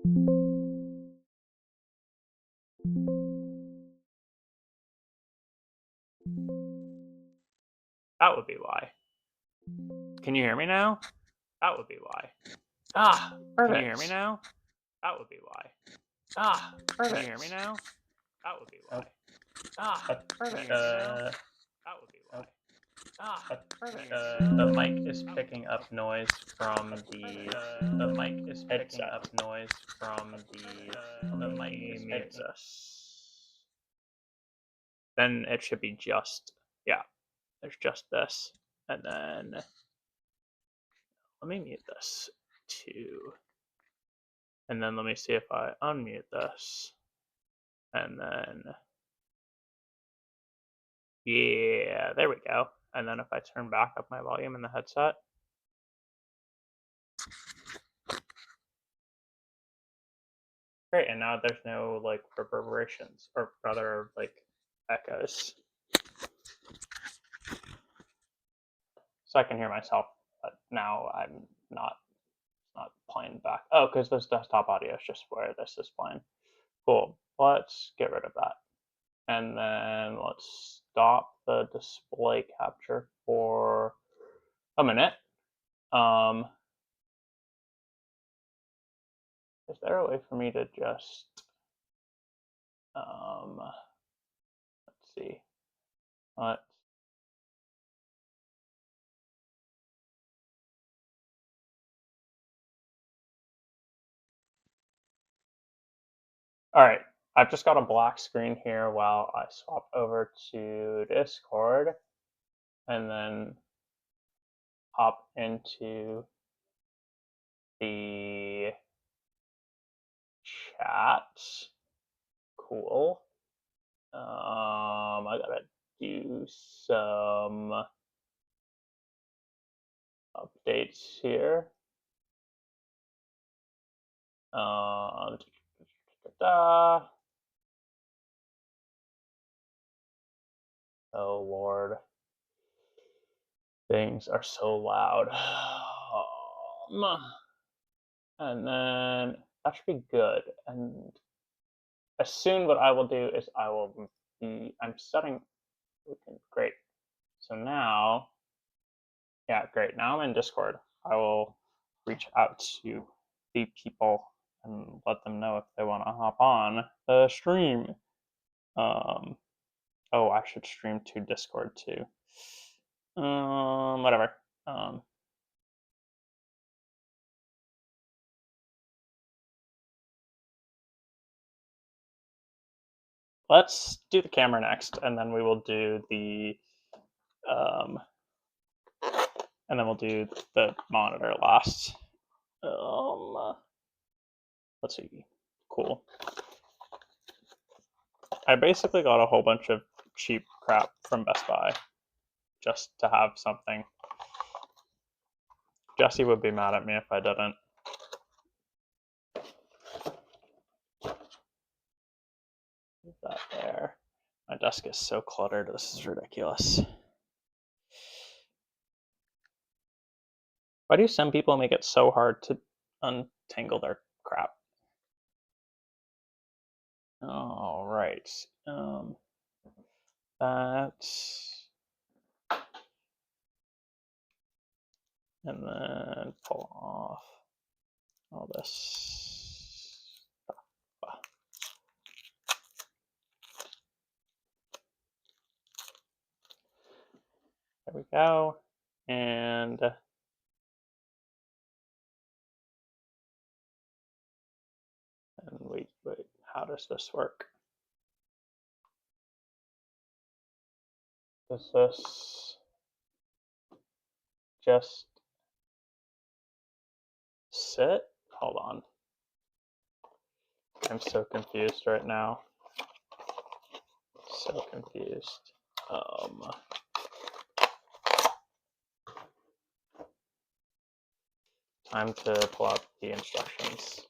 That would be why. Can you hear me now? That would be why. Ah, perfect. Can you hear me now? That would be why. Ah, perfect. Can you hear me now? That would be why. Ah, perfect. Can you hear me now? That would be why. Ah, perfect. The mic is picking up noise from the mic is picking up noise from the mic is mute picking this. Then it should be just, yeah, there's just this. And then let me mute this too. And then let me see if I unmute this. And then, yeah, there we go. And then if I turn back up my volume in the headset. Great, and now there's no like reverberations, or rather like echoes. So I can hear myself, but now I'm not playing back. Oh, because this desktop audio is just where this is playing. Cool. Let's get rid of that. And then let's stop the display capture for a minute. Is there a way for me to just, let's see. Let's All right, I've just got a black screen here while I swap over to Discord and then hop into the chat. Cool. I gotta do some updates here. Oh Lord, things are so loud. And then that should be good. And as soon what I will do is I will be, I'm setting, great. So now, yeah, great. Now I'm in Discord. I will reach out to the people and let them know if they want to hop on the stream. Oh, I should stream to Discord too. Whatever. Let's do the camera next, and then we will do the, and then we'll do the monitor last. Let's see. Cool. I basically got a whole bunch of cheap crap from Best Buy just to have something. Jesse would be mad at me if I didn't. Leave that there. My desk is so cluttered. This is ridiculous. Why do some people make it so hard to untangle their crap? All right. That's, and then pull off all this stuff. There we go. And wait, how does this work? Does this just sit? Hold on. I'm so confused right now. So confused. Time to pull out the instructions.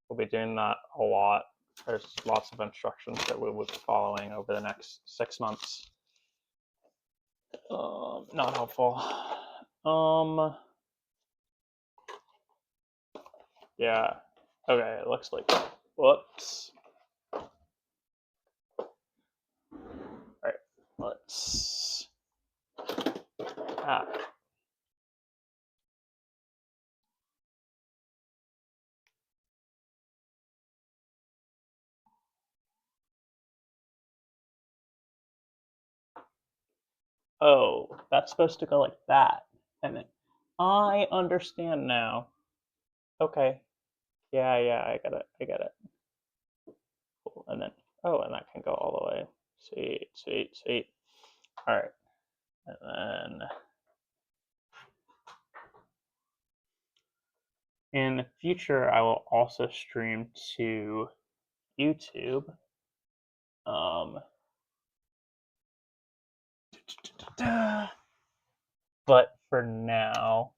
We'll be doing that a lot. There's lots of instructions that we will be following over the next 6 months. Not helpful. Yeah. Okay, it looks like that. Whoops. Alright, let's... Ah. Oh, that's supposed to go like that. And then I understand now. Okay. Yeah, I get it. Cool. And then, oh, and that can go all the way. Sweet. All right. And then in the future, I will also stream to YouTube. But for now,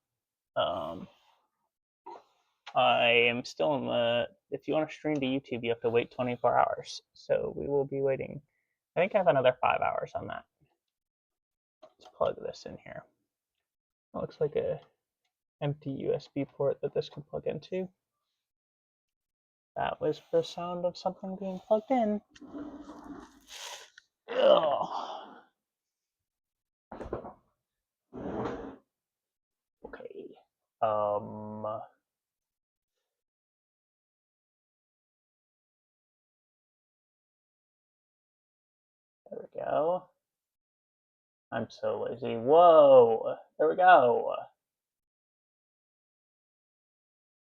I am still in the. If you want to stream to YouTube, you have to wait 24 hours. So we will be waiting. I think I have another 5 hours on that. Let's plug this in here. It looks like a empty USB port that this can plug into. That was the sound of something being plugged in. Ugh. Okay. There we go. I'm so lazy. Whoa. There we go.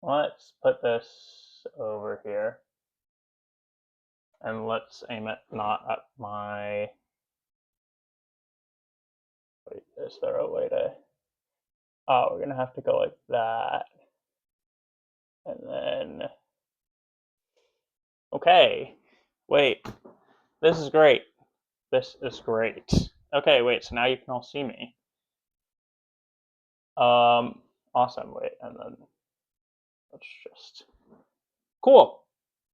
Let's put this over here. And let's aim it not at my... Wait, is there a way to... Oh, we're gonna have to go like that. And then... Okay. Wait. This is great. This is great. Okay, wait, so now you can all see me. Awesome, wait, and then... Let's just... Cool!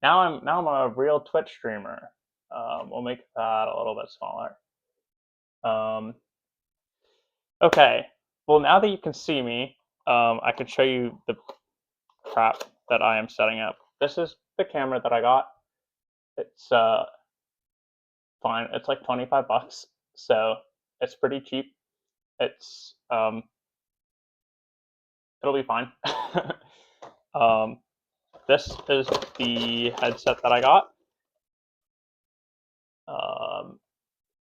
Now I'm a real Twitch streamer. We'll make that a little bit smaller. Okay. Well, now that you can see me, I can show you the crap that I am setting up. This is the camera that I got. It's fine. It's like 25 bucks, so it's pretty cheap. It's it'll be fine. This is the headset that I got.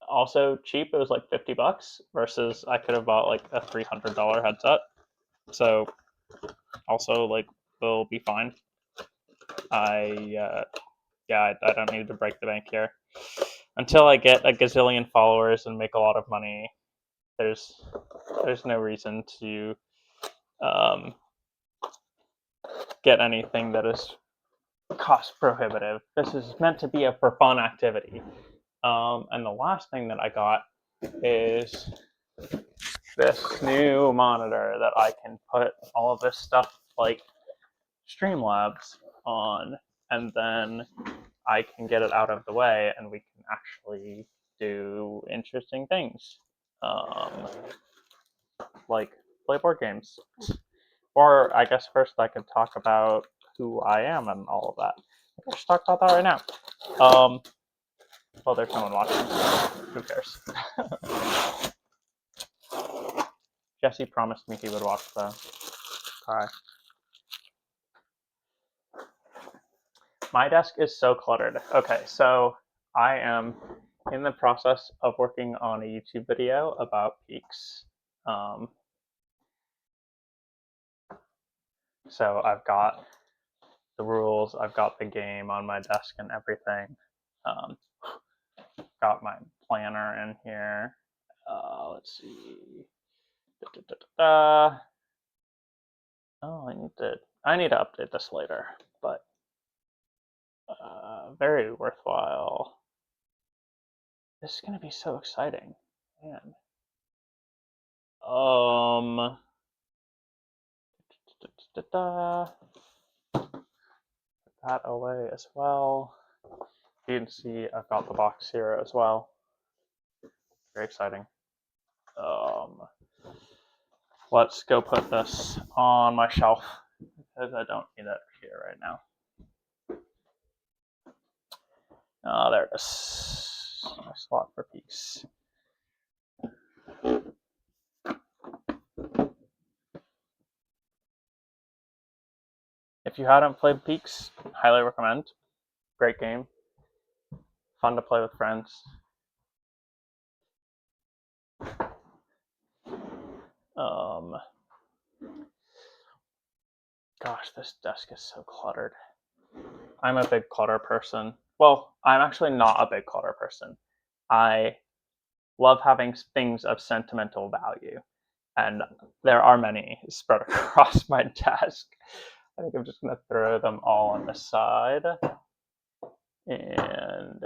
Also cheap. It was like 50 bucks versus I could have bought like a $300 headset. So also like will be fine. I don't need to break the bank here. Until I get a gazillion followers and make a lot of money, there's no reason to get anything that is cost prohibitive. This is meant to be a for fun activity. And the last thing that I got is this new monitor that I can put all of this stuff like Streamlabs on, and then I can get it out of the way and we can actually do interesting things. Like play board games. Or I guess first I could talk about who I am and all of that. I can just talk about that right now. Well, there's no one watching. Who cares? Jesse promised me he would watch though. Hi. My desk is so cluttered. Okay, so I am in the process of working on a YouTube video about peaks. So I've got the rules, I've got the game on my desk and everything. Got my planner in here. Let's see. Oh, I need to update this later, but very worthwhile. This is gonna be so exciting, man. Put that away as well. You can see I've got the box here as well. Very exciting. Let's go put this on my shelf because I don't need that here right now. Oh, there it is. A slot for peaks. If you hadn't played Peaks, highly recommend. Great game. Fun to play with friends. Gosh, this desk is so cluttered. I'm a big clutter person. Well, I'm actually not a big clutter person. I love having things of sentimental value, and there are many spread across my desk. I think I'm just going to throw them all on the side. And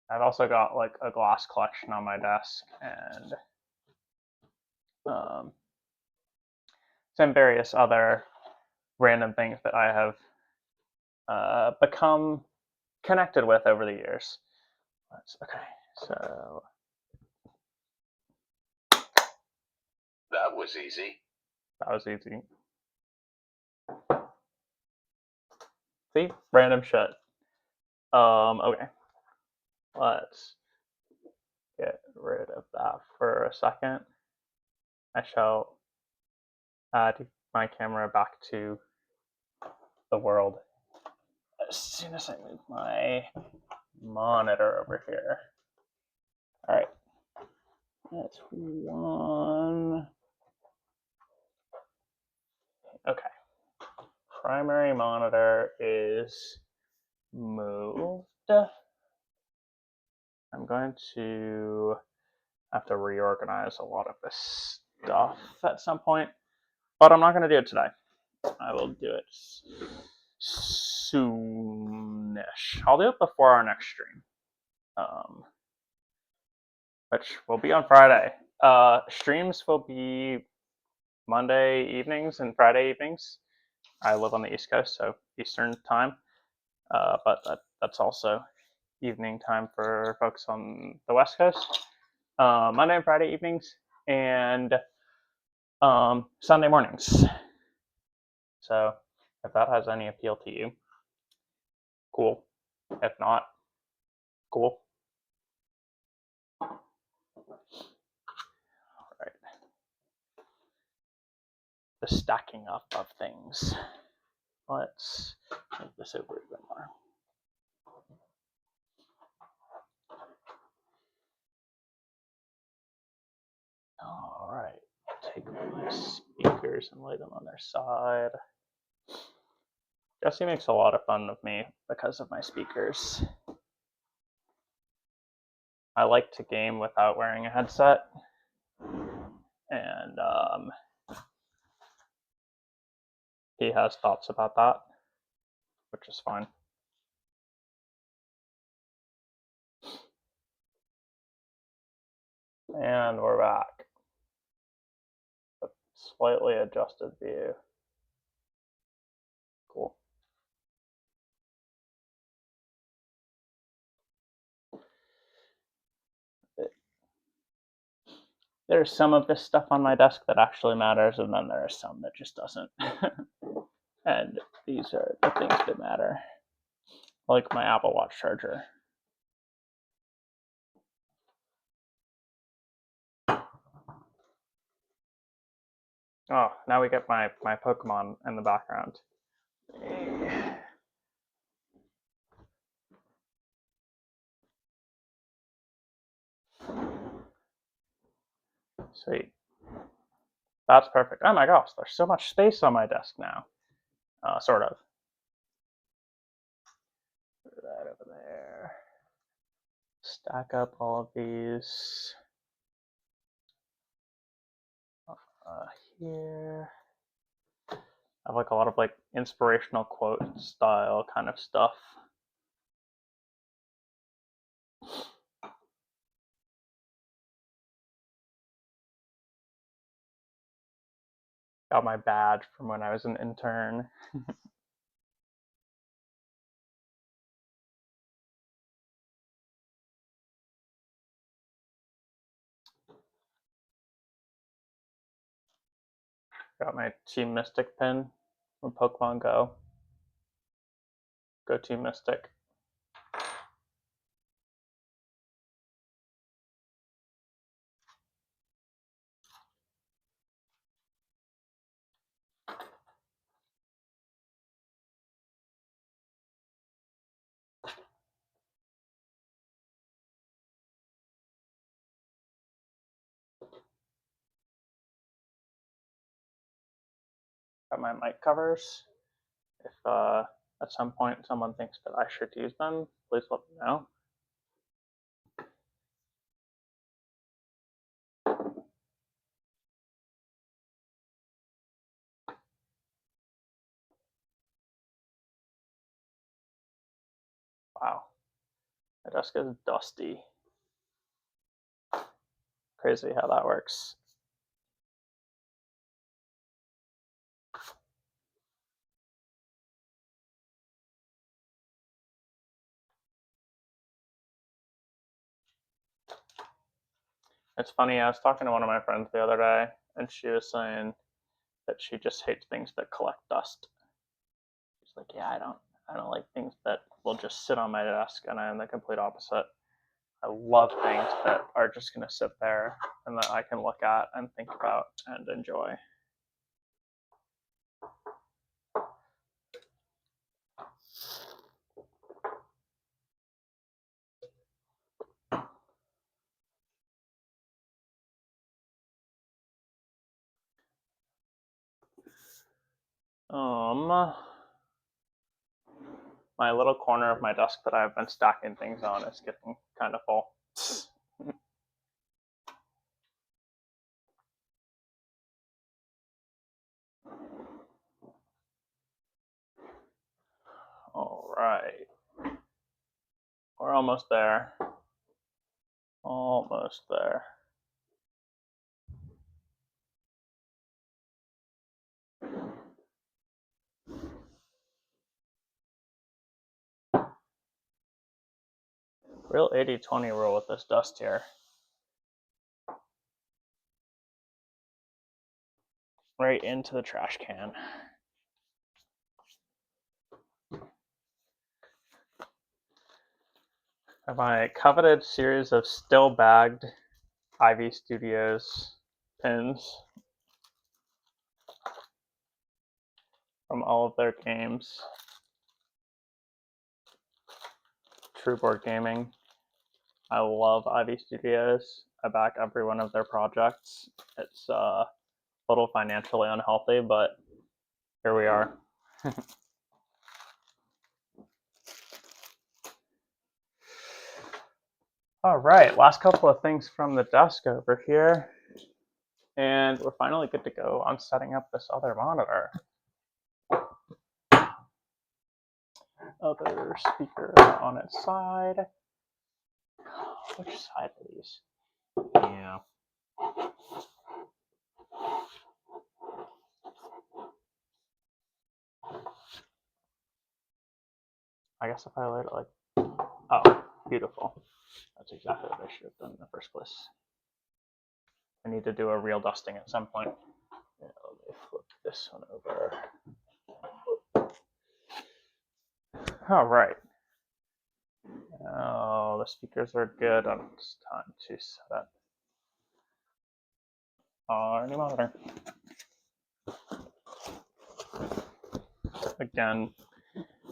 I've also got like a glass collection on my desk and some various other random things that I have become connected with over the years. Okay, so that was easy. That was easy. See, random shit. Okay, let's get rid of that for a second. I shall add my camera back to the world as soon as I move my monitor over here. All right, that's one. Okay, primary monitor is moved. I'm going to have to reorganize a lot of this stuff at some point, but I'm not going to do it today. I will do it soonish. I'll do it before our next stream, which will be on Friday. Streams will be Monday evenings and Friday evenings. I live on the East Coast, so Eastern time, but that's also evening time for folks on the West Coast. Monday and Friday evenings, and Sunday mornings. So if that has any appeal to you, cool. If not, cool. All right. The stacking up of things. Let's move this over even more. All right. Take my speakers and lay them on their side. Jesse makes a lot of fun of me because of my speakers. I like to game without wearing a headset, and he has thoughts about that, which is fine. And we're back. A slightly adjusted view. Cool. There's some of this stuff on my desk that actually matters, and then there are some that just doesn't. And these are the things that matter, like my Apple Watch charger. Oh, now we get my Pokemon in the background. Sweet. That's perfect. Oh my gosh, there's so much space on my desk now. Sort of. Put that over there. Stack up all of these. Here. I have like a lot of like inspirational quote style kind of stuff. Got my badge from when I was an intern. Got my Team Mystic pin from Pokemon Go. Go Team Mystic. Got my mic covers. If at some point someone thinks that I should use them, please let me know. Wow, my desk is dusty. Crazy how that works. It's funny, I was talking to one of my friends the other day, and she was saying that she just hates things that collect dust. She's like, yeah, I don't like things that will just sit on my desk, and I am the complete opposite. I love things that are just going to sit there and that I can look at and think about and enjoy. My little corner of my desk that I've been stacking things on is getting kind of full. All right. We're almost there. Almost there. Real 80-20 rule with this dust here. Right into the trash can. My coveted series of still bagged Ivy Studios pins from all of their games. True Board Gaming. I love Ivy Studios. I back every one of their projects. It's a little financially unhealthy, but here we are. All right, last couple of things from the desk over here. And we're finally good to go on setting up this other monitor. Other speaker on its side. Which side are these? Yeah. I guess if I laid it like, oh, beautiful. That's exactly what I should have done in the first place. I need to do a real dusting at some point. Yeah, let me flip this one over. All right. Oh, the speakers are good. It's time to set up our new monitor. Again,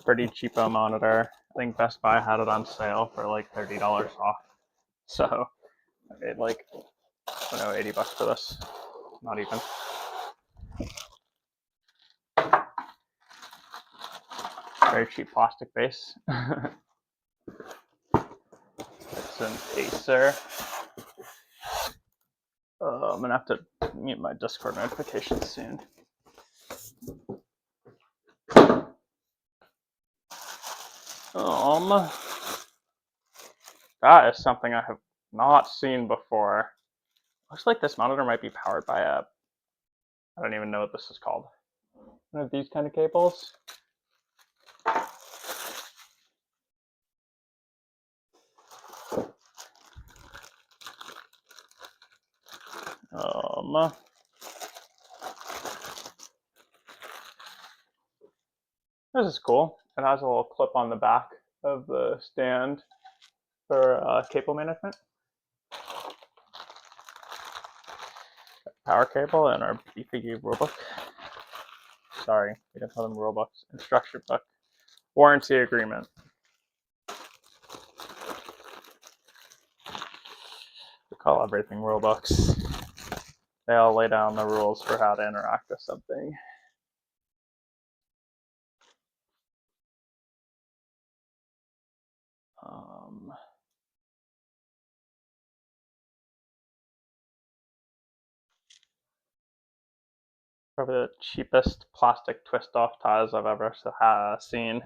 pretty cheapo monitor. I think Best Buy had it on sale for like $30 off. So I paid like, I don't know, $80 for this. Not even. Very cheap plastic base. It's an Acer. I'm gonna have to mute my Discord notifications soon. That is something I have not seen before. Looks like this monitor might be powered by a, I don't even know what this is called. One of these kind of cables. This is cool. It has a little clip on the back of the stand for cable management. Power cable and our BFG rulebook. Sorry, we don't call them rulebooks. Instruction book. Warranty agreement. We call everything rulebooks. They all lay down the rules for how to interact with something. Probably the cheapest plastic twist-off ties I've ever seen.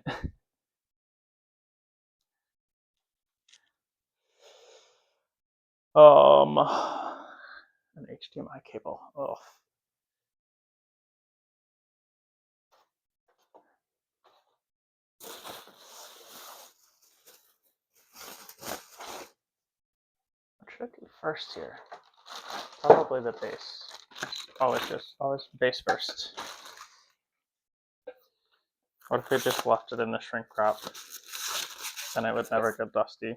An HDMI cable. Oh. What should I do first here? Probably the base. Always base first. What if we just left it in the shrink wrap? Then it would never get dusty.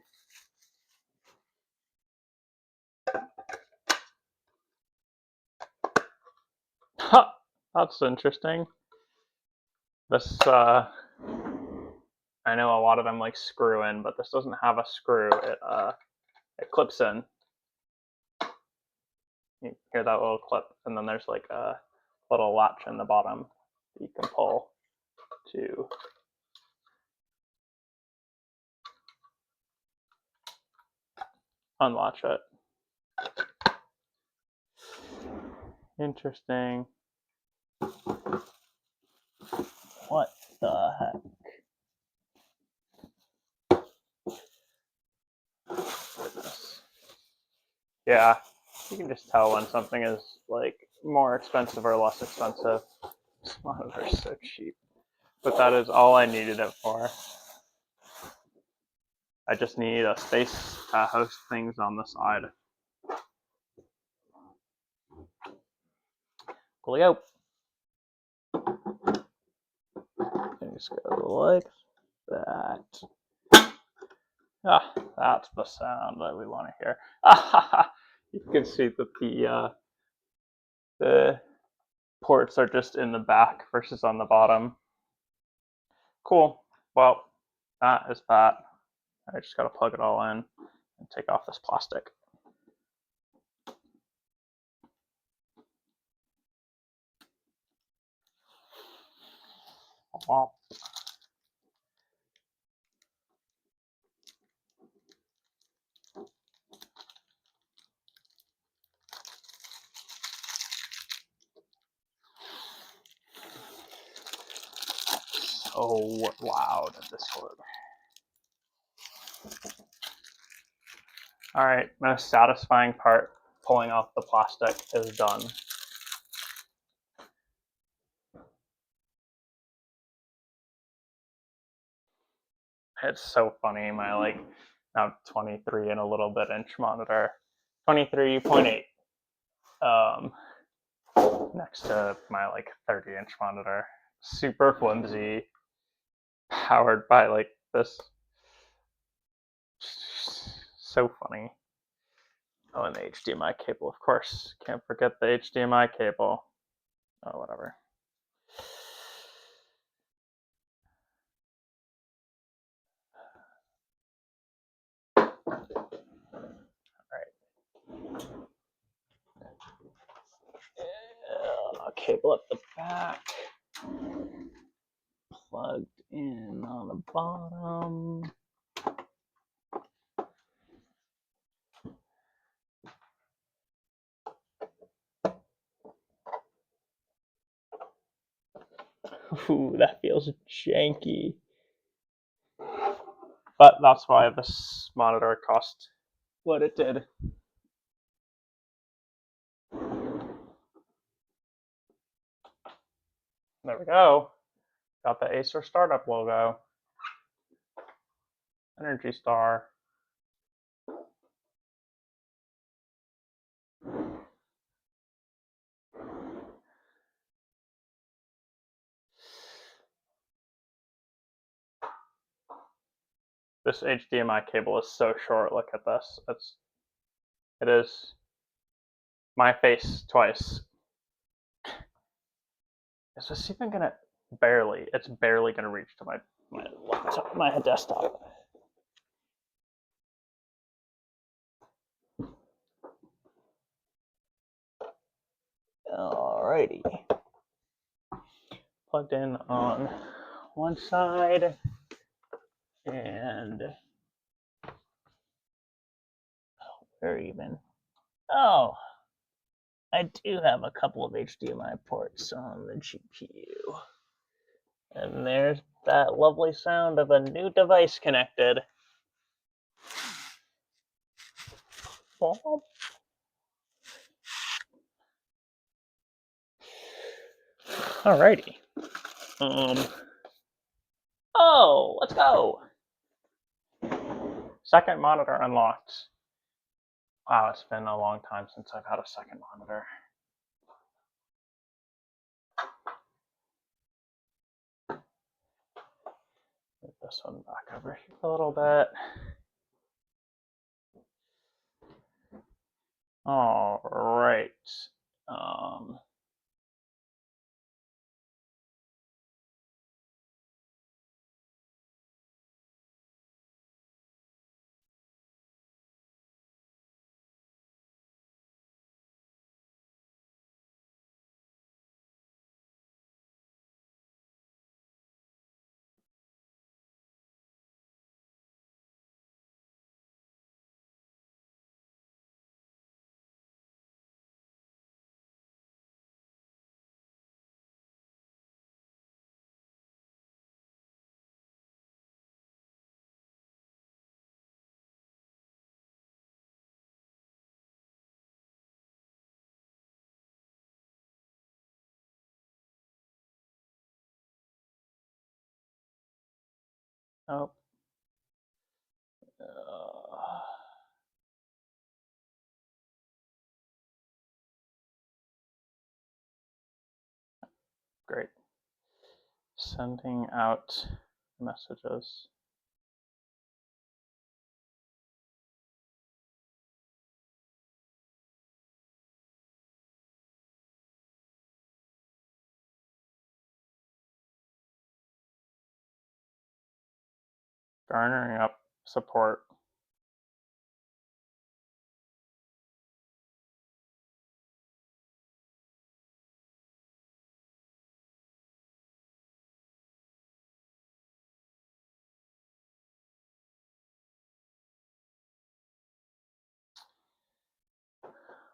Ha! That's interesting. This, I know a lot of them like screw in, but this doesn't have a screw. It clips in. You hear that little clip, and then there's like a little latch in the bottom that you can pull to unlatch it. Interesting. What the heck? Goodness. Yeah, you can just tell when something is like more expensive or less expensive. This monitor is so cheap. But that is all I needed it for. I just need a space to host things on the side. Coolio. And just go like that. Ah, that's the sound that we want to hear. You can see that the ports are just in the back versus on the bottom. Cool. Well, that is that. I just got to plug it all in and take off this plastic. Wow. So loud at Discord. All right, most satisfying part, pulling off the plastic, is done. It's so funny, my like now 23 and a little bit inch monitor, 23.8, next to my like 30-inch monitor, super flimsy, powered by like this. So funny. Oh, and the HDMI cable, of course. Can't forget the HDMI cable. Oh, whatever. Cable at the back, plugged in on the bottom. Ooh, that feels janky. But that's why this monitor cost what it did. There we go. Got the Acer startup logo. Energy Star. This HDMI cable is so short. Look at this. It is my face twice. Is this even gonna barely? It's barely gonna reach to my laptop, my desktop. Alrighty. Plugged in on one side, and where even? Oh, I do have a couple of HDMI ports on the GPU. And there's that lovely sound of a new device connected. Alrighty. Oh, let's go. Second monitor unlocked. Wow, it's been a long time since I've had a second monitor. Move this one back over here a little bit. All right. Oh. Great. Sending out messages. Garnering up support.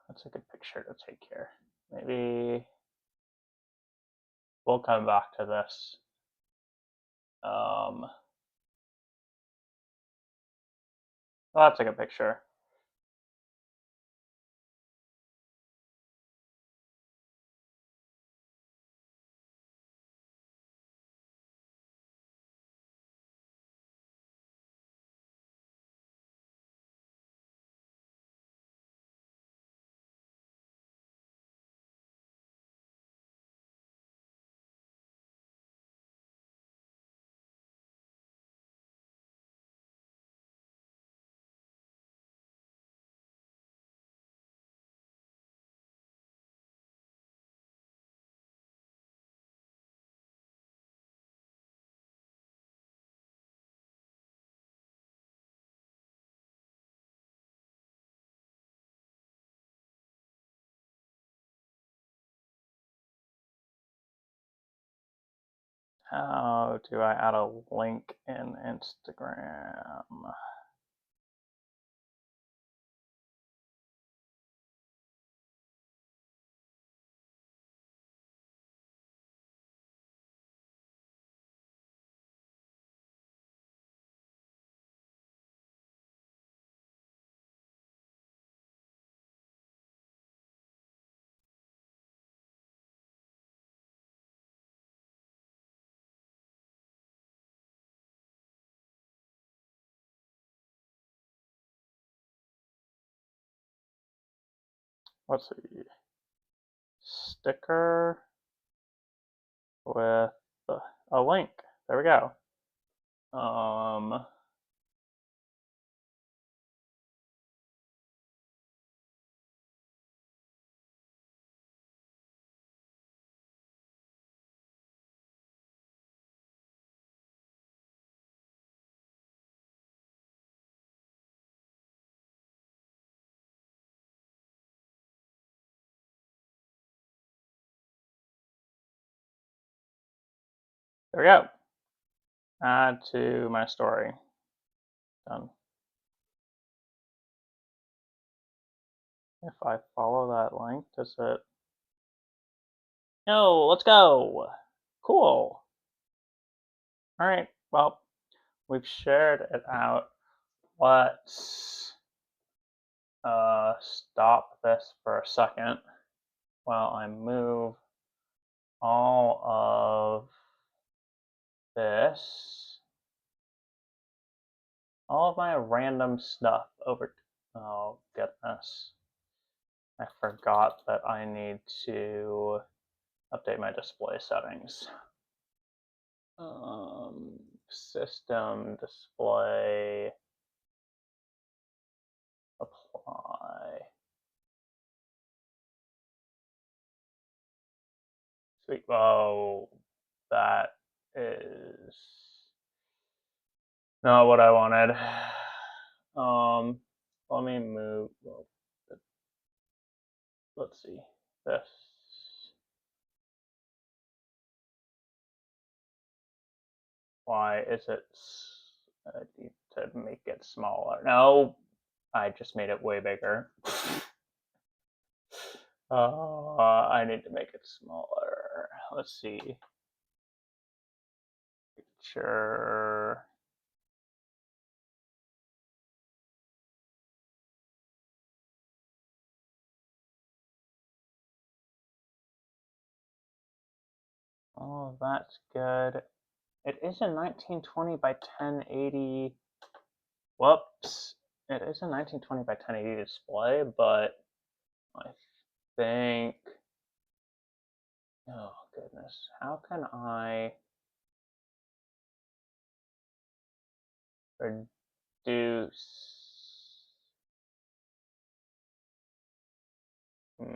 That's a good picture to take here. Maybe we'll come back to this. Well, that's a good picture. How do I add a link in Instagram? Let's see. Sticker with a link. There we go. There we go. Add to my story. Done. If I follow that link, does it? No, let's go. Cool. All right, well, we've shared it out. Let's stop this for a second while I move all of this, all of my random stuff over. Oh, goodness. I forgot that I need to update my display settings. System display apply. Sweet. Oh, that is not what I wanted. Let me move. Well, let's see this. Why is it? I need to make it smaller. No, I just made it way bigger. I need to make it smaller. Let's see. Picture. Oh, that's good. It is a 1920 by 1080. Whoops. It is a 1920 by 1080 display, but I think. Oh, goodness. How can I reduce. Wait,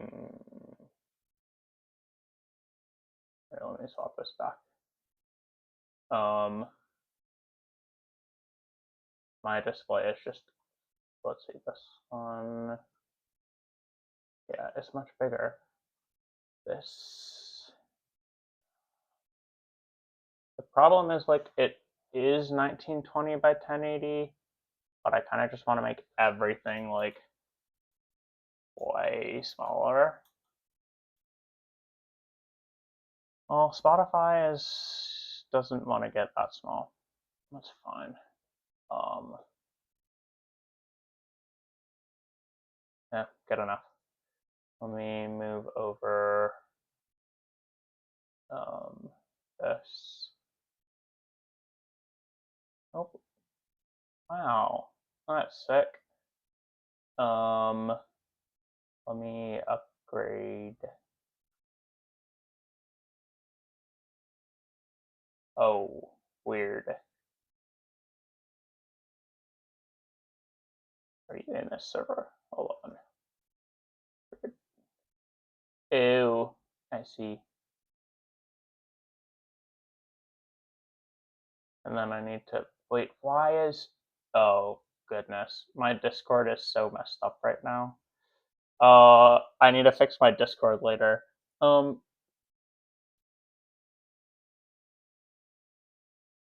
let me swap this back. My display is just, let's see, this one. Yeah, it's much bigger. This. The problem is, like, it is 1920 by 1080, but I kind of just want to make everything, like, way smaller. Well, Spotify doesn't want to get that small. That's fine. Yeah, good enough. Let me move over this. Oh, wow, that's sick. Let me upgrade. Oh, weird. Are you in this server? Hold on. Ew, I see. And then I need to, wait, why is, oh goodness, my Discord is so messed up right now. I need to fix my Discord later.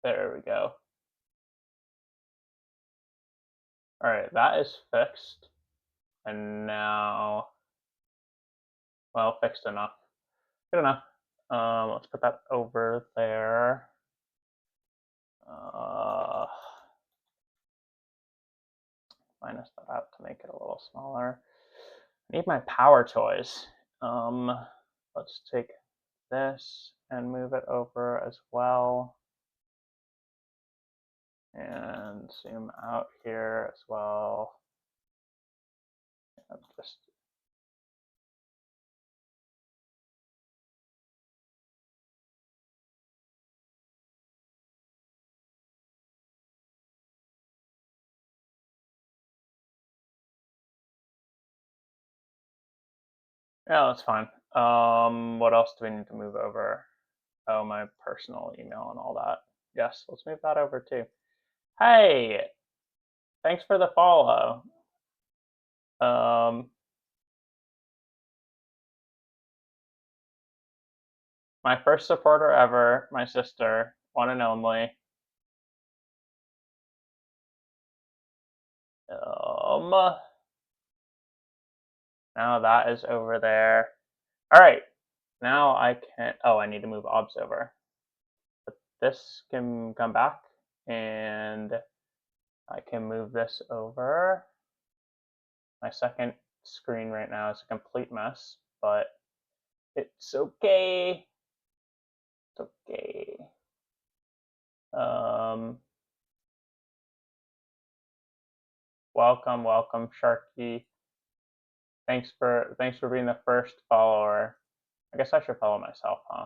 There we go. Alright, that is fixed. And now, well, fixed enough. Good enough. Let's put that over there. Minus that out to make it a little smaller. I need my power toys. Let's take this and move it over as well. And zoom out here as well. And just yeah, that's fine. What else do we need to move over? Oh, my personal email and all that. Yes, let's move that over too. Hey, thanks for the follow. My first supporter ever, my sister. one and only. Now that is over there. All right, now I can, oh, I need to move obs over. But this can come back, and I can move this over. My second screen right now is a complete mess, but it's okay. It's okay. Welcome, Sharky. Thanks for being the first follower. I guess I should follow myself, huh?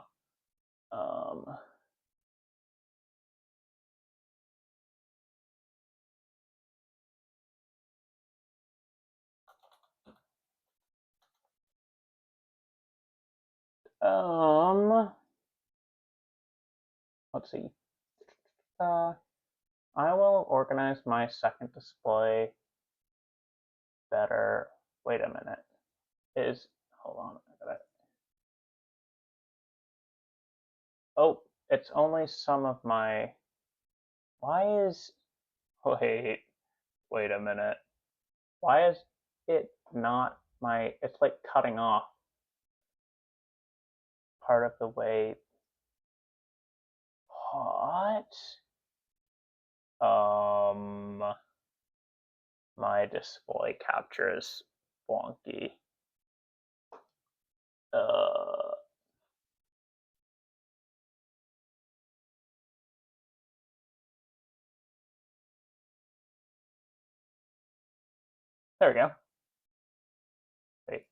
Let's see. I will organize my second display better. Wait a minute. Hold on. Oh, it's only some of my. Why is? Wait a minute. Why is it not my? It's like cutting off part of the way. What? My display capture is wonky. There we go. Wait.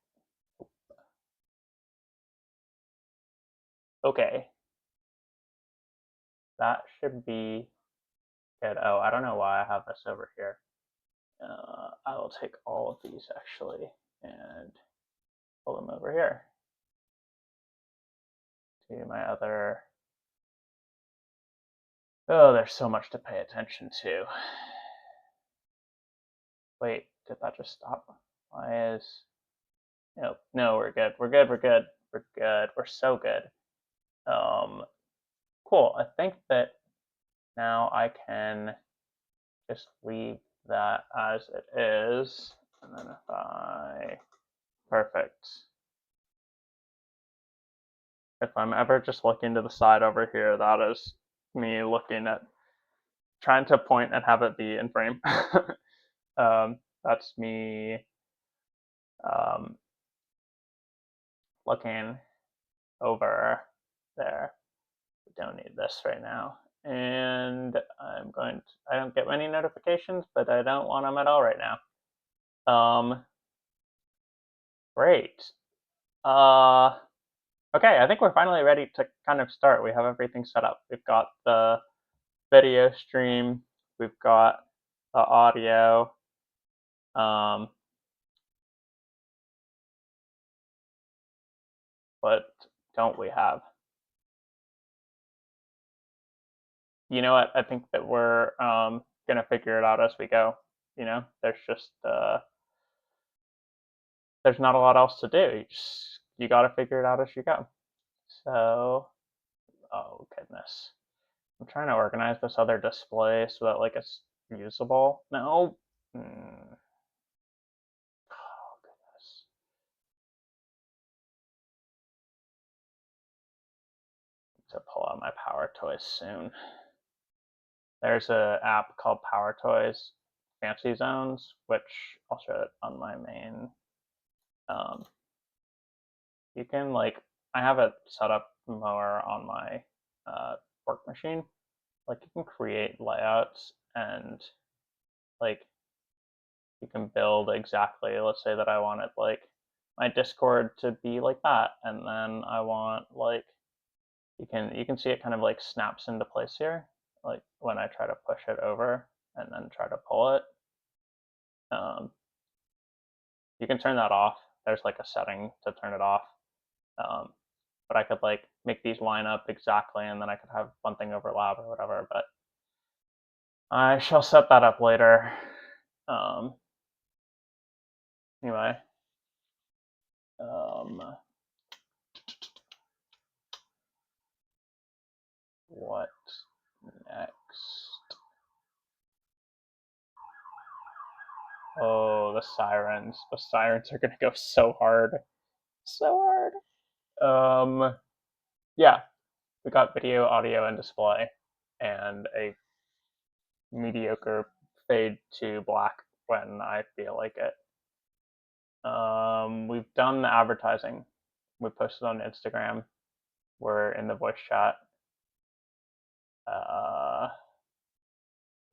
Okay. That should be good. Oh, I don't know why I have this over here. I will take all of these actually and pull them over here to my other. Oh, there's so much to pay attention to. Wait, did that just stop? Why is... Nope, no, we're good. We're good. We're so good. Cool. I think that now I can just leave that as it is. And then if I... Perfect. If I'm ever just looking to the side over here, that is me looking at, trying to point and have it be in frame. That's me looking over there. We don't need this right now. And I don't get many notifications, but I don't want them at all right now. Great. Okay, I think we're finally ready to kind of start. We have everything set up. We've got the video stream, we've got the audio. What don't we have? You know what? I think that we're gonna figure it out as we go. You know, there's just there's not a lot else to do. You got to figure it out as you go. So, oh goodness, I'm trying to organize this other display so that like it's usable. No. Oh goodness. To pull out my Power Toys soon. There's an app called Power Toys Fancy Zones, which I'll show it on my main. You can like, I have it set up more on my work machine. Like you can create layouts and like you can build exactly, let's say that I wanted like my Discord to be like that, and then I want like, you can see it kind of like snaps into place here, like when I try to push it over and then try to pull it. You can turn that off. There's like a setting to turn it off. But I could like make these line up exactly, and then I could have one thing overlap or whatever, but I shall set that up later. Anyway. What Oh, the sirens. The sirens are gonna go so hard. So hard. Yeah. We got video, audio, and display, and a mediocre fade to black when I feel like it. We've done the advertising. We posted on Instagram. We're in the voice chat.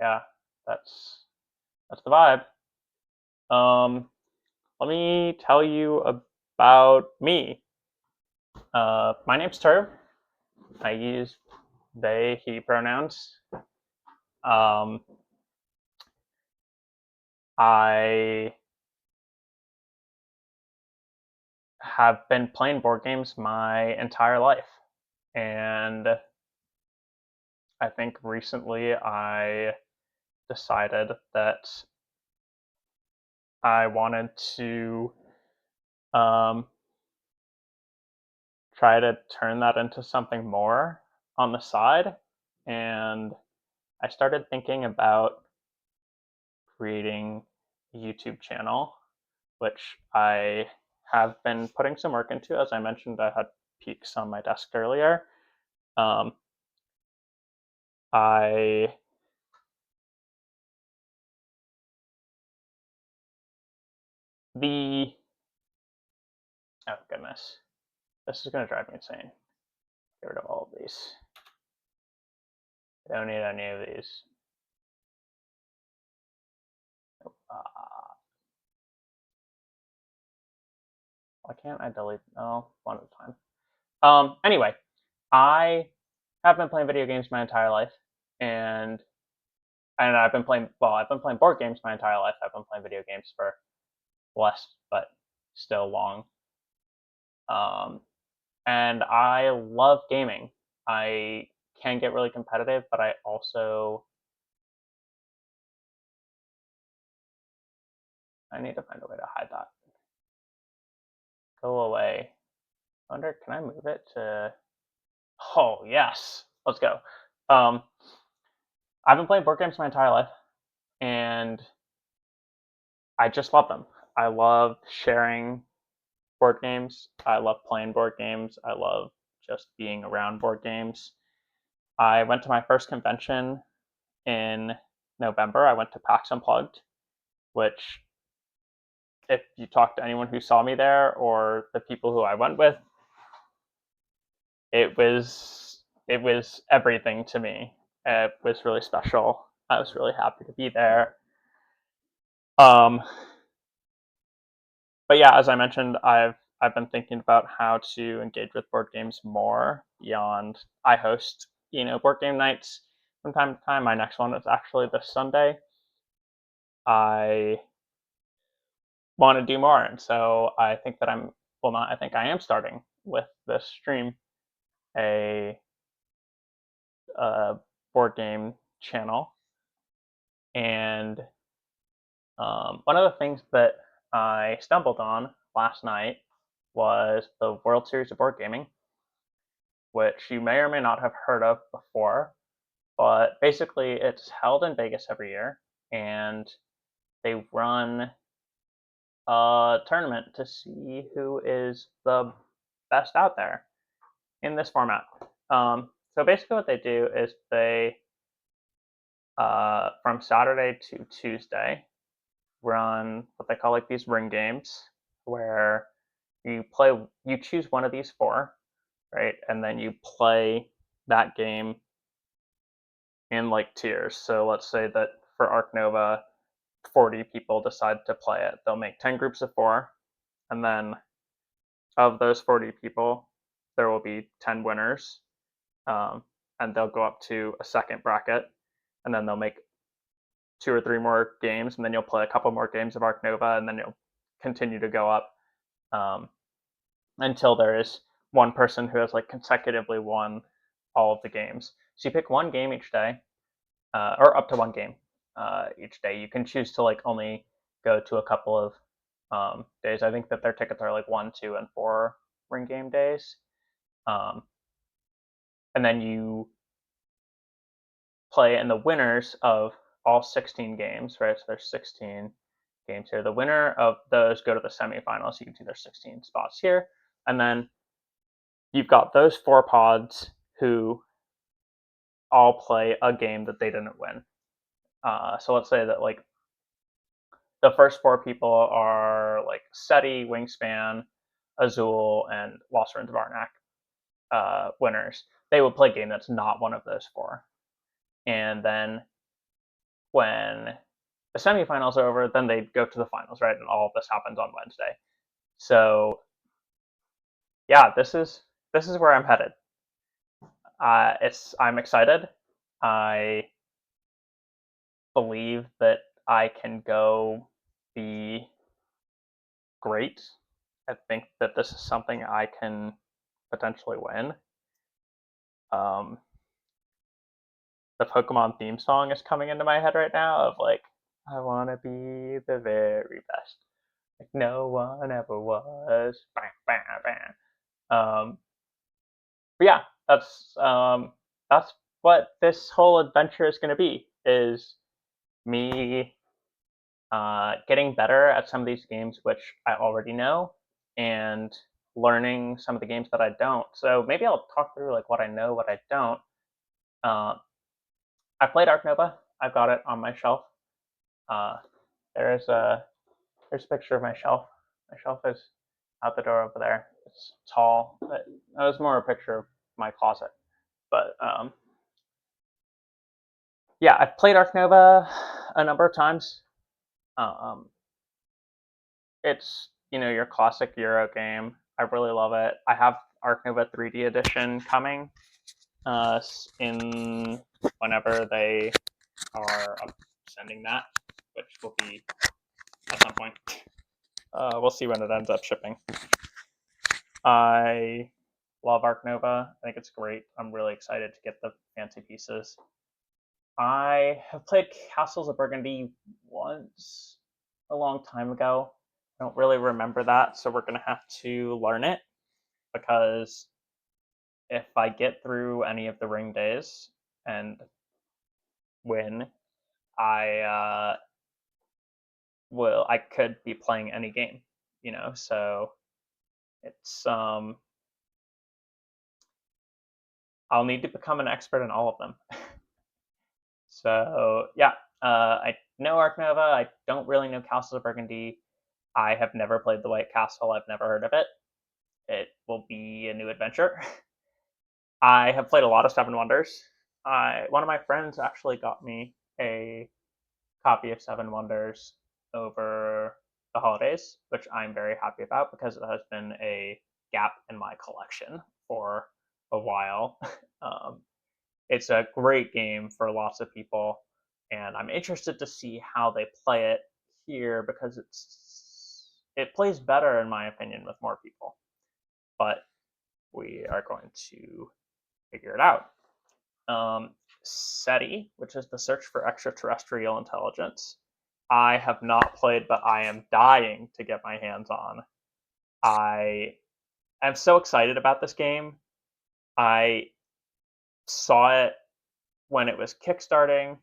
Yeah, that's the vibe. Let me tell you about me. My name's Turb. I use they, he pronouns. I have been playing board games my entire life, and I think recently I decided that I wanted to try to turn that into something more on the side, and I started thinking about creating a YouTube channel, which I have been putting some work into. As I mentioned, I had peaks on my desk earlier. I the oh goodness, this is gonna drive me insane. Get rid of all of these. I don't need any of these. Why can't I delete? Oh, one at a time. Anyway, I have been playing video games my entire life, and I've been playing board games my entire life. I've been playing video games for less, but still long. And I love gaming. I can get really competitive, but I need to find a way to hide that. Go away. I wonder, can I move it to? Oh yes, let's go. I've been playing board games my entire life, and I just love them. I love sharing board games. I love playing board games. I love just being around board games. I went to my first convention in November. I went to PAX Unplugged, which, if you talk to anyone who saw me there or the people who I went with, it was everything to me. It was really special. I was really happy to be there. But yeah, as I mentioned, I've been thinking about how to engage with board games more beyond. I host board game nights from time to time. My next one is actually this Sunday. I want to do more, and so I think that I think I am starting with this stream a board game channel, and one of the things that I stumbled on last night was the World Series of Board Gaming, which you may or may not have heard of before, but basically it's held in Vegas every year, and they run a tournament to see who is the best out there in this format. So basically what they do is they, from Saturday to Tuesday, run what they call like these ring games, where you choose one of these four, right? And then you play that game in like tiers. So let's say that for Ark Nova, 40 people decide to play it. They'll make 10 groups of 4, and then of those 40 people, there will be 10 winners, and they'll go up to a second bracket, and then they'll make 2 or 3 more games, and then you'll play a couple more games of Ark Nova, and then you'll continue to go up until there is one person who has like consecutively won all of the games. So you pick one game each day, or up to one game each day. You can choose to like only go to a couple of days. I think that their tickets are like 1, 2, and 4 ring game days, and then you play, and the winners of all 16 games, right? So there's 16. games here. The winner of those go to the semifinals. You can see there's 16 spots here. And then you've got those 4 pods who all play a game that they didn't win. So let's say that like the first 4 people are like SETI, Wingspan, Azul, and Lost Ruins of Arnak winners. They would play a game that's not one of those 4. And then when the semifinals are over, then they go to the finals, right? And all of this happens on Wednesday. So yeah, this is where I'm headed. I'm excited. I believe that I can go be great. I think that this is something I can potentially win. The Pokemon theme song is coming into my head right now of like, I want to be the very best. Like no one ever was. Bah, bah, bah. But yeah, that's what this whole adventure is going to be, is me getting better at some of these games which I already know, and learning some of the games that I don't. So maybe I'll talk through like what I know, what I don't. I played Arc Nova. I've got it on my shelf. There's a picture of my shelf. My shelf is out the door over there. It's tall, but that was more a picture of my closet. But yeah, I've played Arc Nova a number of times. It's, you know, your classic Euro game. I really love it. I have Arc Nova 3D edition coming in whenever they are sending that, which will be at some point. We'll see when it ends up shipping. I love Arc Nova. I think it's great. I'm really excited to get the fancy pieces. I have played Castles of Burgundy once a long time ago. I don't really remember that, so we're going to have to learn it, because if I get through any of the ring days and win, I could be playing any game, you know, so it's I'll need to become an expert in all of them. So yeah, I know Arc Nova. I don't really know Castles of Burgundy. I have never played the White Castle. I've never heard of it. It will be a new adventure. I have played a lot of Seven Wonders. One of my friends actually got me a copy of Seven Wonders over the holidays, which I'm very happy about because it has been a gap in my collection for a while. It's a great game for lots of people, and I'm interested to see how they play it here, because it plays better in my opinion with more people. But we are going to figure it out. SETI, which is the search for extraterrestrial intelligence, I have not played, but I am dying to get my hands on. I am so excited about this game. I saw it when it was kickstarting.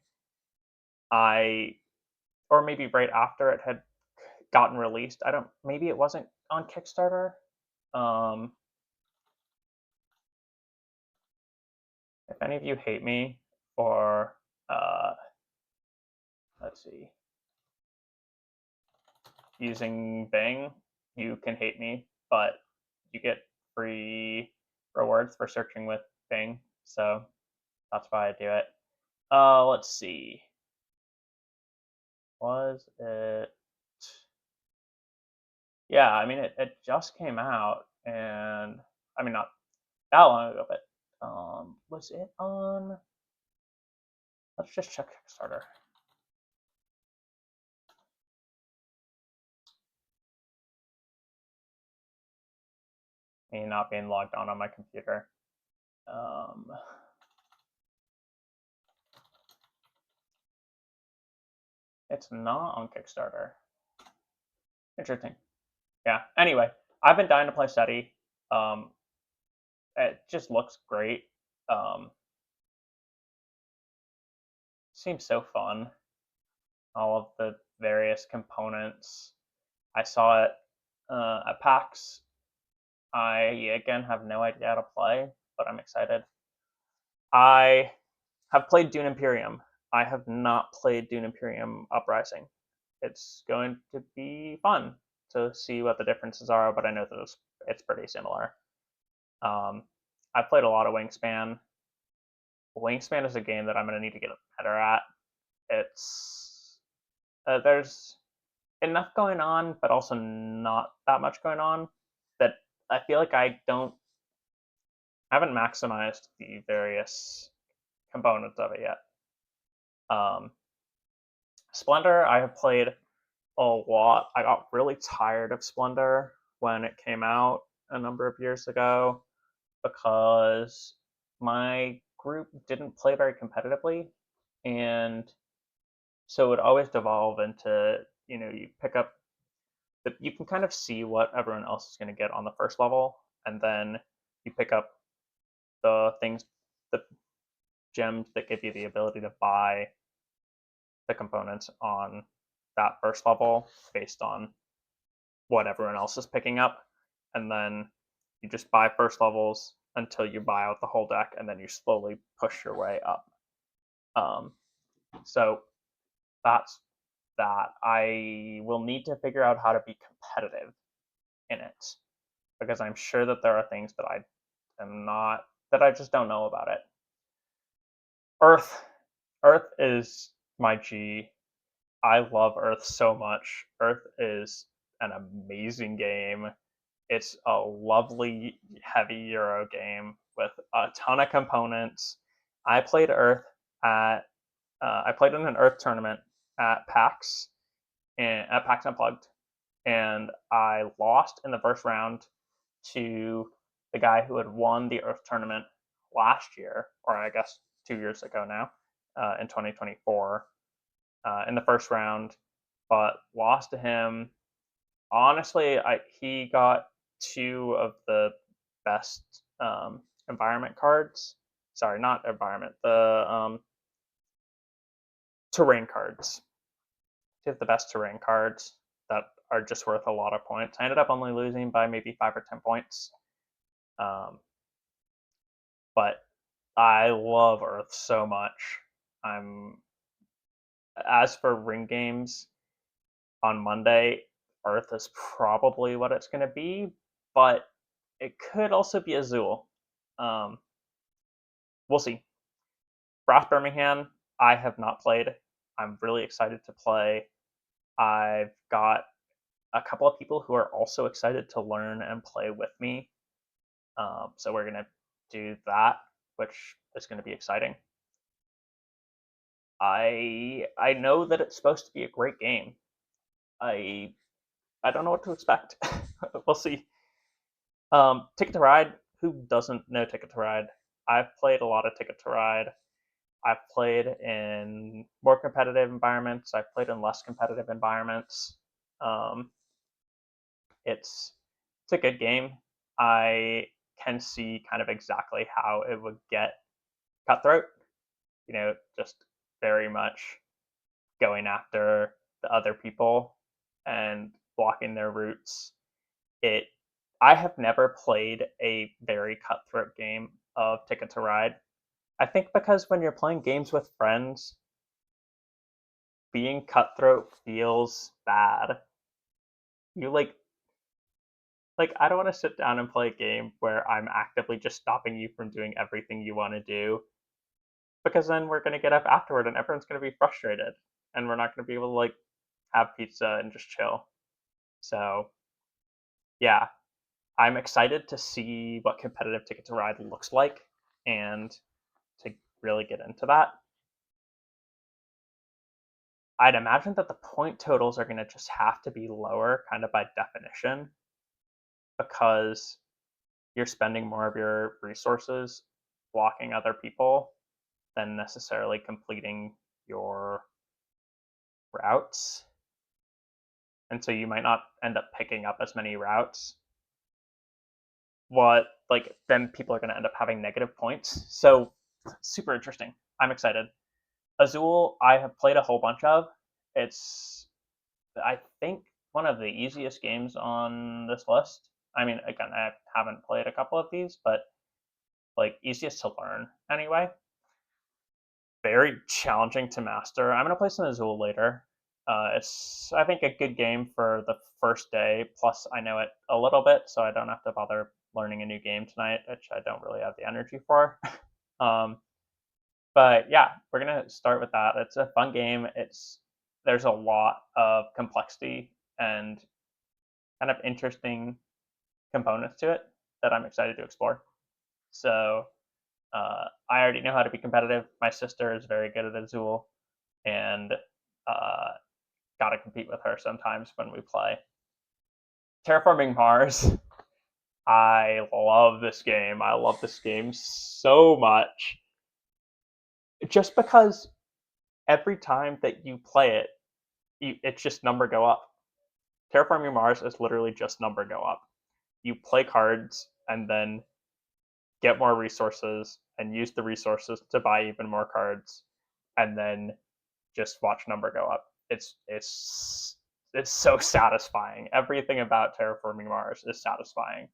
Or maybe right after it had gotten released. Maybe it wasn't on Kickstarter. If any of you hate me for, let's see, using Bing, you can hate me, but you get free rewards for searching with Bing, so that's why I do it. Let's see. Was it? Yeah, I mean, it just came out, and I mean, not that long ago, but was it on? Let's just check Kickstarter. Me not being logged on my computer. It's not on Kickstarter. Interesting. Yeah. Anyway, I've been dying to play SETI. It just looks great. Seems so fun. all of the various components. I saw it at PAX. I, again, have no idea how to play, but I'm excited. I have played Dune Imperium. I have not played Dune Imperium Uprising. It's going to be fun to see what the differences are, but I know that it's pretty similar. I've played a lot of Wingspan. Wingspan is a game that I'm going to need to get better at. It's there's enough going on, but also not that much going on that I feel like I haven't maximized the various components of it yet. Splendor, I have played a lot. I got really tired of Splendor when it came out a number of years ago because my group didn't play very competitively, and so it would always devolve into, you pick up you can kind of see what everyone else is going to get on the first level, and then you pick up the things, the gems that give you the ability to buy the components on that first level based on what everyone else is picking up, and then you just buy first levels until you buy out the whole deck, and then you slowly push your way up. So that's that. I will need to figure out how to be competitive in it, because I'm sure that there are things that I just don't know about it. Earth is my G. I love Earth so much. Earth is an amazing game. It's a lovely, heavy Euro game with a ton of components. I played Earth I played in an Earth tournament at PAX Unplugged, and I lost in the first round to the guy who had won the Earth tournament last year, or I guess 2 years ago now, in 2024, in the first round, but lost to him. Honestly, he got two of the best environment cards. Sorry, not environment. The terrain cards. Two of the best terrain cards that are just worth a lot of points. I ended up only losing by maybe 5 or 10 points. But I love Earth so much. As for ring games on Monday, Earth is probably what it's going to be, but it could also be Azul. We'll see. Brass Birmingham, I have not played. I'm really excited to play. I've got a couple of people who are also excited to learn and play with me. So we're going to do that, which is going to be exciting. I know that it's supposed to be a great game. I don't know what to expect. We'll see. Ticket to Ride. Who doesn't know Ticket to Ride? I've played a lot of Ticket to Ride. I've played in more competitive environments. I've played in less competitive environments. It's a good game. I can see kind of exactly how it would get cutthroat. Just very much going after the other people and blocking their routes. I have never played a very cutthroat game of Ticket to Ride. I think because when you're playing games with friends, being cutthroat feels bad. You like I don't want to sit down and play a game where I'm actively just stopping you from doing everything you want to do, because then we're going to get up afterward and everyone's going to be frustrated and we're not going to be able to have pizza and just chill. So yeah, I'm excited to see what competitive Ticket to Ride looks like and to really get into that. I'd imagine that the point totals are going to just have to be lower, kind of by definition, because you're spending more of your resources blocking other people than necessarily completing your routes. And so you might not end up picking up as many routes. Then people are going to end up having negative points. So super interesting. I'm excited. Azul, I have played a whole bunch of, It's, I think, one of the easiest games on this list. I mean, again, I haven't played a couple of these, but like easiest to learn anyway. Very challenging to master. I'm gonna play some Azul later. It's, I think, a good game for the first day. Plus, I know it a little bit, so I don't have to bother learning a new game tonight, which I don't really have the energy for. um, but yeah, we're gonna start with that. It's a fun game. There's a lot of complexity and kind of interesting components to it that I'm excited to explore. So I already know how to be competitive. My sister is very good at Azul, and gotta compete with her sometimes when we play. Terraforming Mars. I love this game. I love this game so much. Just because every time that you play it, it's just number go up. Terraforming Mars is literally just number go up. You play cards and then get more resources and use the resources to buy even more cards, and then just watch number go up. It's so satisfying. Everything about Terraforming Mars is satisfying.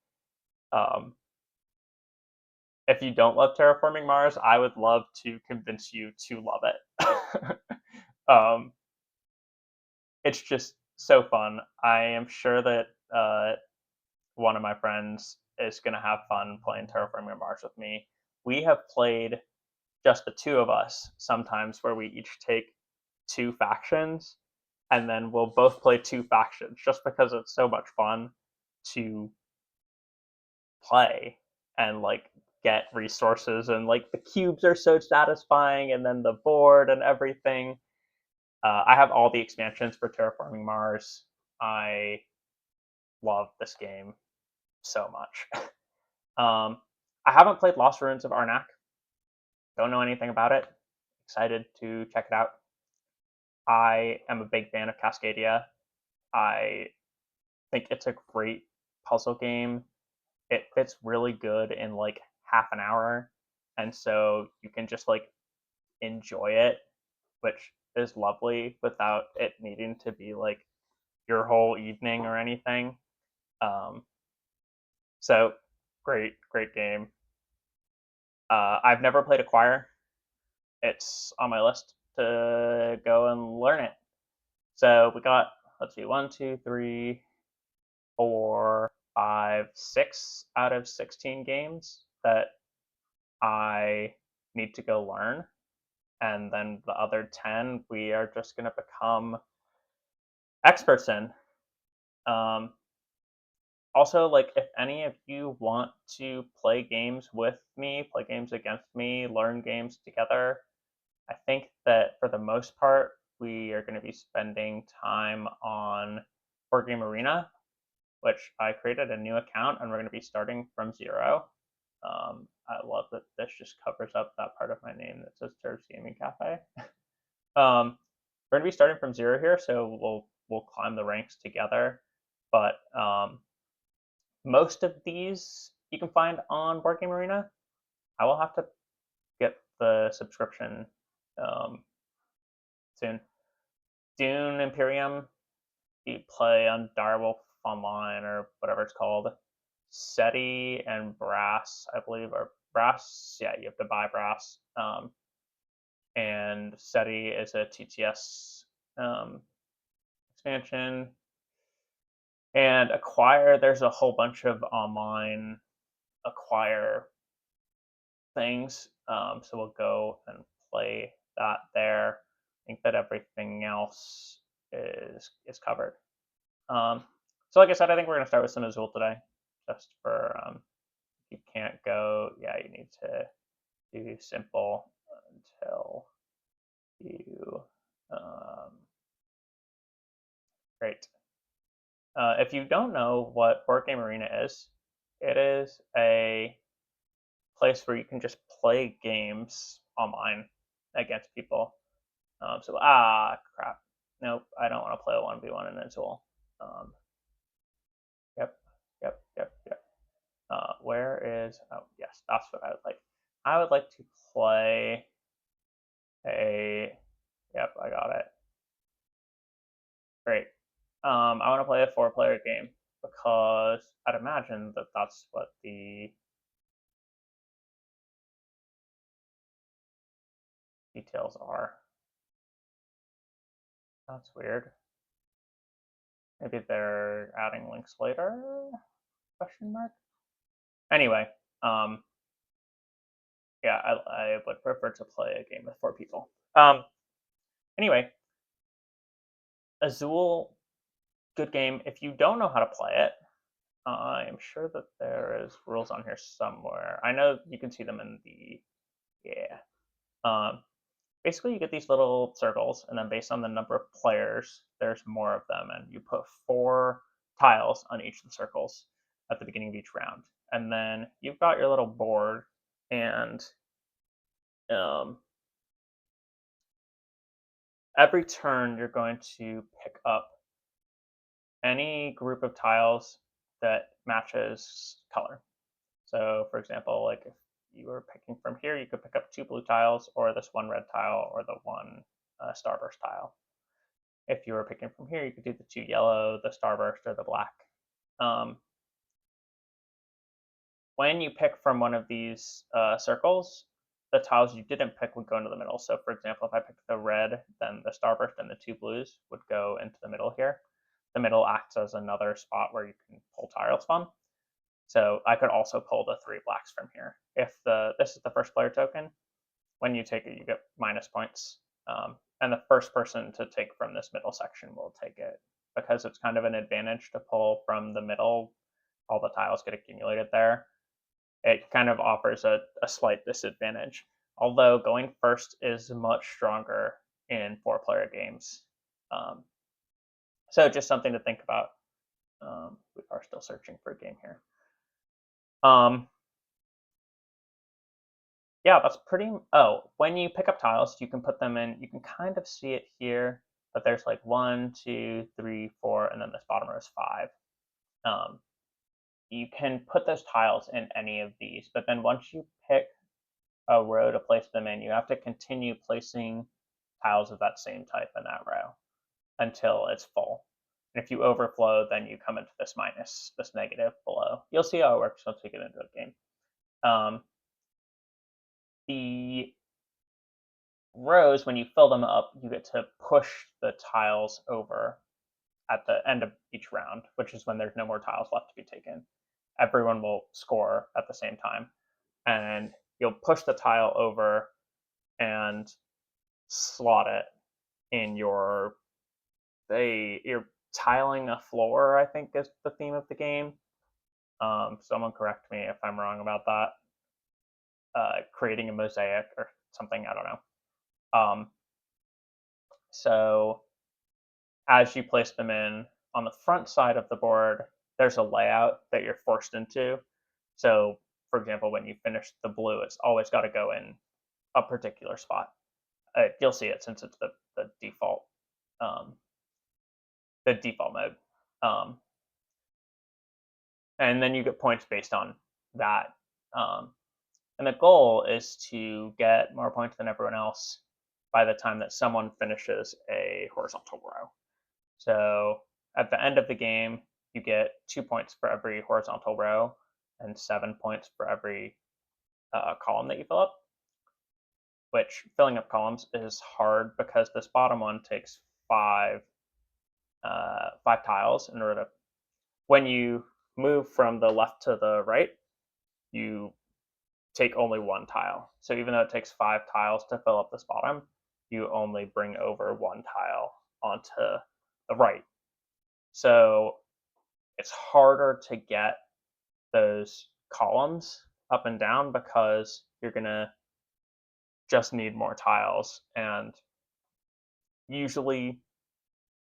If you don't love Terraforming Mars, I would love to convince you to love it. It's just so fun. I am sure that one of my friends is going to have fun playing Terraforming Mars with me. We have played just the two of us sometimes where we each take two factions, and then we'll both play two factions just because it's so much fun to play and like get resources, and like the cubes are so satisfying, and then the board and everything. I have all the expansions for Terraforming Mars. I love this game so much. I haven't played Lost Ruins of Arnak. Don't know anything about it. Excited to check it out. I am a big fan of Cascadia. I think it's a great puzzle game. It fits really good in like half an hour, and so you can just like enjoy it, which is lovely without it needing to be like your whole evening or anything. Um, so great game. I've never played Acquire. It's on my list to go and learn it. So we got, let's see, 1, 2, 3, 4, 5, 6 out of 16 games that I need to go learn. And then the other 10 we are just going to become experts in. Also, like, if any of you want to play games with me, play games against me, learn games together, I think that for the most part, we are going to be spending time on Board Game Arena, which I created a new account, and we're going to be starting from 0. I love that this just covers up that part of my name that says Turds Gaming Cafe. We're going to be starting from 0 here, so we'll climb the ranks together. But most of these you can find on Board Game Arena. I will have to get the subscription soon. Dune Imperium, you play on Direwolf Online or whatever it's called. SETI and Brass, I believe, or Brass. Yeah, you have to buy Brass. And SETI is a TTS expansion. And Acquire, there's a whole bunch of online Acquire things. So we'll go and play that there. I think that everything else is covered. So like I said, I think we're going to start with some Azul today, just for if you can't go, yeah, you need to do simple until you great. If you don't know what Board Game Arena is, it is a place where you can just play games online against people. So crap. Nope, I don't want to play a 1v1 in Azul. Yep. Where is, oh yes, that's what I would like. I would like to play a, yep, I got it. Great. I want to play a 4-player game because I'd imagine that that's what the details are. That's weird. Maybe they're adding links later? Question mark. Anyway, yeah, I would prefer to play a game with 4 people. Anyway, Azul, good game. If you don't know how to play it, I am sure that there is rules on here somewhere. I know you can see them in the, yeah. Basically, you get these little circles, and then based on the number of players, there's more of them, and you put 4 tiles on each of the circles at the beginning of each round. And then you've got your little board, and every turn you're going to pick up any group of tiles that matches color. So, for example, like if you were picking from here, you could pick up 2 blue tiles, or this 1 red tile, or the 1 starburst tile. If you were picking from here, you could do the 2 yellow, the starburst, or the black. When you pick from one of these circles, the tiles you didn't pick would go into the middle. So, for example, if I picked the red, then the starburst and the 2 blues would go into the middle here. The middle acts as another spot where you can pull tiles from. So I could also pull the 3 blacks from here. If this is the first player token, when you take it, you get minus points. And the first person to take from this middle section will take it. Because it's kind of an advantage to pull from the middle, all the tiles get accumulated there. It kind of offers a slight disadvantage. Although going first is much stronger in 4-player games. So just something to think about. We are still searching for a game here. Yeah, that's pretty. Oh, when you pick up tiles, you can put them in. You can kind of see it here, but there's like 1, 2, 3, 4, and then this bottom row is 5. You can put those tiles in any of these, but then once you pick a row to place them in, you have to continue placing tiles of that same type in that row until it's full. And if you overflow, then you come into this minus, this negative below. You'll see how it works once we get into the game. The rows, when you fill them up, you get to push the tiles over at the end of each round, which is when there's no more tiles left to be taken. Everyone will score at the same time, and you'll push the tile over and slot it in your. You're tiling a floor, I think, is the theme of the game. Someone correct me if I'm wrong about that. Creating a mosaic or something, I don't know. So as you place them in on the front side of the board, there's a layout that you're forced into. So, for example, when you finish the blue, it's always got to go in a particular spot. You'll see it since it's the default mode. And then you get points based on that. And the goal is to get more points than everyone else by the time that someone finishes a horizontal row. So at the end of the game, you get 2 points for every horizontal row and 7 points for every column that you fill up, which filling up columns is hard because this bottom one takes 5 tiles in order to. When you move from the left to the right, you take only 1 tile. So even though it takes 5 tiles to fill up this bottom, you only bring over 1 tile onto the right. So it's harder to get those columns up and down because you're going to just need more tiles. And usually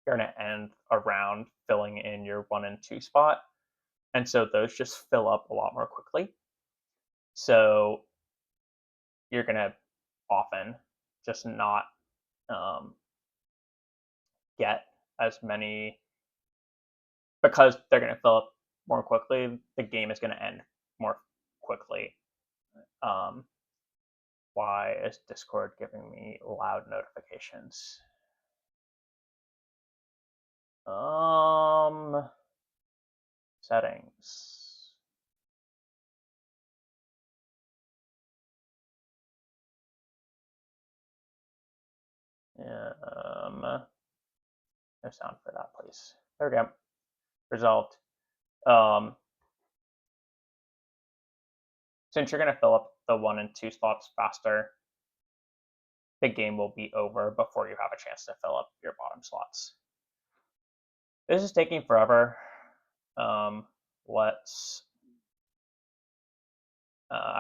you're going to end around filling in your 1 and 2 spot. And so those just fill up a lot more quickly. So you're going to often just not get as many, because they're going to fill up more quickly, the game is going to end more quickly. Why is Discord giving me loud notifications? Settings. No sound for that, please. There we go. Result. Since you're going to fill up the 1 and 2 slots faster, the game will be over before you have a chance to fill up your bottom slots. This is taking forever. I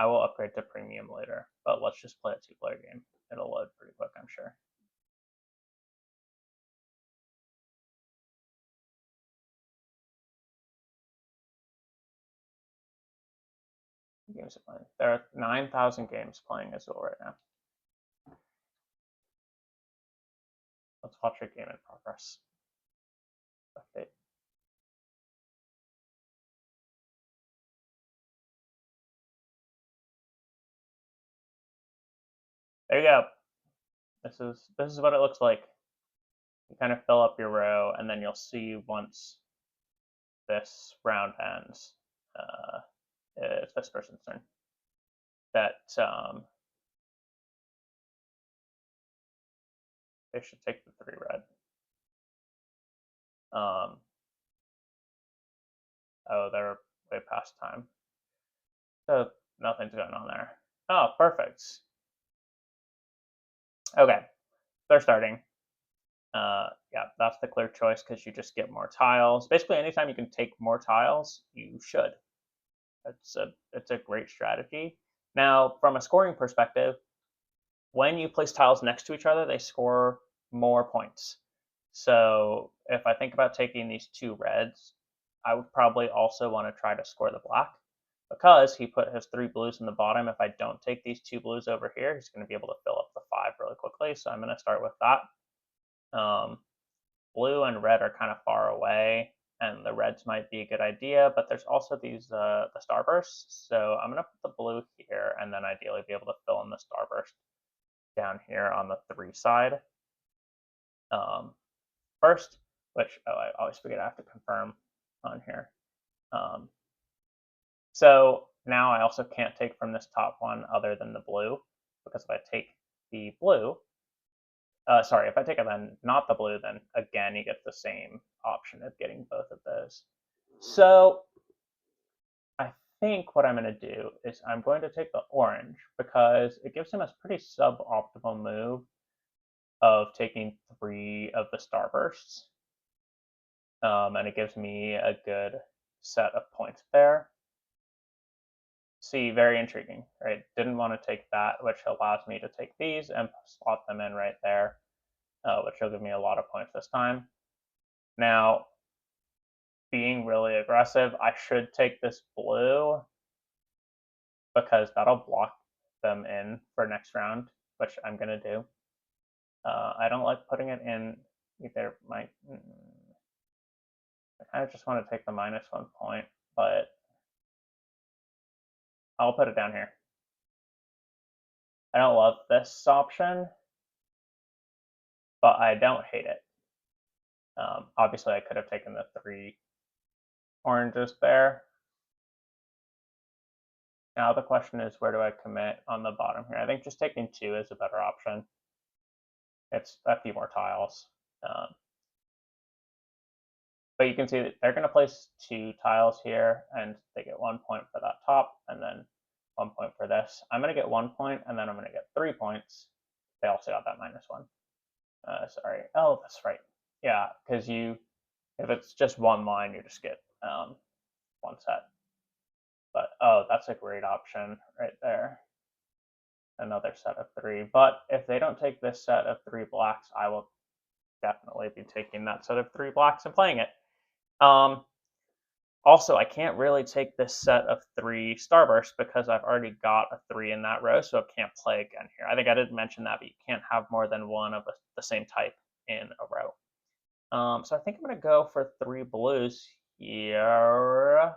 will upgrade to premium later, but let's just play a 2-player game. It'll load pretty quick, I'm sure. Games are playing. There are 9,000 games playing Azul right now. Let's watch a game in progress. Okay. There you go. This is what it looks like. You kind of fill up your row, and then you'll see once this round ends, it's this person's turn, that they should take the 3 red. Oh, they're way past time. So nothing's going on there. Oh, perfect. Okay, they're starting. Yeah, that's the clear choice because you just get more tiles. Basically, anytime you can take more tiles, you should. It's a great strategy. Now, from a scoring perspective, when you place tiles next to each other, they score more points. So if I think about taking these 2 reds, I would probably also want to try to score the black because he put his 3 blues in the bottom. If I don't take these 2 blues over here, he's going to be able to fill up the 5 really quickly. So I'm going to start with that. Blue and red are kind of far away, and the reds might be a good idea, but there's also these the starbursts. So I'm going to put the blue here, and then ideally be able to fill in the starburst down here on the 3 side. First, which I always forget I have to confirm on here. So now I also can't take from this top one other than the blue, because if I take the blue, sorry, if I take it then not the blue, then again you get the same option of getting both of those. So I think what I'm going to do is I'm going to take the orange because it gives him a pretty suboptimal move of taking 3 of the starbursts. And it gives me a good set of points there. See, very intriguing, right? Didn't want to take that, which allows me to take these and slot them in right there, which will give me a lot of points this time. Now, being really aggressive, I should take this blue because that'll block them in for next round, which I'm going to do. I don't like putting it in either my... I kind of just want to take the -1 point, but I'll put it down here. I don't love this option, but I don't hate it. Obviously, I could have taken the 3 oranges there. Now the question is, where do I commit on the bottom here? I think just taking 2 is a better option. It's a few more tiles. But you can see that they're going to place 2 tiles here, and they get 1 point for that top, and then 1 point for this. I'm going to get 1 point, and then I'm going to get 3 points. They also got that -1. Sorry. Oh, that's right. Yeah, because if it's just 1 line, you just get 1 set. But, oh, that's a great option right there. Another set of 3. But if they don't take this set of 3 blacks, I will definitely be taking that set of 3 blacks and playing it. Also, I can't really take this set of 3 starbursts because I've already got a 3 in that row, so I can't play again here. I think I didn't mention that, but you can't have more than 1 of the same type in a row. So I think I'm going to go for 3 blues here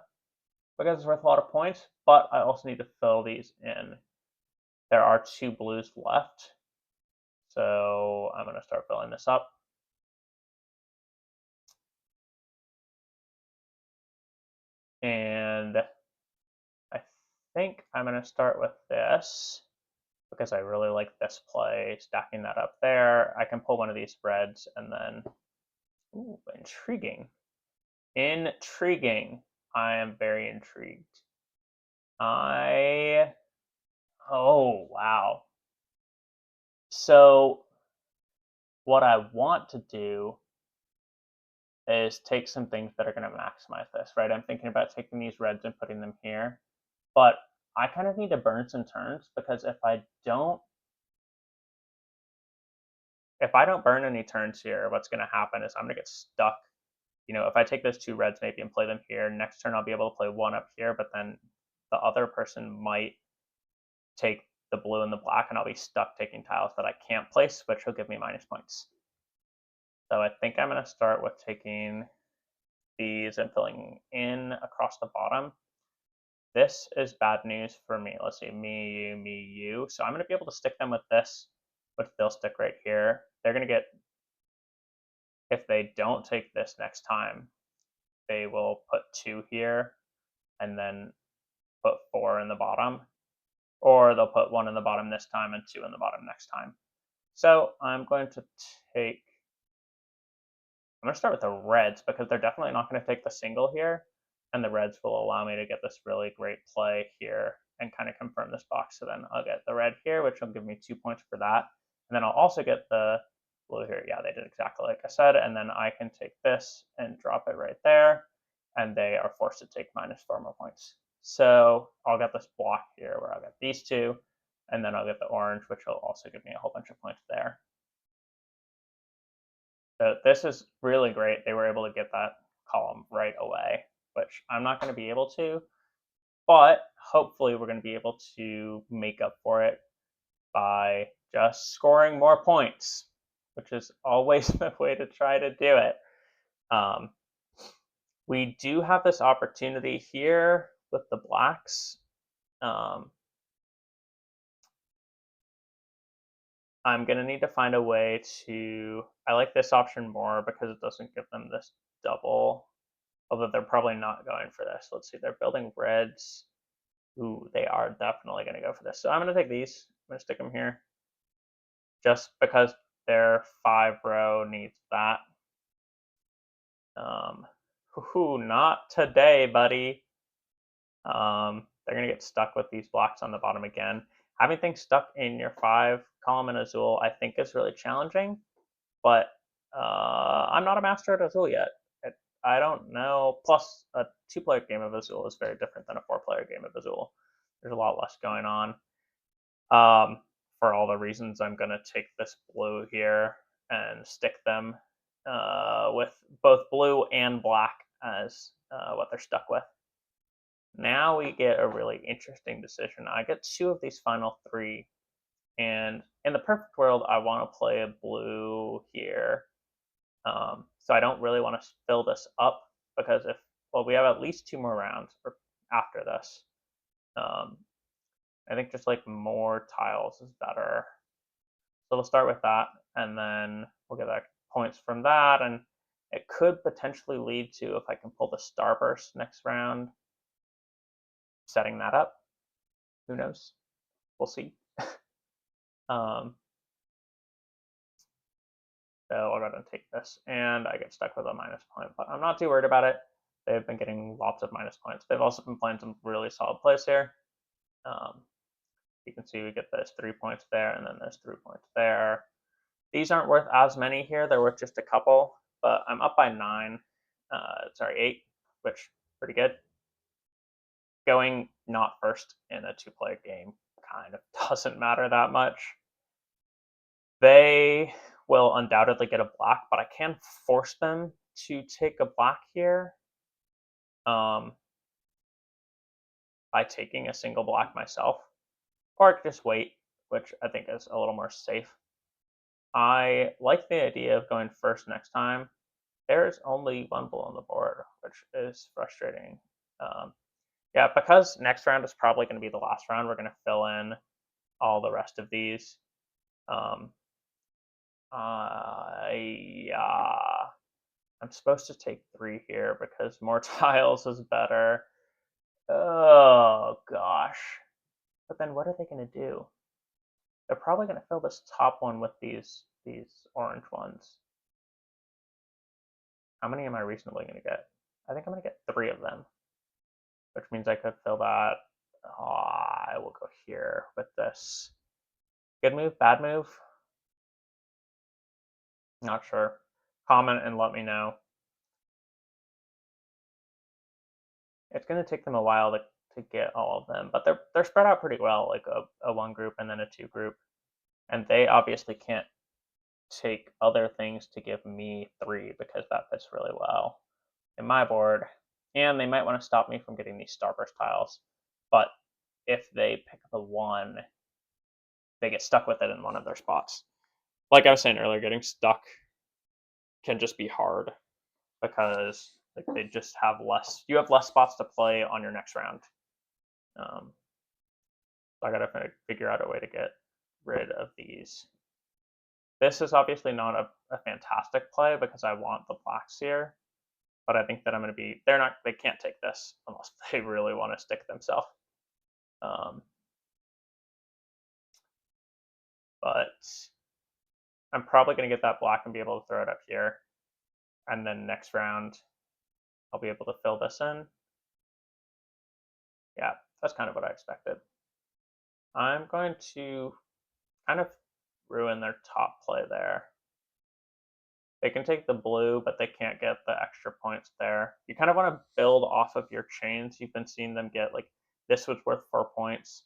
because it's worth a lot of points, but I also need to fill these in. There are 2 blues left, so I'm going to start filling this up. And I think I'm going to start with this because I really like this play, stacking that up there. I can pull one of these reds and then, ooh, intriguing. Intriguing. I am very intrigued. Oh, wow. So what I want to do is take some things that are going to maximize this, right? I'm thinking about taking these reds and putting them here, but I kind of need to burn some turns because if I don't burn any turns here, what's going to happen is I'm going to get stuck. You know, if I take those two reds maybe and play them here, next turn I'll be able to play one up here, but then the other person might take the blue and the black, and I'll be stuck taking tiles that I can't place, which will give me minus points. So I think I'm going to start with taking these and filling in across the bottom. This is bad news for me. Let's see, me, you. So I'm going to be able to stick them with this, which they'll stick right here. They're going to get, if they don't take this next time, they will put 2 here and then put 4 in the bottom. Or they'll put 1 in the bottom this time and 2 in the bottom next time. So I'm going to start with the reds because they're definitely not going to take the single here. And the reds will allow me to get this really great play here and kind of confirm this box. So then I'll get the red here, which will give me 2 points for that. And then I'll also get the blue here. Yeah, they did exactly like I said. And then I can take this and drop it right there. And they are forced to take minus 4 more points. So I'll get this block here where I'll get these two. And then I'll get the orange, which will also give me a whole bunch of points there. So this is really great. They were able to get that column right away, which I'm not going to be able to, but hopefully we're going to be able to make up for it by just scoring more points, which is always the way to try to do it. We do have this opportunity here with the blacks. I'm going to need to find a way to, I like this option more because it doesn't give them this double, although they're probably not going for this. Let's see, they're building reds. Ooh, they are definitely going to go for this. So I'm going to take these. I'm going to stick them here just because their 5-row needs that. Not today, buddy. They're going to get stuck with these blocks on the bottom again. Having things stuck in your 5 column in Azul, I think, is really challenging, but I'm not a master at Azul yet. I don't know. Plus, a 2-player game of Azul is very different than a 4-player game of Azul. There's a lot less going on. For all the reasons, I'm going to take this blue here and stick them with both blue and black as what they're stuck with. Now we get a really interesting decision. I get 2 of these final 3, and in the perfect world, I want to play a blue here. So I don't really want to fill this up because we have at least 2 more rounds after this. I think just like more tiles is better. So we'll start with that, and then we'll get back points from that, and it could potentially lead to, if I can pull the Starburst next round, setting that up. Who knows? We'll see. So I'll go ahead and take this, and I get stuck with a minus point, but I'm not too worried about it. They've been getting lots of minus points. They've also been playing some really solid plays here. You can see we get those 3 points there, and then there's 3 points there. These aren't worth as many here. They're worth just a couple, but I'm up by 8, which is pretty good. Going not first in a 2-player game kind of doesn't matter that much. They will undoubtedly get a black, but I can force them to take a black here by taking a single black myself, or I could just wait, which I think is a little more safe. I like the idea of going first next time. There's only 1 blue on the board, which is frustrating. Yeah, because next round is probably going to be the last round, we're going to fill in all the rest of these. Yeah, I'm supposed to take 3 here because more tiles is better. Oh gosh. But then what are they going to do? They're probably going to fill this top one with these orange ones. How many am I reasonably going to get? I think I'm going to get 3 of them, which means I could fill that. I will go here with this. Good move, bad move? Not sure. Comment and let me know. It's going to take them a while to get all of them, but they're spread out pretty well, like a 1 group and then a 2 group. And they obviously can't take other things to give me 3 because that fits really well in my board. And they might want to stop me from getting these starburst tiles. But if they pick up a 1, they get stuck with it in one of their spots. Like I was saying earlier, getting stuck can just be hard because like they just have less. You have less spots to play on your next round. So I gotta figure out a way to get rid of these. This is obviously not a fantastic play because I want the blacks here, but I think that I'm going to be. They can't take this unless they really want to stick themselves. But I'm probably going to get that black and be able to throw it up here. And then next round, I'll be able to fill this in. Yeah, that's kind of what I expected. I'm going to kind of ruin their top play there. They can take the blue, but they can't get the extra points there. You kind of want to build off of your chains. You've been seeing them get, like, this was worth 4 points.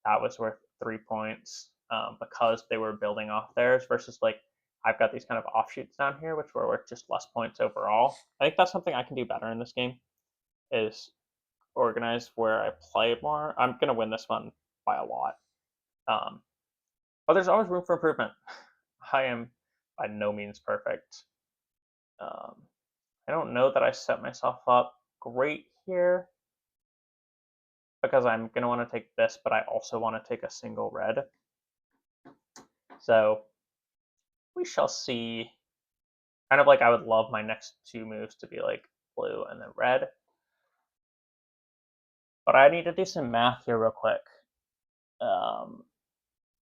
That was worth 3 points because they were building off theirs versus, like, I've got these kind of offshoots down here, which were worth just less points overall. I think that's something I can do better in this game, is organize where I play more. I'm going to win this one by a lot. But there's always room for improvement. I am by no means perfect. I don't know that I set myself up great here because I'm going to want to take this, but I also want to take a single red. So we shall see. Kind of like I would love my next 2 moves to be like blue and then red. But I need to do some math here real quick.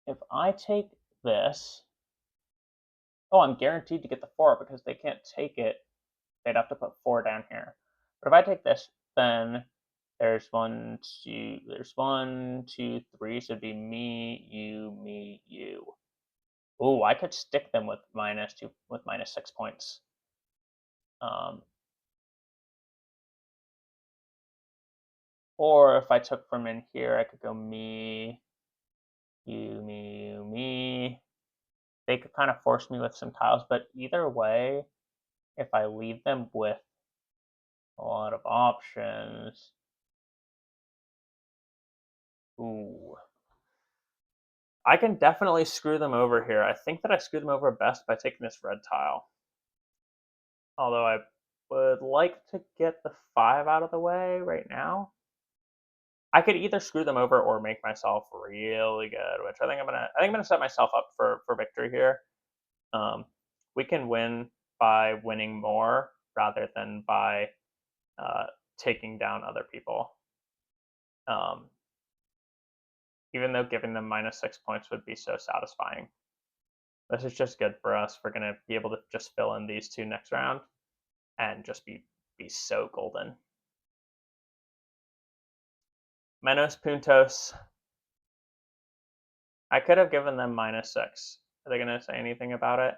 If I take this, I'm guaranteed to get the 4 because they can't take it. They'd have to put 4 down here. But if I take this, then there's 1, 2, 3, so it'd be me, you. Ooh, I could stick them with -2, with -6 points. Or if I took from in here, I could go me, you, me. They could kind of force me with some tiles, but either way, if I leave them with a lot of options, ooh. I can definitely screw them over here. I think that I screw them over best by taking this red tile. Although I would like to get the 5 out of the way right now. I could either screw them over or make myself really good, which I think I'm gonna set myself up for victory here. We can win by winning more rather than by taking down other people. Even though giving them -6 points would be so satisfying. This is just good for us. We're going to be able to just fill in these 2 next round and just be so golden. Menos puntos. I could have given them -6. Are they going to say anything about it?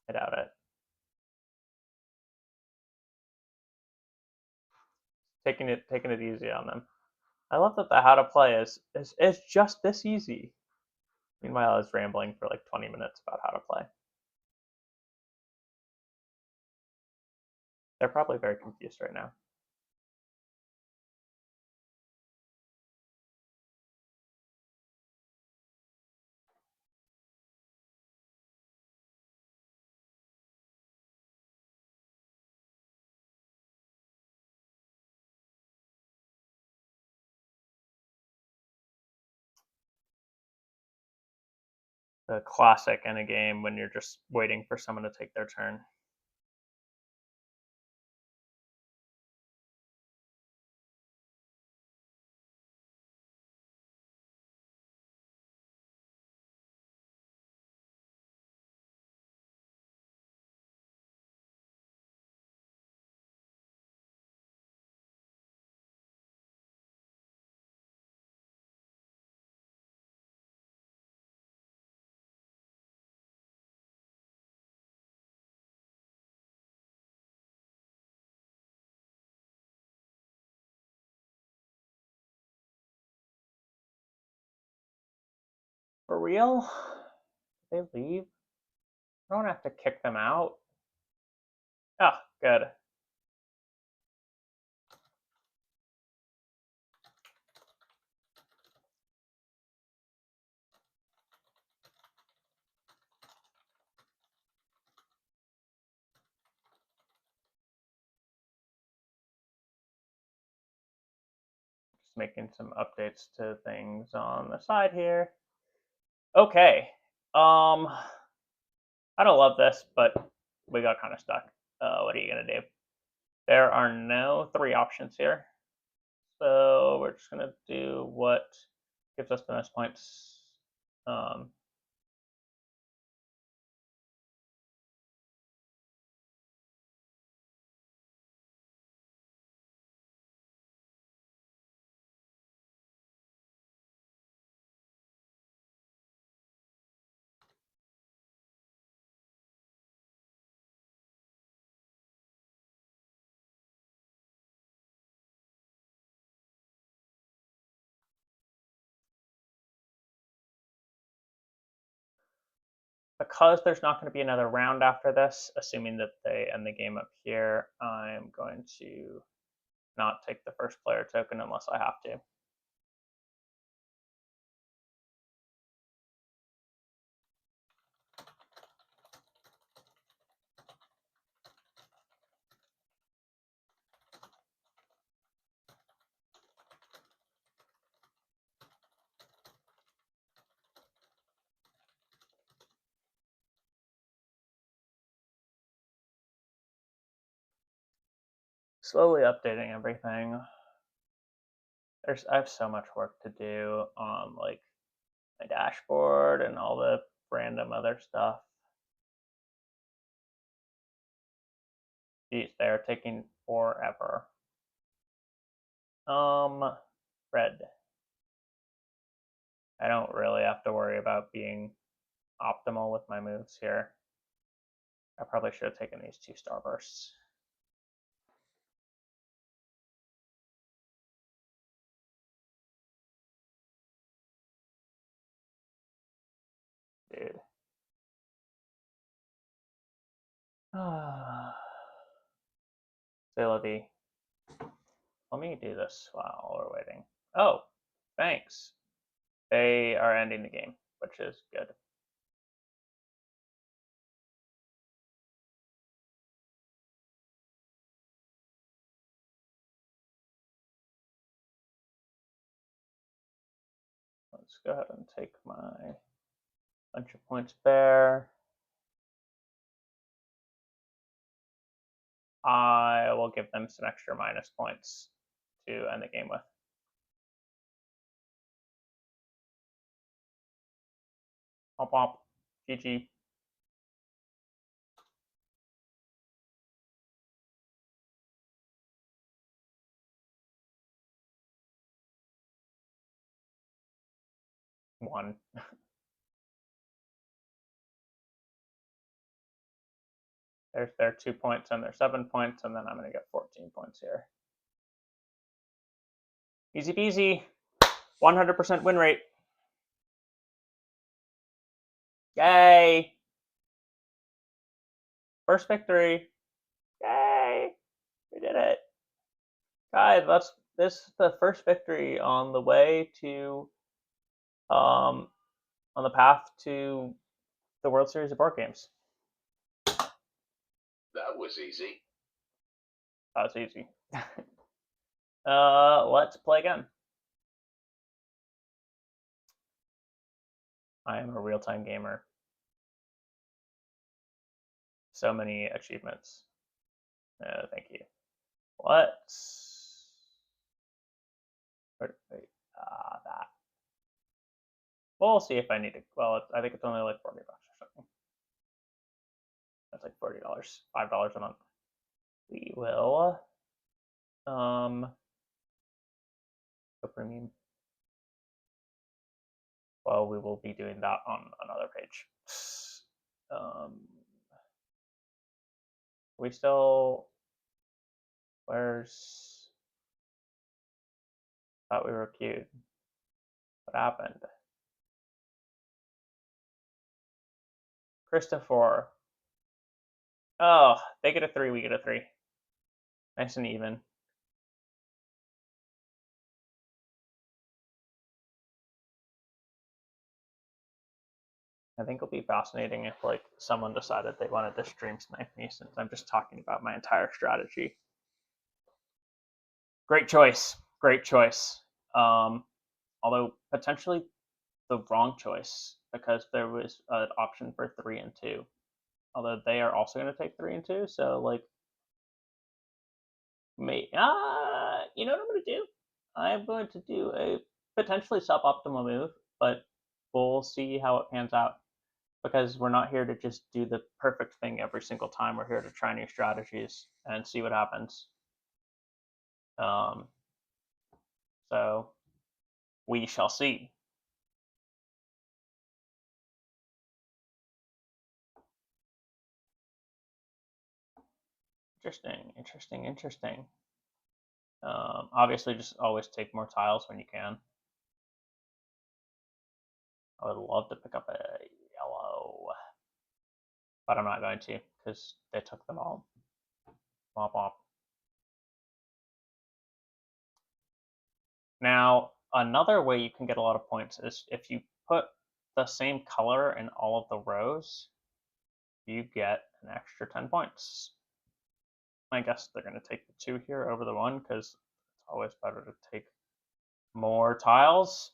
I doubt it. Taking it easy on them. I love that the how to play is just this easy. Meanwhile, I was rambling for like 20 minutes about how to play. They're probably very confused right now. The classic in a game when you're just waiting for someone to take their turn. for real? Did they leave? I don't have to kick them out. Oh, good. Just making some updates to things on the side here. Okay. I don't love this, but we got kind of stuck. What are you gonna do? There are no 3 options here. So we're just gonna do what gives us the most points. Because there's not going to be another round after this, assuming that they end the game up here, I'm going to not take the first player token unless I have to. Slowly updating everything. I have so much work to do on like my dashboard and all the random other stuff. Geez, they're taking forever. Red. I don't really have to worry about being optimal with my moves here. I probably should have taken these 2 starbursts. Dude. Ability. Let me do this while we're waiting. Oh, thanks. They are ending the game, which is good. Let's go ahead and take my bunch of points there. I will give them some extra minus points to end the game with. Womp womp. GG. One. There's their 2 points and their 7 points, and then I'm going to get 14 points here. Easy peasy. 100% win rate. Yay! First victory. Yay! We did it. Guys, this is the first victory on the way to on the path to the World Series of Board Games. That was easy. That's easy. Let's play again. I am a real-time gamer. So many achievements. Thank you. Let's... Wait, that. We'll see if I need it. Well, I think it's only like $40 or something. That's like $40, $5 a month. We will go premium. Well, we will be doing that on another page. We still, where's, thought we were queued. What happened? Christopher. Oh, they get a 3, we get a 3. Nice and even. I think it'll be fascinating if like someone decided they wanted to stream snipe me, since I'm just talking about my entire strategy. Great choice. Great choice. Although potentially the wrong choice, because there was an option for 3 and 2. Although they are also going to take 3 and 2, so like, you know what I'm going to do? I'm going to do a potentially suboptimal move, but we'll see how it pans out, because we're not here to just do the perfect thing every single time. We're here to try new strategies and see what happens. So we shall see. Interesting. Obviously, just always take more tiles when you can. I would love to pick up a yellow, but I'm not going to, because they took them all. Womp womp. Now, another way you can get a lot of points is if you put the same color in all of the rows, you get an extra 10 points. I guess they're going to take the 2 here over the 1, because it's always better to take more tiles.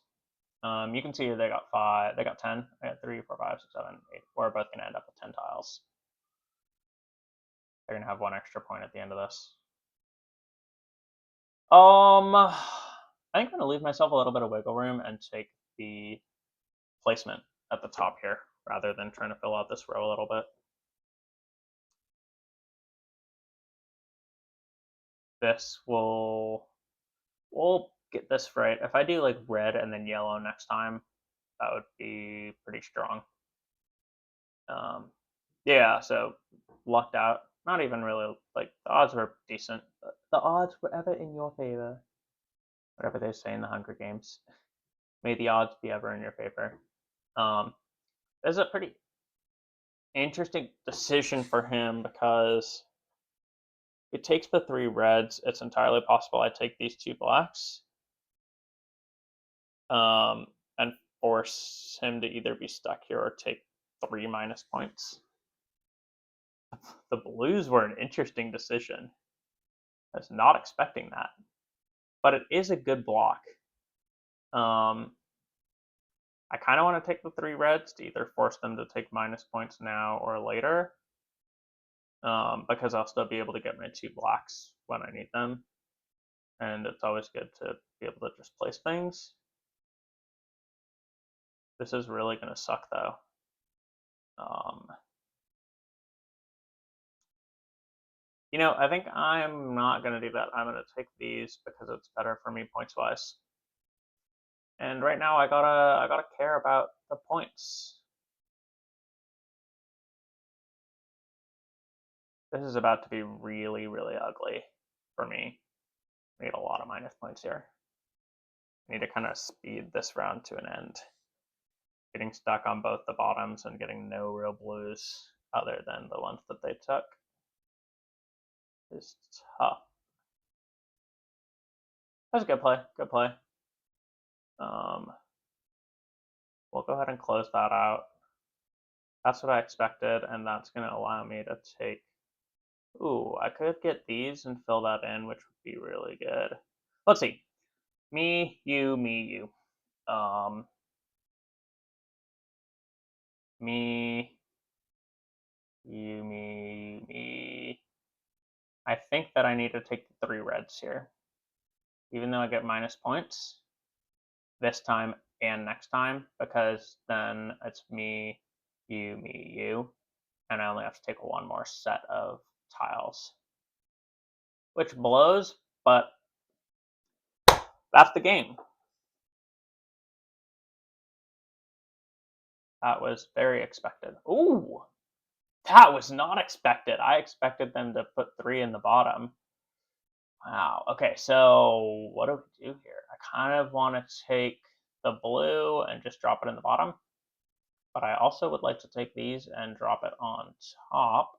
You can see here they got 5, they got 10, I got 3, 4, 5, 6, 7, 8. We're both going to end up with 10 tiles. They're going to have 1 extra point at the end of this. I think I'm going to leave myself a little bit of wiggle room and take the placement at the top here, rather than trying to fill out this row a little bit. This we'll get this right. If I do like red and then yellow next time, that would be pretty strong. Yeah, so lucked out. Not even really, like, the odds were decent. The odds were ever in your favor. Whatever they say in the Hunger Games. May the odds be ever in your favor. This is a pretty interesting decision for him, because it takes the 3 reds. It's entirely possible I take these 2 blacks. And force him to either be stuck here or take 3 minus points. The blues were an interesting decision. I was not expecting that. But it is a good block. I kind of want to take the 3 reds to either force them to take minus points now or later. Because I'll still be able to get my 2 blacks when I need them. And it's always good to be able to just place things. This is really going to suck, though. You know, I think I'm not going to do that. I'm going to take these because it's better for me points-wise. And right now I gotta care about the points. This is about to be really, really ugly for me. I need a lot of minus points here. I need to kind of speed this round to an end. Getting stuck on both the bottoms and getting no real blues other than the ones that they took is tough. That's a good play. Good play. We'll go ahead and close that out. That's what I expected, and that's going to allow me to take... Ooh, I could get these and fill that in, which would be really good. Let's see. Me, you, me, you. Me, you, me, me. I think that I need to take the 3 reds here. Even though I get minus points this time and next time, because then it's me, you, and I only have to take 1 more set of tiles. Which blows, but that's the game. That was very expected. Ooh, that was not expected. I expected them to put 3 in the bottom. Wow. Okay, so what do we do here? I kind of want to take the blue and just drop it in the bottom. But I also would like to take these and drop it on top.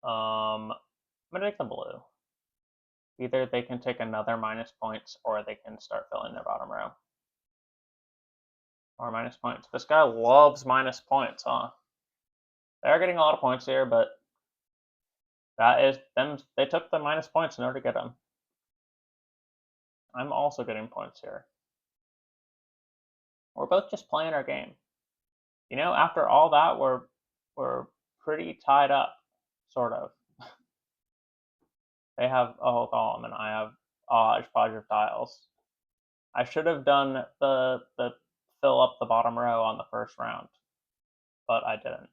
I'm gonna take the blue. Either they can take another minus points or they can start filling their bottom row. Or minus points. This guy loves minus points, huh? They're getting a lot of points here, but that is them. They took the minus points in order to get them. I'm also getting points here. We're both just playing our game. You know, after all that, we're pretty tied up, sort of. They have a whole column, and I have a hodgepodge of tiles. I should have done the fill up the bottom row on the first round, but I didn't.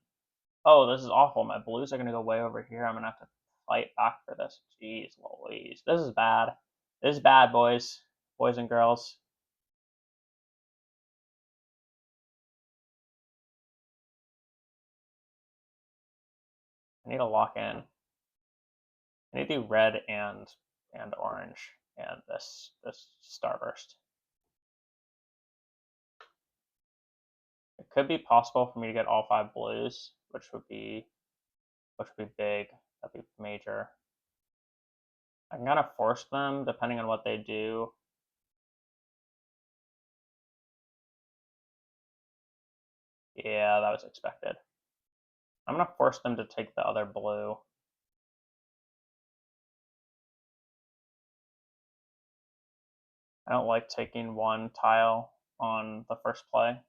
Oh, this is awful. My blues are going to go way over here. I'm going to have to fight back for this. Jeez Louise. This is bad. This is bad, boys. Boys and girls. I need to lock in. I need to do red and orange and this starburst. It could be possible for me to get all 5 blues, which would be big. That'd be major. I can kind of force them depending on what they do. Yeah, that was expected. I'm gonna force them to take the other blue. I don't like taking one tile on the first play,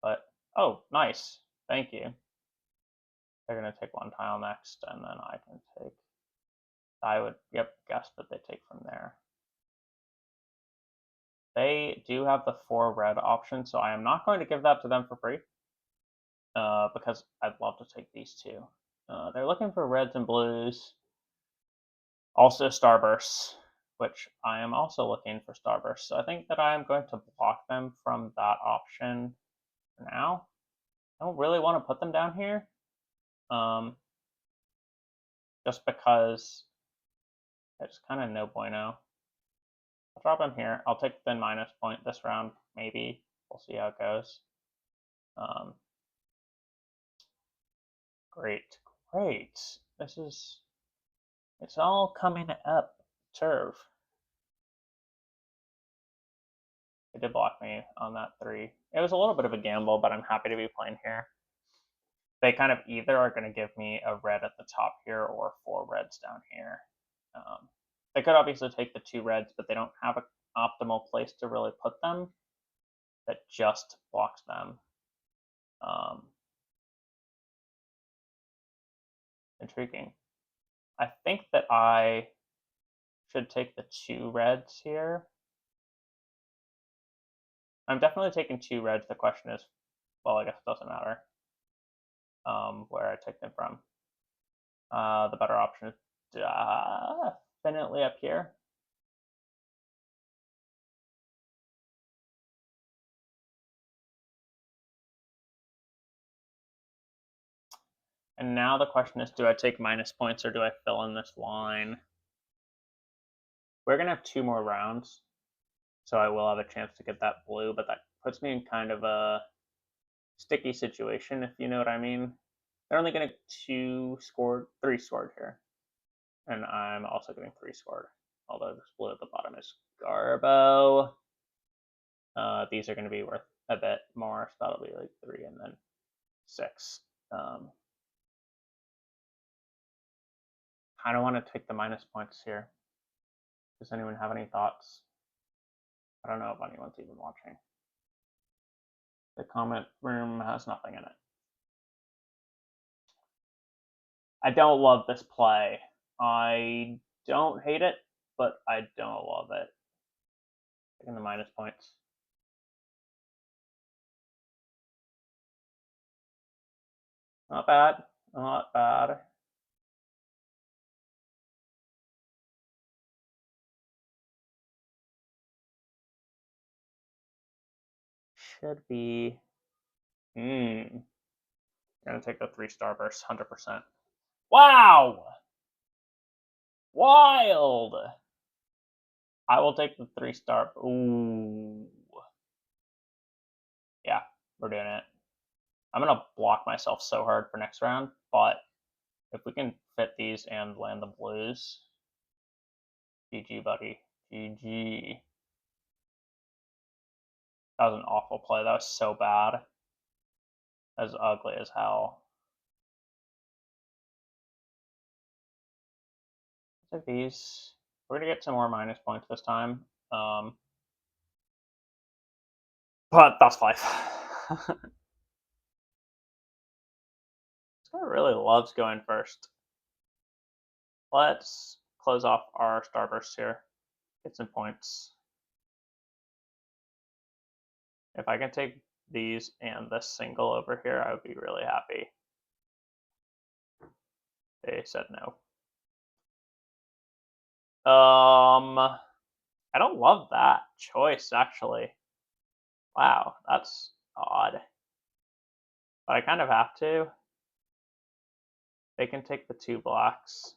but oh, nice. Thank you. They're gonna take one tile next, and then I can take. I would, guess that they take from there. They do have the 4 red option, so I am not going to give that to them for free. Because I'd love to take these two. They're looking for reds and blues. Also starbursts, which I am also looking for starbursts. So I think that I am going to block them from that option for now. I don't really want to put them down here. Just because it's kind of no bueno. I'll drop them here. I'll take the minus point this round, maybe. We'll see how it goes. Great. It's all coming up. Turf. They did block me on that 3. It was a little bit of a gamble, but I'm happy to be playing here. They kind of either are going to give me a red at the top here or 4 reds down here. They could obviously take the 2 reds, but they don't have an optimal place to really put them that just blocks them. Intriguing. I think that I should take the 2 reds here. I'm definitely taking 2 reds. The question is, well, I guess it doesn't matter where I take them from. The better option is definitely up here. And now the question is, do I take minus points or do I fill in this line? We're going to have 2 more rounds, so I will have a chance to get that blue, but that puts me in kind of a sticky situation, if you know what I mean. They're only going to get 3 scored here. And I'm also getting 3 scored, although this blue at the bottom is Garbo. These are going to be worth a bit more, so that'll be like 3 and then 6. I don't want to take the minus points here. Does anyone have any thoughts? I don't know if anyone's even watching. The comment room has nothing in it. I don't love this play. I don't hate it, but I don't love it. Taking the minus points. Not bad. Not bad. Should be. Gonna take the 3 starbursts, 100%. Wow! Wild! I will take the 3 star. Ooh. we're doing it. I'm gonna block myself so hard for next round, but if we can fit these and land the blues, GG, buddy. GG. That was an awful play. That was so bad. That was ugly as hell. Take these. We're gonna get some more minus points this time. But that's life. This guy really loves going first. Let's close off our starburst here. Get some points. If I can take these and this single over here, I would be really happy. They said no. I don't love that choice, actually. Wow, that's odd. But I kind of have to. They can take the 2 blocks.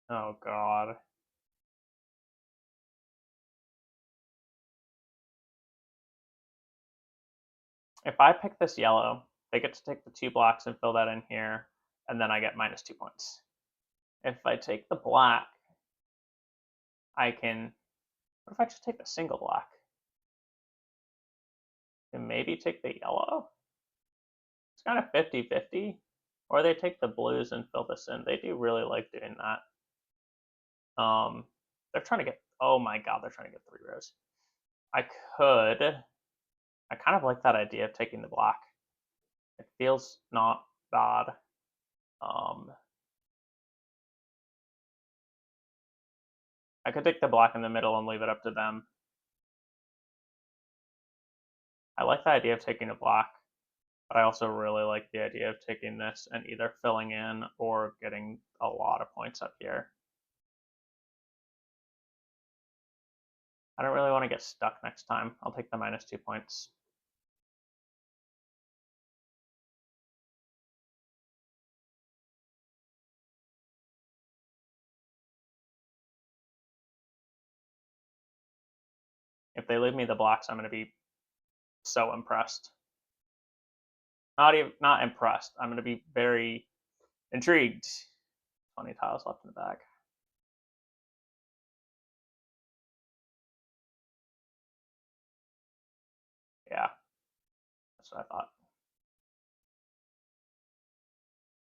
Oh, God. If I pick this yellow, they get to take the 2 blocks and fill that in here, and then I get minus 2 points. If I take the black, I can... What if I just take the single black? And maybe take the yellow? It's kind of 50-50. Or they take the blues and fill this in. They do really like doing that. They're trying to get... Oh my god, they're trying to get 3 rows. I kind of like that idea of taking the black. It feels not bad. I could take the black in the middle and leave it up to them. I like the idea of taking a black, but I also really like the idea of taking this and either filling in or getting a lot of points up here. I don't really want to get stuck next time. I'll take the minus 2 points. If they leave me the blocks, I'm going to be so impressed. Not impressed. I'm going to be very intrigued. 20 tiles left in the bag. Yeah, that's what I thought.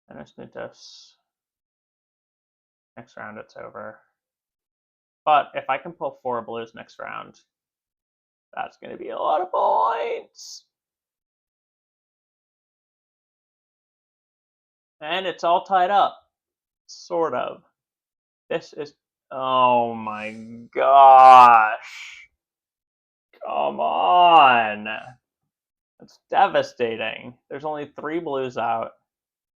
Finish Nutos. Next round, it's over. But if I can pull 4 blues next round, that's going to be a lot of points. And it's all tied up. Sort of. This is... Oh my gosh. Come on. That's devastating. There's only 3 blues out.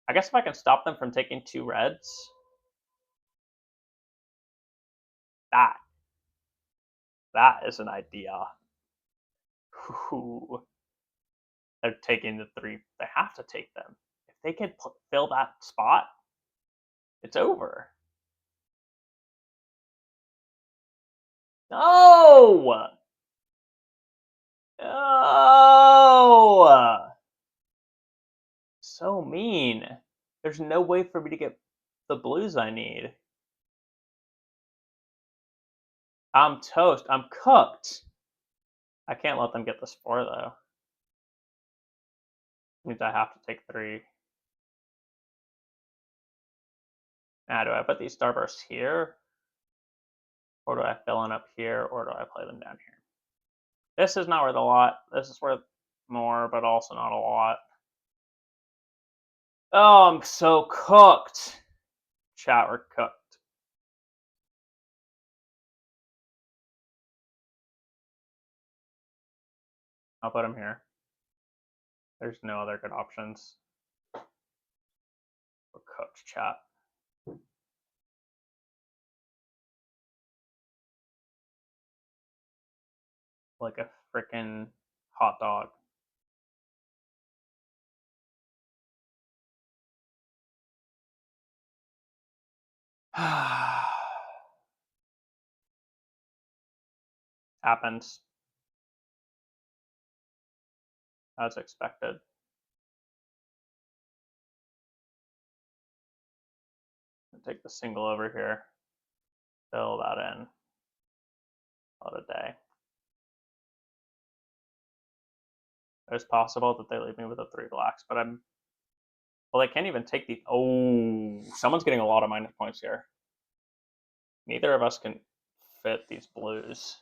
I guess if I can stop them from taking 2 reds... That is an idea. Ooh. They're taking the 3. They have to take them. If they can fill that spot, it's over. No! No! So mean. There's no way for me to get the blues I need. I'm toast. I'm cooked. I can't let them get this 4, though. Means I have to take 3. Now, do I put these starbursts here? Or do I fill in up here? Or do I play them down here? This is not worth a lot. This is worth more, but also not a lot. Oh, I'm so cooked. Chat, we're cooked. I'll put them here. There's no other good options. We're cooked, chat. Like a freaking hot dog. Happens. As expected. Take the single over here. Fill that in. Call it a day. It's possible that they leave me with a 3 blacks, but I'm... Well, they can't even take the... Oh, someone's getting a lot of minus points here. Neither of us can fit these blues.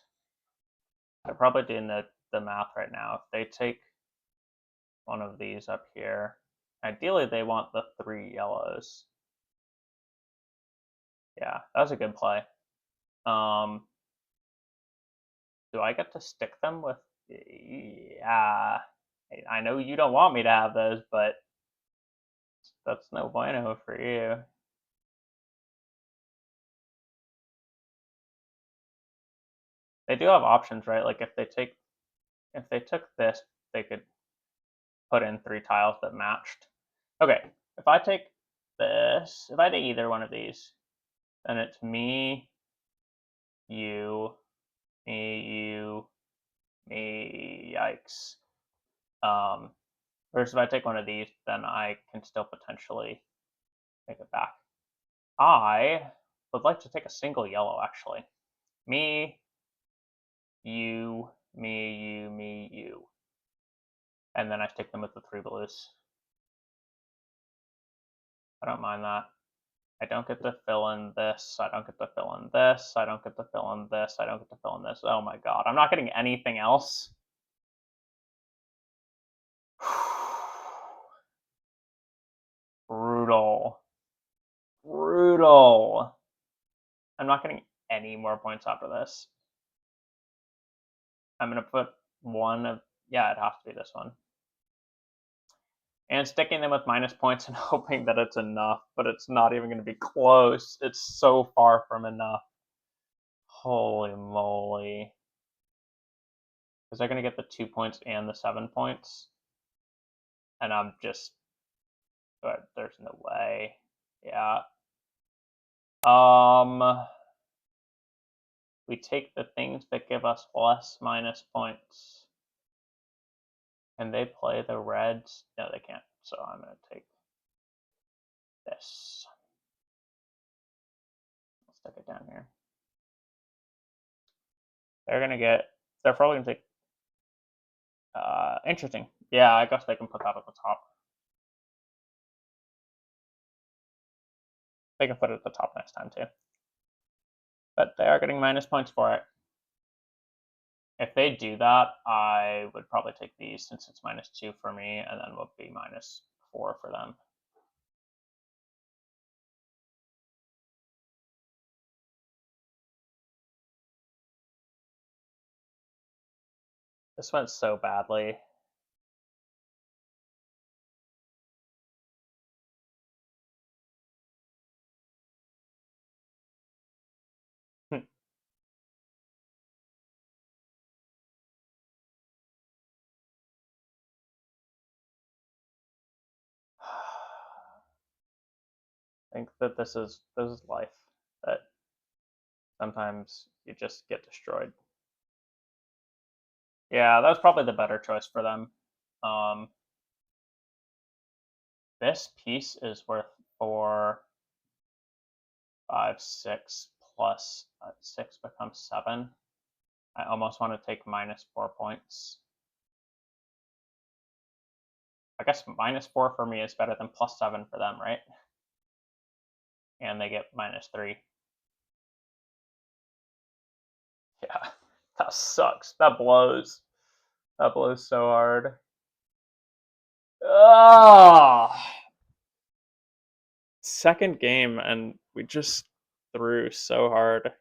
I'm probably doing the math right now. If they take one of these up here, ideally they want the 3 yellows. Yeah, that was a good play. Do I get to stick them with... Yeah. I know you don't want me to have those, but that's no bueno for you. They do have options, right? Like if they took this, they could put in 3 tiles that matched. Okay, if I take this, if I take either one of these, then it's me, you, me, yikes. Versus if I take one of these, then I can still potentially take it back. I would like to take a single yellow, actually. Me, you, me, you. And then I stick them with the 3 blues. I don't mind that. I don't get to fill in this. I don't get to fill in this. I don't get to fill in this. I don't get to fill in this. Oh my god. I'm not getting anything else. Brutal. Brutal. I'm not getting any more points after this. I'm going to put one of... Yeah, it has to be this one. And sticking them with minus points and hoping that it's enough, but it's not even going to be close. It's so far from enough. Holy moly. Because they're going to get the 2 points and the 7 points. And I'm just... But there's no way. Yeah. We take the things that give us less minus points. Can they play the reds? No, they can't. So I'm going to take this. I'll stick it down here. They're going to get... They're probably going to take... interesting. Yeah, I guess they can put that at the top. They can put it at the top next time, too. But they are getting minus points for it. If they do that, I would probably take these since it's -2 for me, and then would be -4 for them. This went so badly. I think that this is life. That sometimes you just get destroyed. Yeah, that was probably the better choice for them. This piece is worth 4, 5, 6 plus 6 becomes 7. I almost want to take -4 points. I guess -4 for me is better than +7 for them, right? And they get -3. Yeah, that sucks. That blows. That blows so hard. Ah! Second game, and we just threw so hard.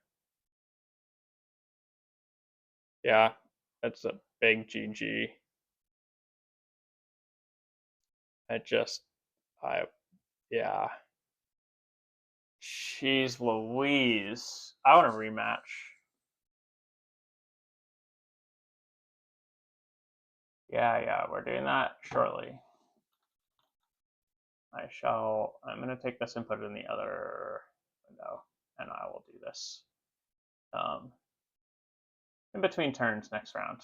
Yeah, it's a big GG. Yeah. Jeez Louise. I want a rematch. Yeah, we're doing that shortly. I'm going to take this and put it in the other window, and I will do this. in between turns next round.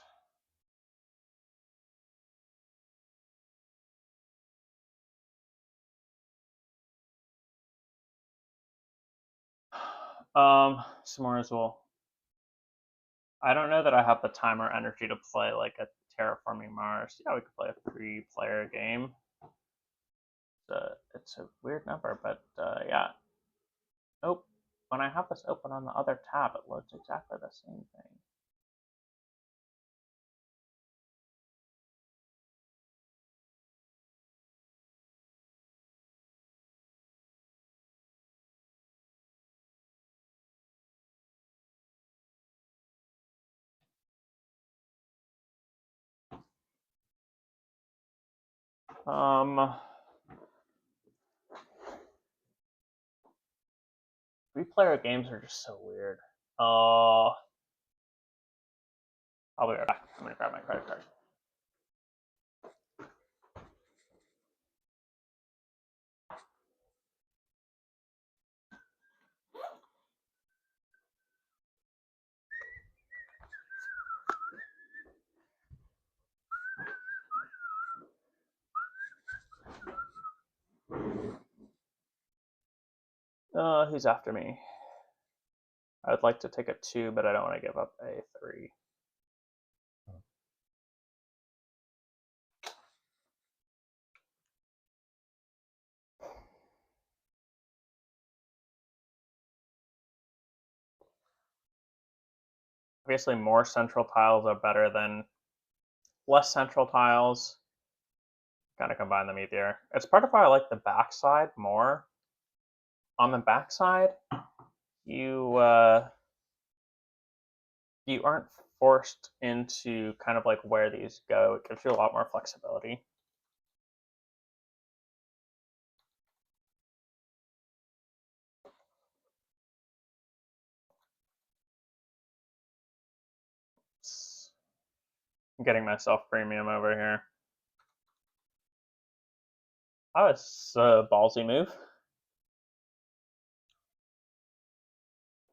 Some more as well. I don't know that I have the time or energy to play like a Terraforming Mars. Yeah, we could play a 3-player game. It's a weird number, but yeah. Nope. When I have this open on the other tab, it loads exactly the same thing. Three-player games are just so weird. I'll be right back. I'm gonna grab my credit card. He's after me. I would like to take a 2, but I don't want to give up a 3. Obviously, more central tiles are better than less central tiles. Kind of combine them easier. It's part of why I like the backside more. On the backside, you aren't forced into kind of like where these go. It gives you a lot more flexibility. I'm getting myself premium over here. That was a ballsy move.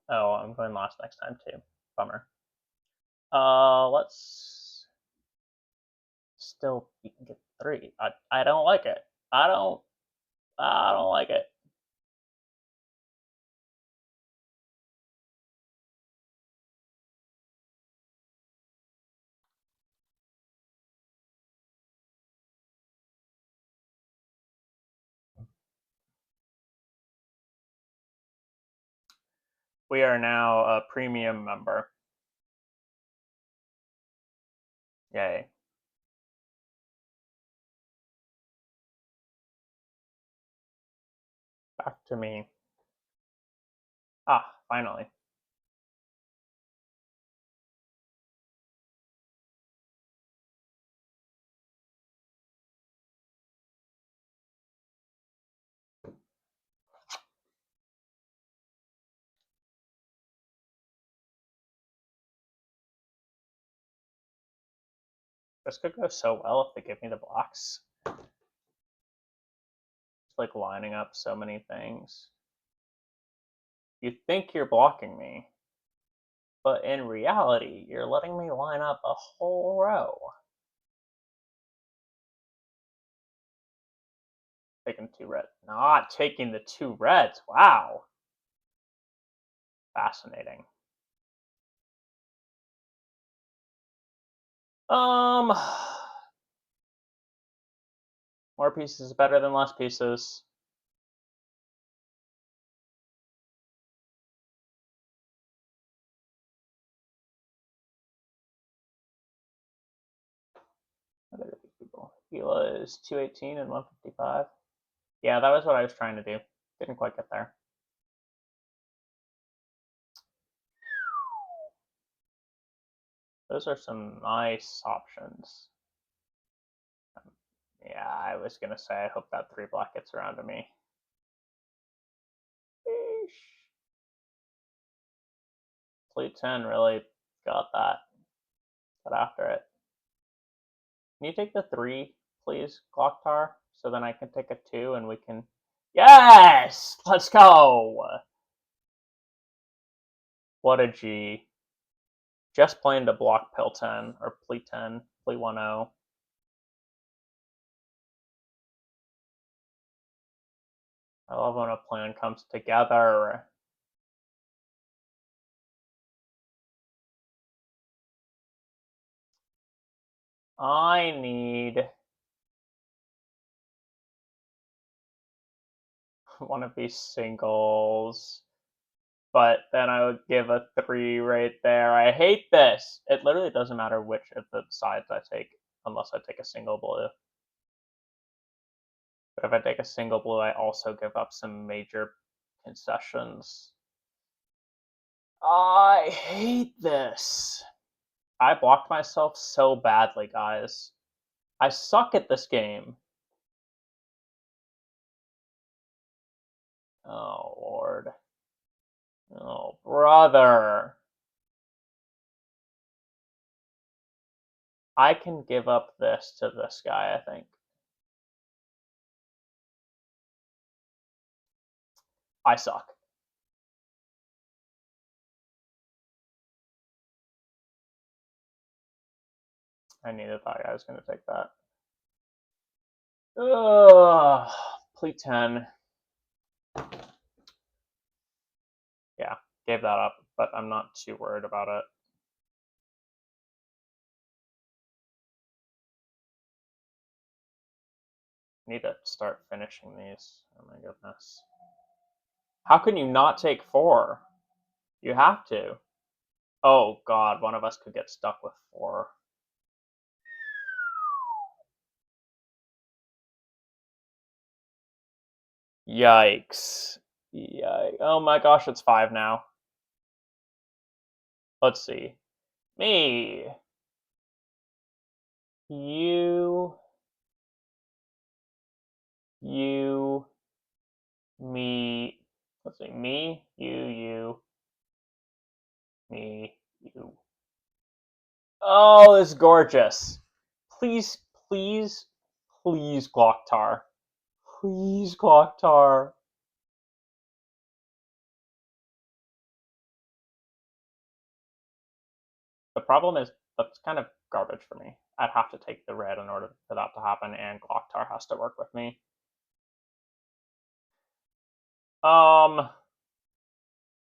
Oh, I'm going last next time too. Bummer. Let's still you can get 3. I don't like it. I don't like it. We are now a premium member. Yay. Back to me. Ah, finally. This could go so well if they give me the blocks. It's like lining up so many things. You think you're blocking me, but in reality, you're letting me line up a whole row. Taking 2 red. Not taking the 2 reds. Wow. Fascinating. More pieces is better than less pieces. Other people. Gila is 218 and 155. Yeah, that was what I was trying to do. Didn't quite get there. Those are some nice options. Yeah, I was gonna say I hope that 3 black gets around to me. Eesh. Fleet 10 really got that. Got after it. Can you take the 3, please, Glocktar? So then I can take a 2 and we can... Yes! Let's go! What a G. just playing to block Pill 10 or Plea 10, Plea 1-0. I love when a plan comes together. I need one of these singles, but then I would give a 3 right there. I hate this. It literally doesn't matter which of the sides I take, unless I take a single blue. But if I take a single blue, I also give up some major concessions. I hate this. I blocked myself so badly, guys. I suck at this game. Oh, Lord. Oh, brother. I can give up this to this guy, I think. I suck. I knew that guy was going to take that. Ugh. Plea 10. Yeah, gave that up, but I'm not too worried about it. Need to start finishing these. Oh my goodness. How can you not take 4? You have to. Oh god, one of us could get stuck with 4. Yikes. Yikes. Oh my gosh, it's 5 now. Let's see. Me. You. You. Me. Let's see. Me. You. Me. You. Oh, it's gorgeous. Please, please, please, Glocktar. Please, Glocktar. The problem is that's kind of garbage for me. I'd have to take the red in order for that to happen, and Glocktar has to work with me. I'm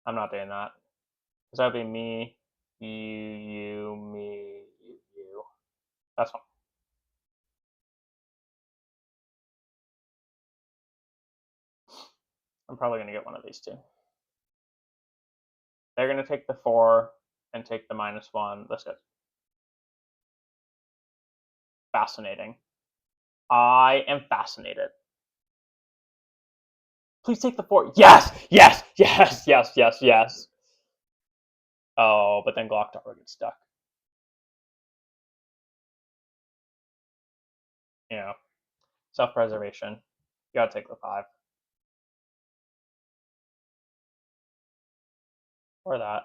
not doing that. Because that would be me, you, me, you. That's fine. I'm probably going to get one of these two. They're going to take the 4 and take the -1. That's good. Fascinating. I am fascinated. Please take the 4. Yes! Yes! Yes! Yes! Yes! Yes! Oh, but then Glocktar would get stuck. You know, self-preservation. You gotta take the 5. Or that.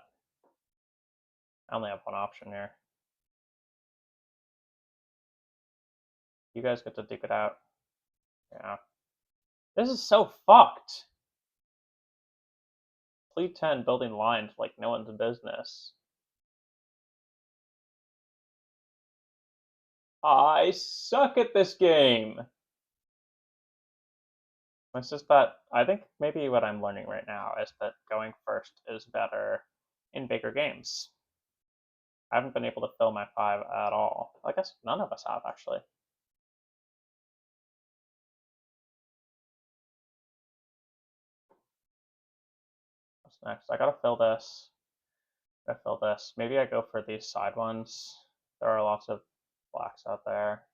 I only have one option here. You guys get to duke it out. Yeah. This is so fucked. Plea 10 building lines like no one's business. I suck at this game. It's just that I think maybe what I'm learning right now is that going first is better in bigger games. I haven't been able to fill my 5 at all. I guess none of us have, actually. What's next? I gotta fill this. Gotta fill this. Maybe I go for these side ones. There are lots of blacks out there.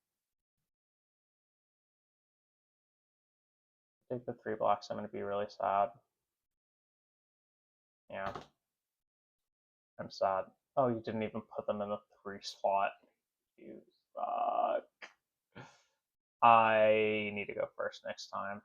Take the 3 blocks, I'm going to be really sad. Yeah. I'm sad. Oh, you didn't even put them in the 3 slot. You suck. I need to go first next time.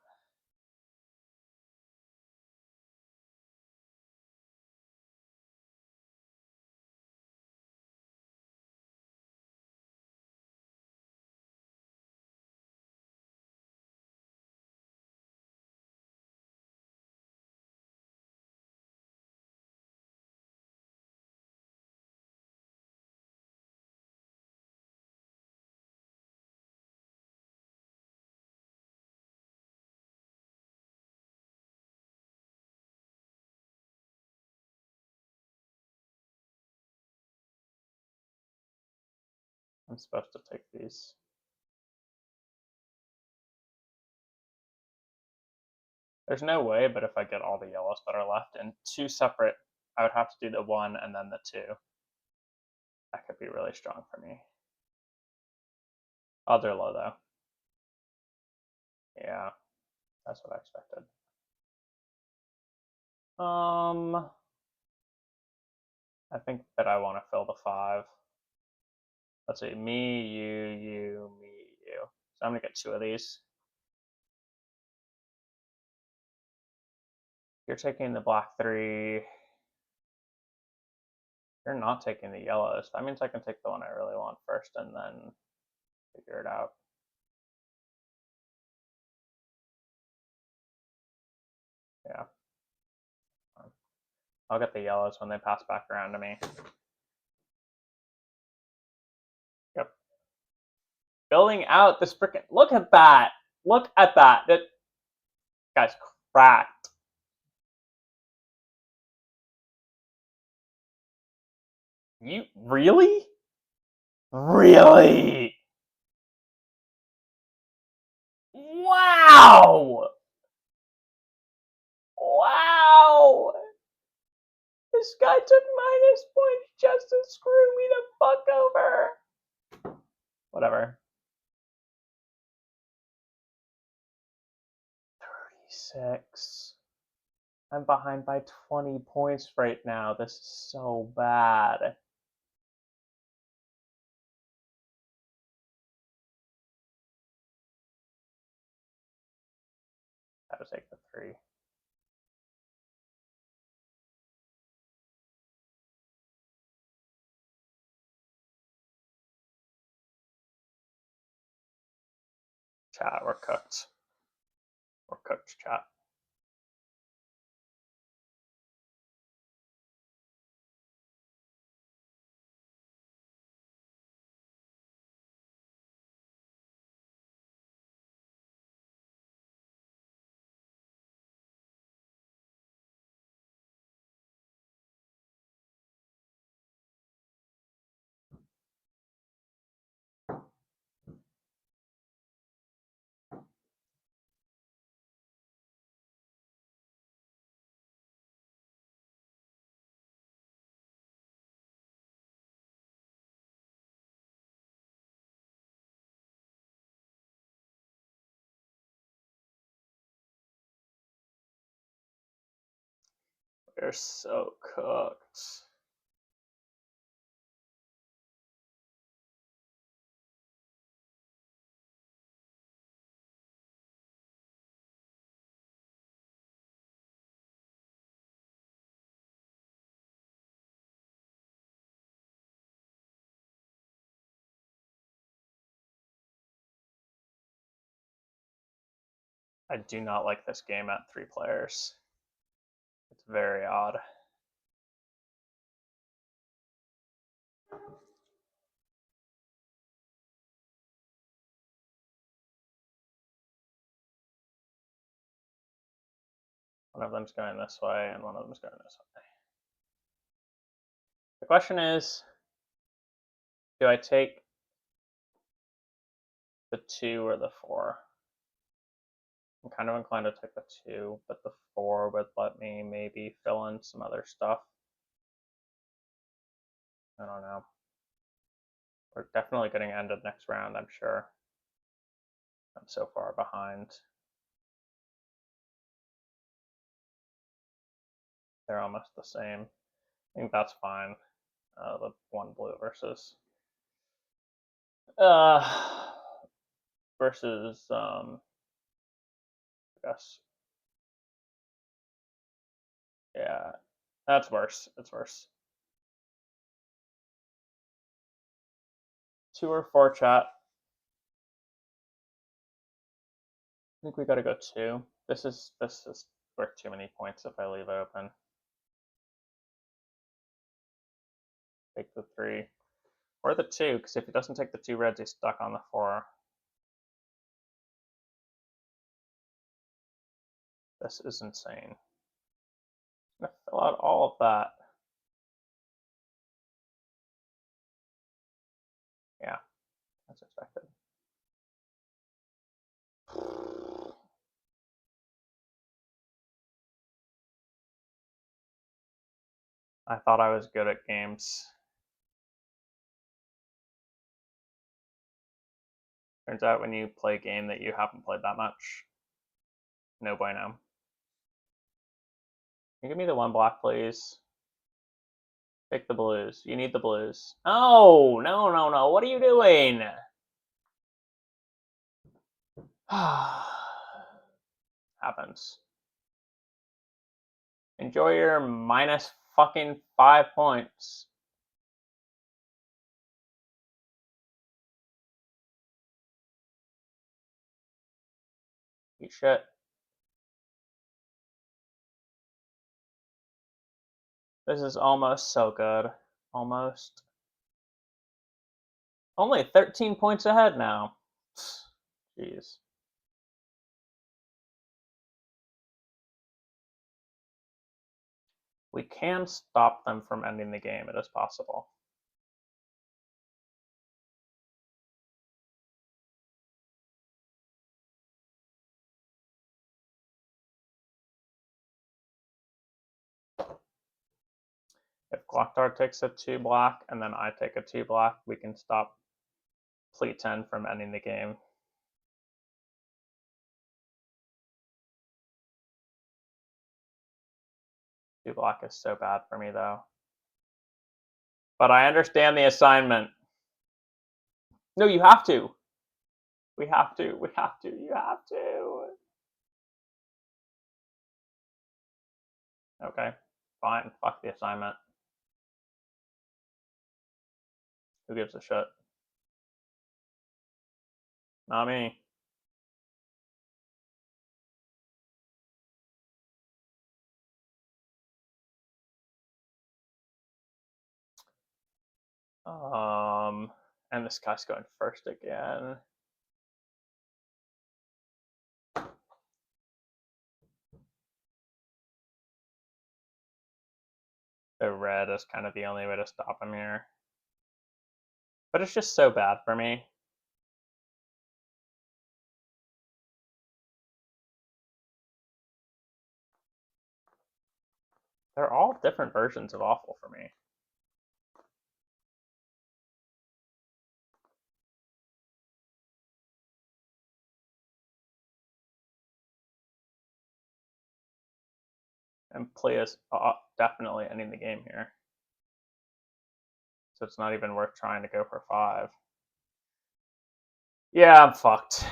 I'm supposed to take these. There's no way, but if I get all the yellows that are left in 2 separate, I would have to do the 1 and then the 2. That could be really strong for me. I'll do low though. Yeah, that's what I expected. I think that I want to fill the 5. Let's see, me, you, me, you. So I'm gonna get 2 of these. You're taking the black 3. You're not taking the yellows. That means I can take the one I really want first and then figure it out. Yeah. I'll get the yellows when they pass back around to me. Yep. Filling out this frickin'. Look at that! Look at that! That guy's cracked. You really? Really? Wow! Wow! This guy took minus points just to screw me the fuck over. Whatever. 36. I'm behind by 20 points right now. This is so bad. Gotta take the 3. Chat, we're cooked. We're cooked, chat. We're so cooked. I do not like this game at 3 players. It's very odd. One of them's going this way and one of them's going this way. The question is, do I take the 2 or the 4? I'm kind of inclined to take the 2, but the 4 would let me maybe fill in some other stuff. I don't know. We're definitely getting ended next round, I'm sure. I'm so far behind. They're almost the same. I think that's fine. The 1 blue versus I guess. Yeah, that's worse. It's worse. 2 or 4, chat. I think we gotta go 2. This is worth too many points if I leave it open. Take the 3. Or the 2, because if he doesn't take the 2 reds, he's stuck on the 4. This is insane. I'm gonna fill out all of that. Yeah, I thought I was good at games. Turns out when you play a game that you haven't played that much, no bueno. Can you give me the 1 black, please? Take the blues. You need the blues. Oh, no, no, no. What are you doing? Happens. Enjoy your minus fucking 5 points. Eat shit. This is almost so good. Almost. Only 13 points ahead now. Jeez. We can stop them from ending the game. It is possible. If Glocktar takes a 2 black and then I take a 2 black, we can stop Plea-10 from ending the game. Two black is so bad for me though. But I understand the assignment. No, you have to. We have to. We have to. You have to. Okay. Fine. Fuck the assignment. Who gives a shit? Not me. And this guy's going first again. The red is kind of the only way to stop him here. But it's just so bad for me. They're all different versions of awful for me. And play is definitely ending the game here. So it's not even worth trying to go for 5. Yeah, I'm fucked.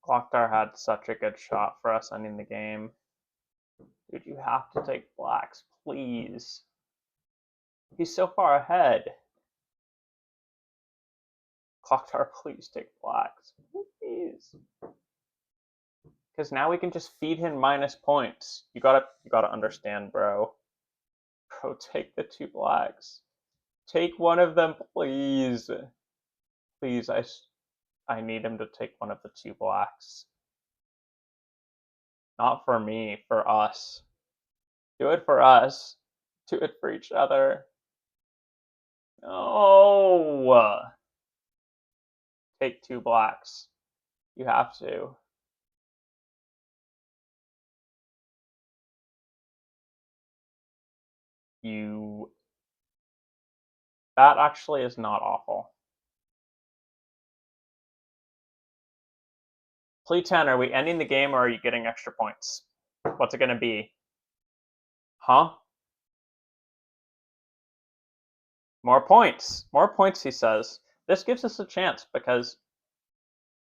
Glocktar had such a good shot for us ending the game. Dude, you have to take blacks, please. He's so far ahead. Glocktar, please take blacks. Please. Because now we can just feed him minus points. You gotta understand, bro. Bro, take the 2 blacks. Take one of them, please. Please, I need him to take one of the 2 blacks. Not for me, for us. Do it for us. Do it for each other. No. Take 2 blacks. You have to. That actually is not awful. Plea-10, are we ending the game or are you getting extra points? What's it gonna be? Huh? More points. More points, he says. This gives us a chance because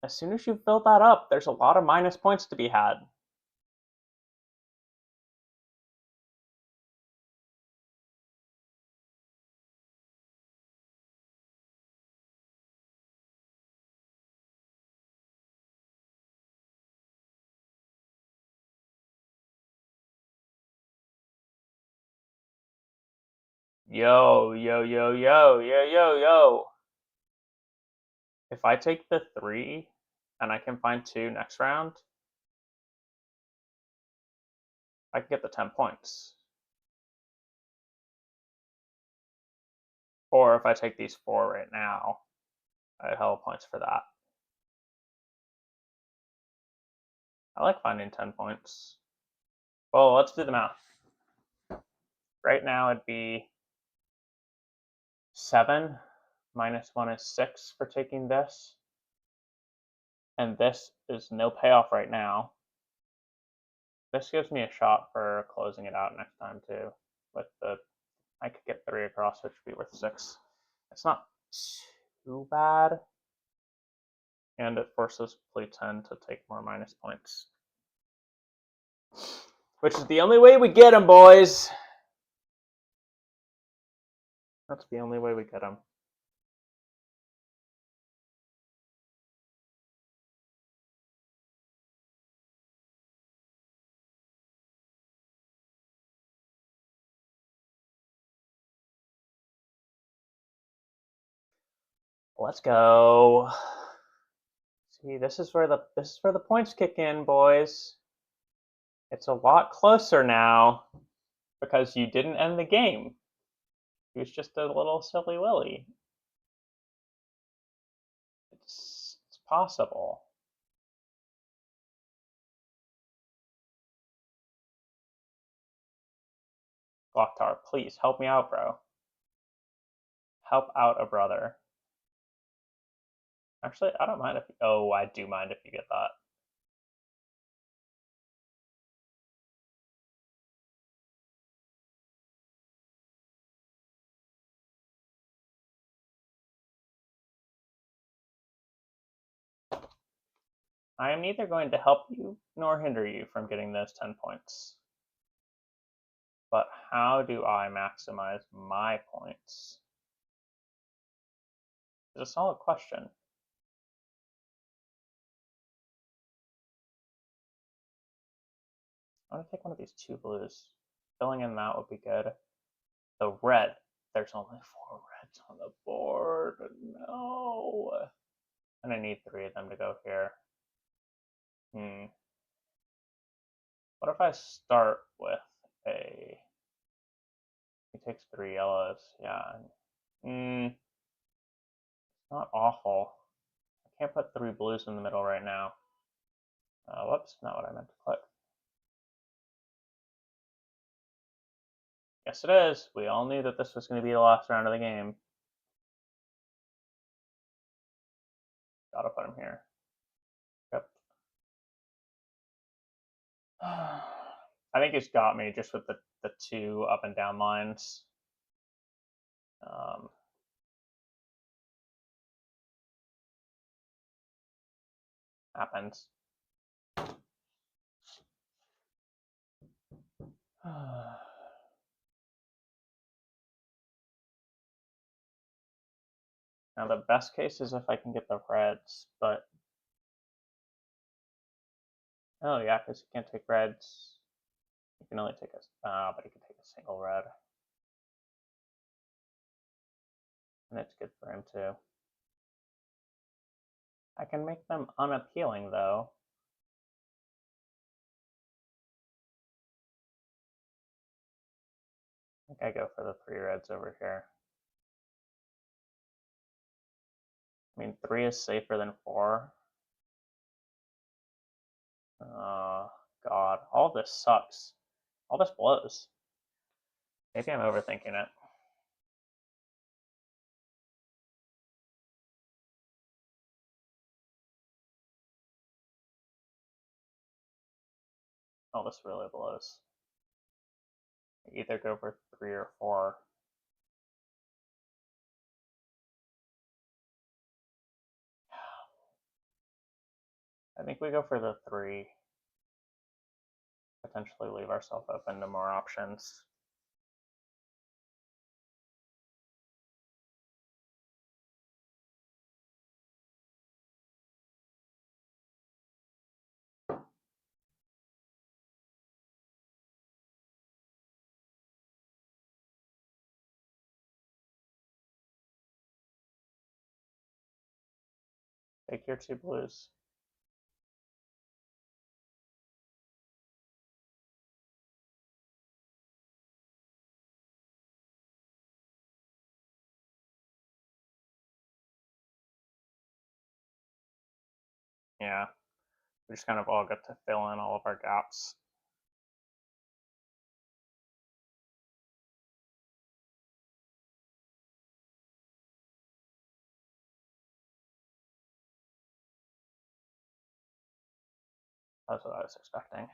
as soon as you fill that up, there's a lot of minus points to be had. Yo, yo, yo, yo, yo, yo, yo. If I take the 3 and I can find 2 next round, I can get the 10 points. Or if I take these 4 right now, I have hella points for that. I like finding 10 points. Well, let's do the math. Right now it'd be 7 minus 1 is 6 for taking this. And this is no payoff right now. This gives me a shot for closing it out next time too. With the, I could get 3 across, which would be worth 6. It's not too bad. And it forces play 10 to take more minus points. Which is the only way we get them, boys. That's the only way we get them. Let's go. See, this is where the points kick in, boys. It's a lot closer now because you didn't end the game. He was just a little silly Willy. It's possible. Glocktar, please help me out, bro. Help out a brother. Actually, I don't mind if. Oh, I do mind if you get that. I am neither going to help you nor hinder you from getting those 10 points. But how do I maximize my points? It's a solid question. I'm gonna take one of these 2 blues. Filling in that would be good. The red. There's only 4 reds on the board. No. And I need 3 of them to go here. What if I start with a... He takes 3 yellows. Yeah. It's not awful. I can't put 3 blues in the middle right now. Whoops, not what I meant to click. Yes, it is. We all knew that this was going to be the last round of the game. Gotta put him here. Yep. I think he's got me just with the 2 up and down lines. Happens. Now the best case is if I can get the reds, but... Oh yeah, because you can't take reds. You can only take a... but you can take a single red. And it's good for him too. I can make them unappealing though. I think I go for the 3 reds over here. I mean, 3 is safer than 4. God, all this sucks. All this blows. Maybe I'm overthinking it. Oh, this really blows. I either go for 3 or 4. I think we go for the 3. Potentially leave ourselves open to more options. Take your 2 blues. Yeah, we just kind of all get to fill in all of our gaps. That's what I was expecting.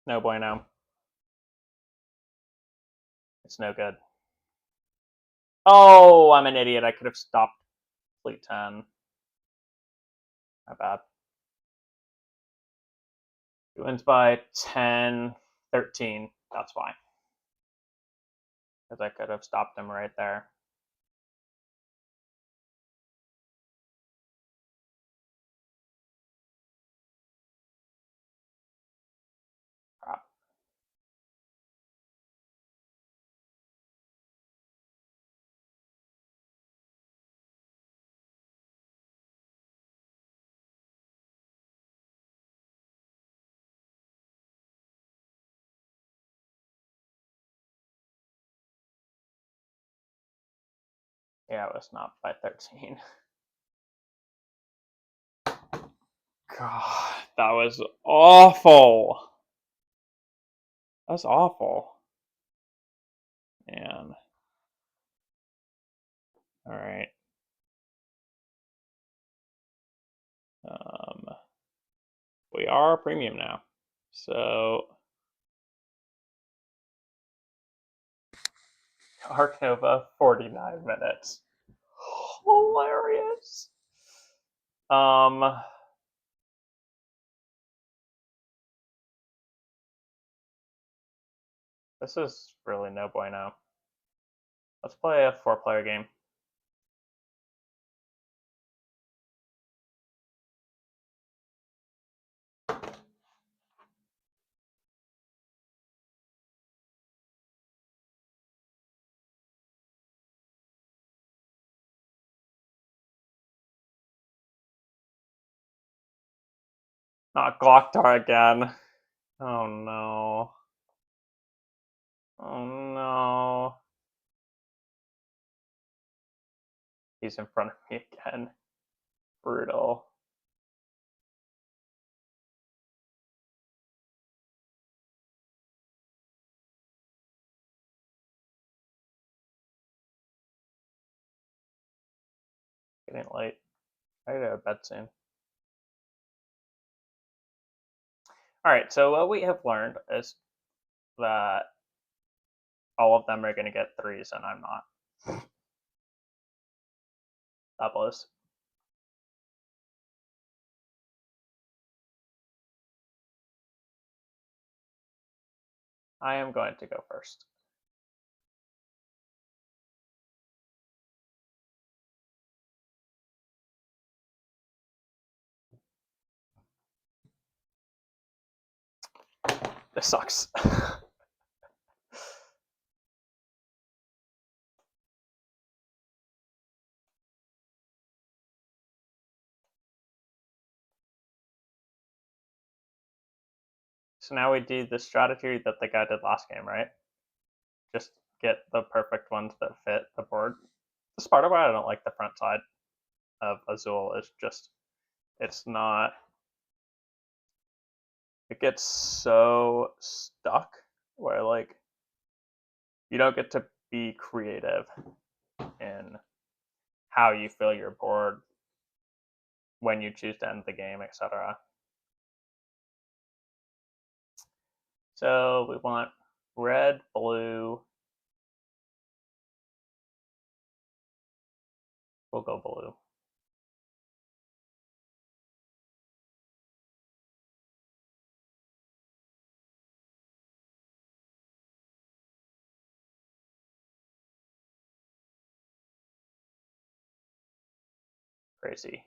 No bueno. It's no good. Oh, I'm an idiot. I could have stopped fleet 10. My bad. He wins by 10, 13. That's fine. Because I could have stopped him right there. Crap. Yeah, it was not by 13. God, that was awful. That was awful. Man. Alright. We are premium now. So Arc Nova, 49 minutes. Hilarious. This is really no bueno. Let's play a 4-player game. Not Glocktar again. Oh no. Oh no. He's in front of me again. Brutal. Getting late. I gotta go to bed soon. Alright, so what we have learned is that all of them are going to get 3s and I'm not. That blows. I am going to go first. This sucks. So now we do the strategy that the guy did last game, right? Just get the perfect ones that fit the board. This part of why I don't like the front side of Azul is just, it's not, it gets so stuck where like you don't get to be creative in how you fill your board when you choose to end the game, etc. So we want red, blue. We'll go blue. Crazy.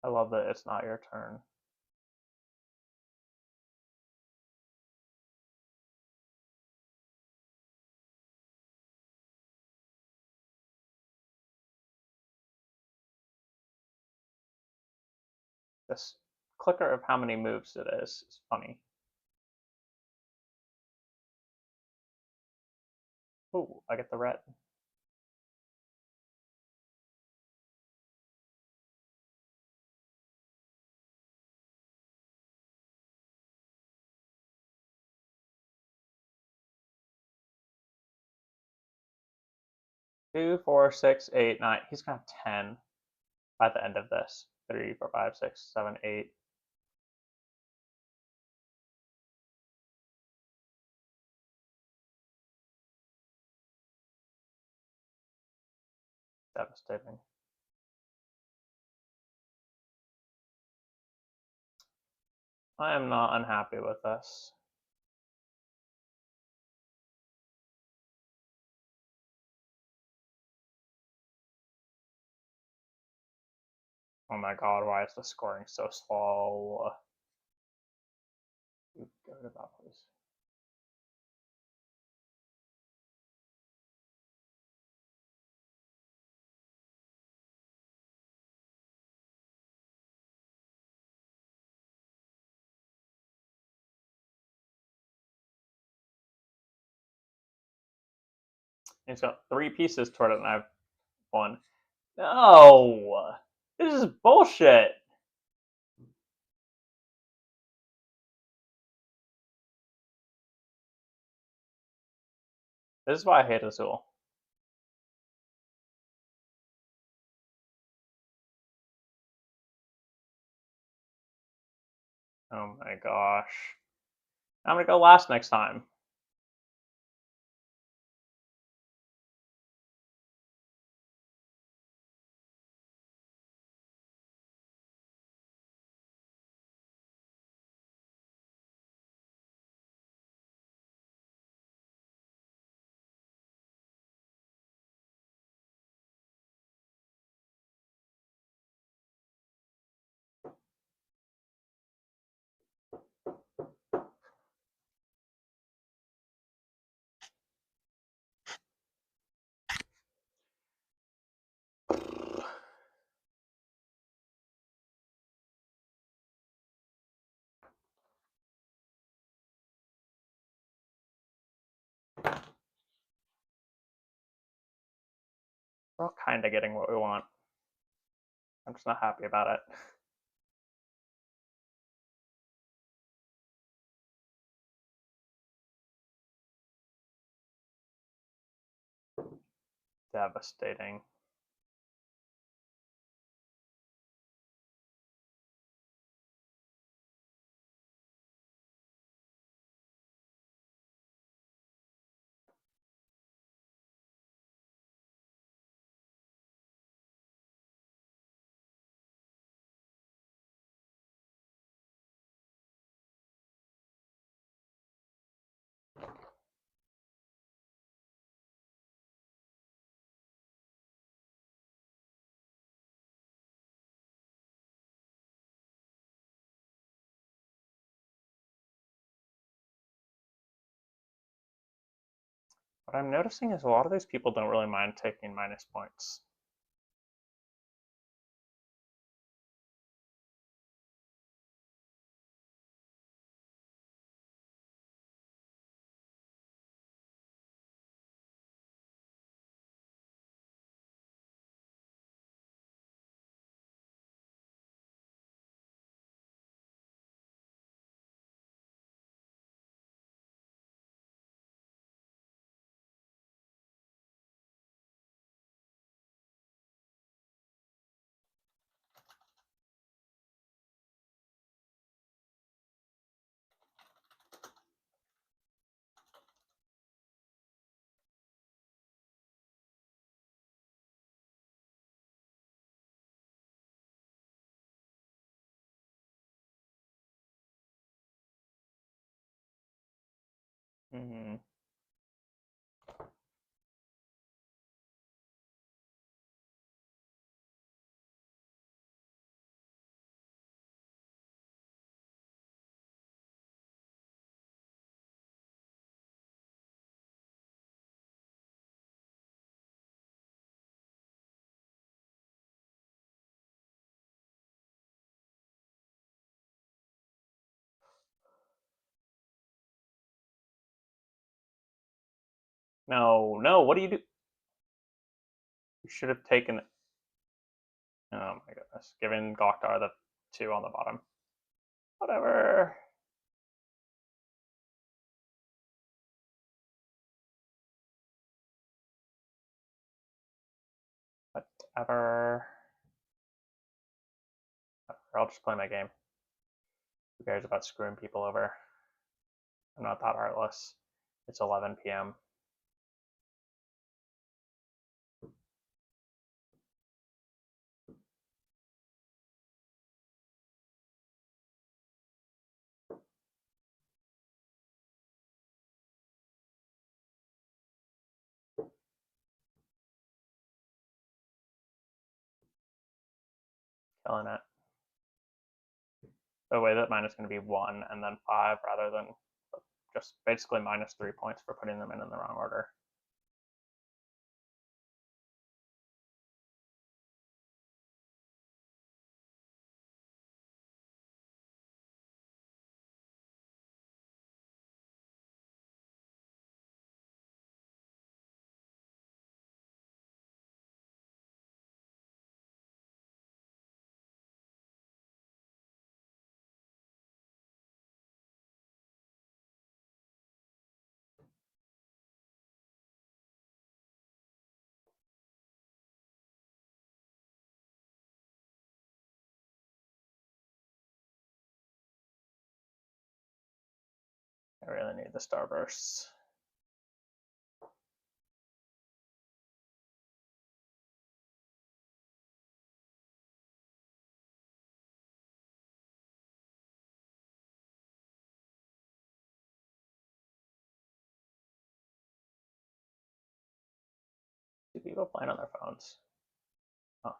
I love that it's not your turn. This clicker of how many moves it is funny. Ooh, I get the red. Two, 4, 6, 8, 9. He's gonna have 10 by the end of this. 3, 4, 5, 6, 7, 8. Devastating. I am not unhappy with this. Oh my god, why is the scoring so slow? Get rid of that, please. He's got 3 pieces toward it, and I have 1. No! This is bullshit! This is why I hate Azul. Oh my gosh. I'm gonna go last next time. We're all kind of getting what we want. I'm just not happy about it. Devastating. What I'm noticing is a lot of these people don't really mind taking minus points. Hmm. No, what do you do? You should have taken it. Oh my goodness. Giving Goktar the 2 on the bottom. Whatever. Whatever. I'll just play my game. Who cares about screwing people over? I'm not that heartless. It's 11 p.m. Killing it. Oh wait, that mine is going to be 1 and then 5 rather than just basically minus 3 points for putting them in the wrong order. I really need the starbursts. Do people playing on their phones? Oh.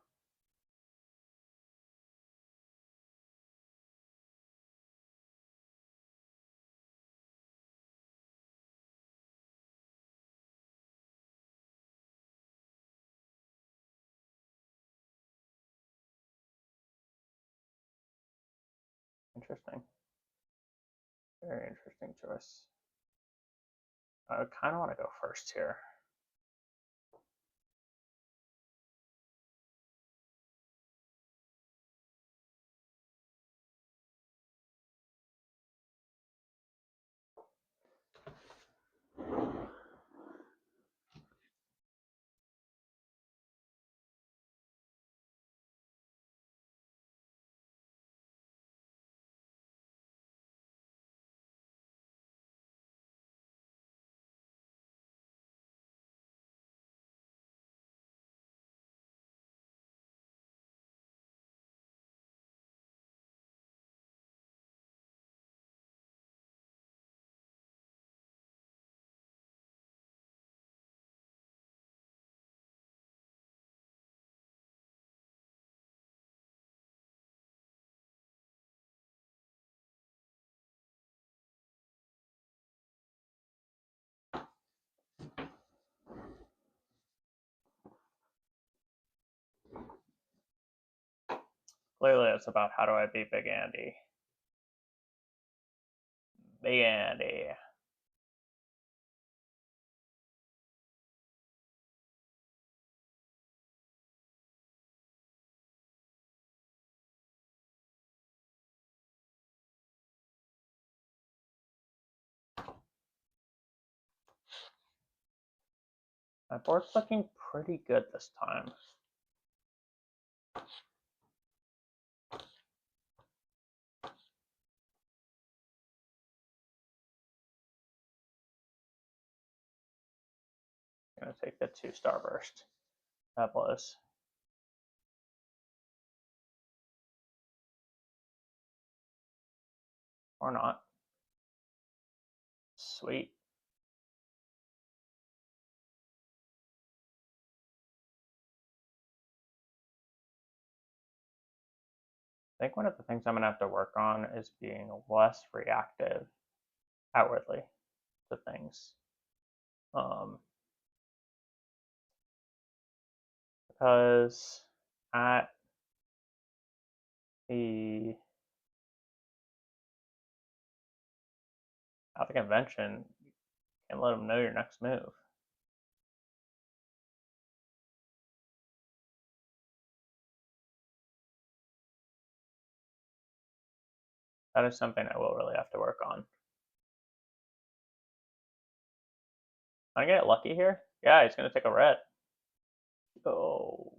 Interesting. Very interesting choice. I kind of want to go first here. Clearly, it's about how do I beat Big Andy. Big Andy. My board's looking pretty good this time. I'm going to take the 2 starburst. That was. Or not. Sweet. I think one of the things I'm going to have to work on is being less reactive outwardly to things. Because at the convention, you can't let them know your next move. That is something I will really have to work on. Can I get lucky here? Yeah, he's gonna take a red. Oh.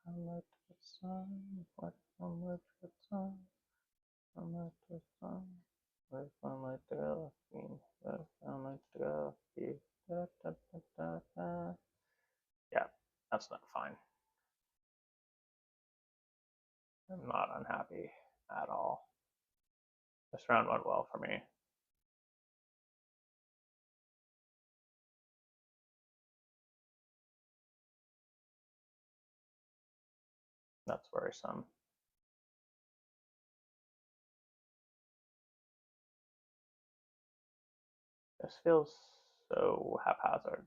What if the sun? What if the sun? What if the sun? What if I like to go lucky? What if I like to go lucky? Da, da, da, da, da. Yeah, that's not fine. I'm not unhappy at all. This round went well for me. That's worrisome. This feels so haphazard.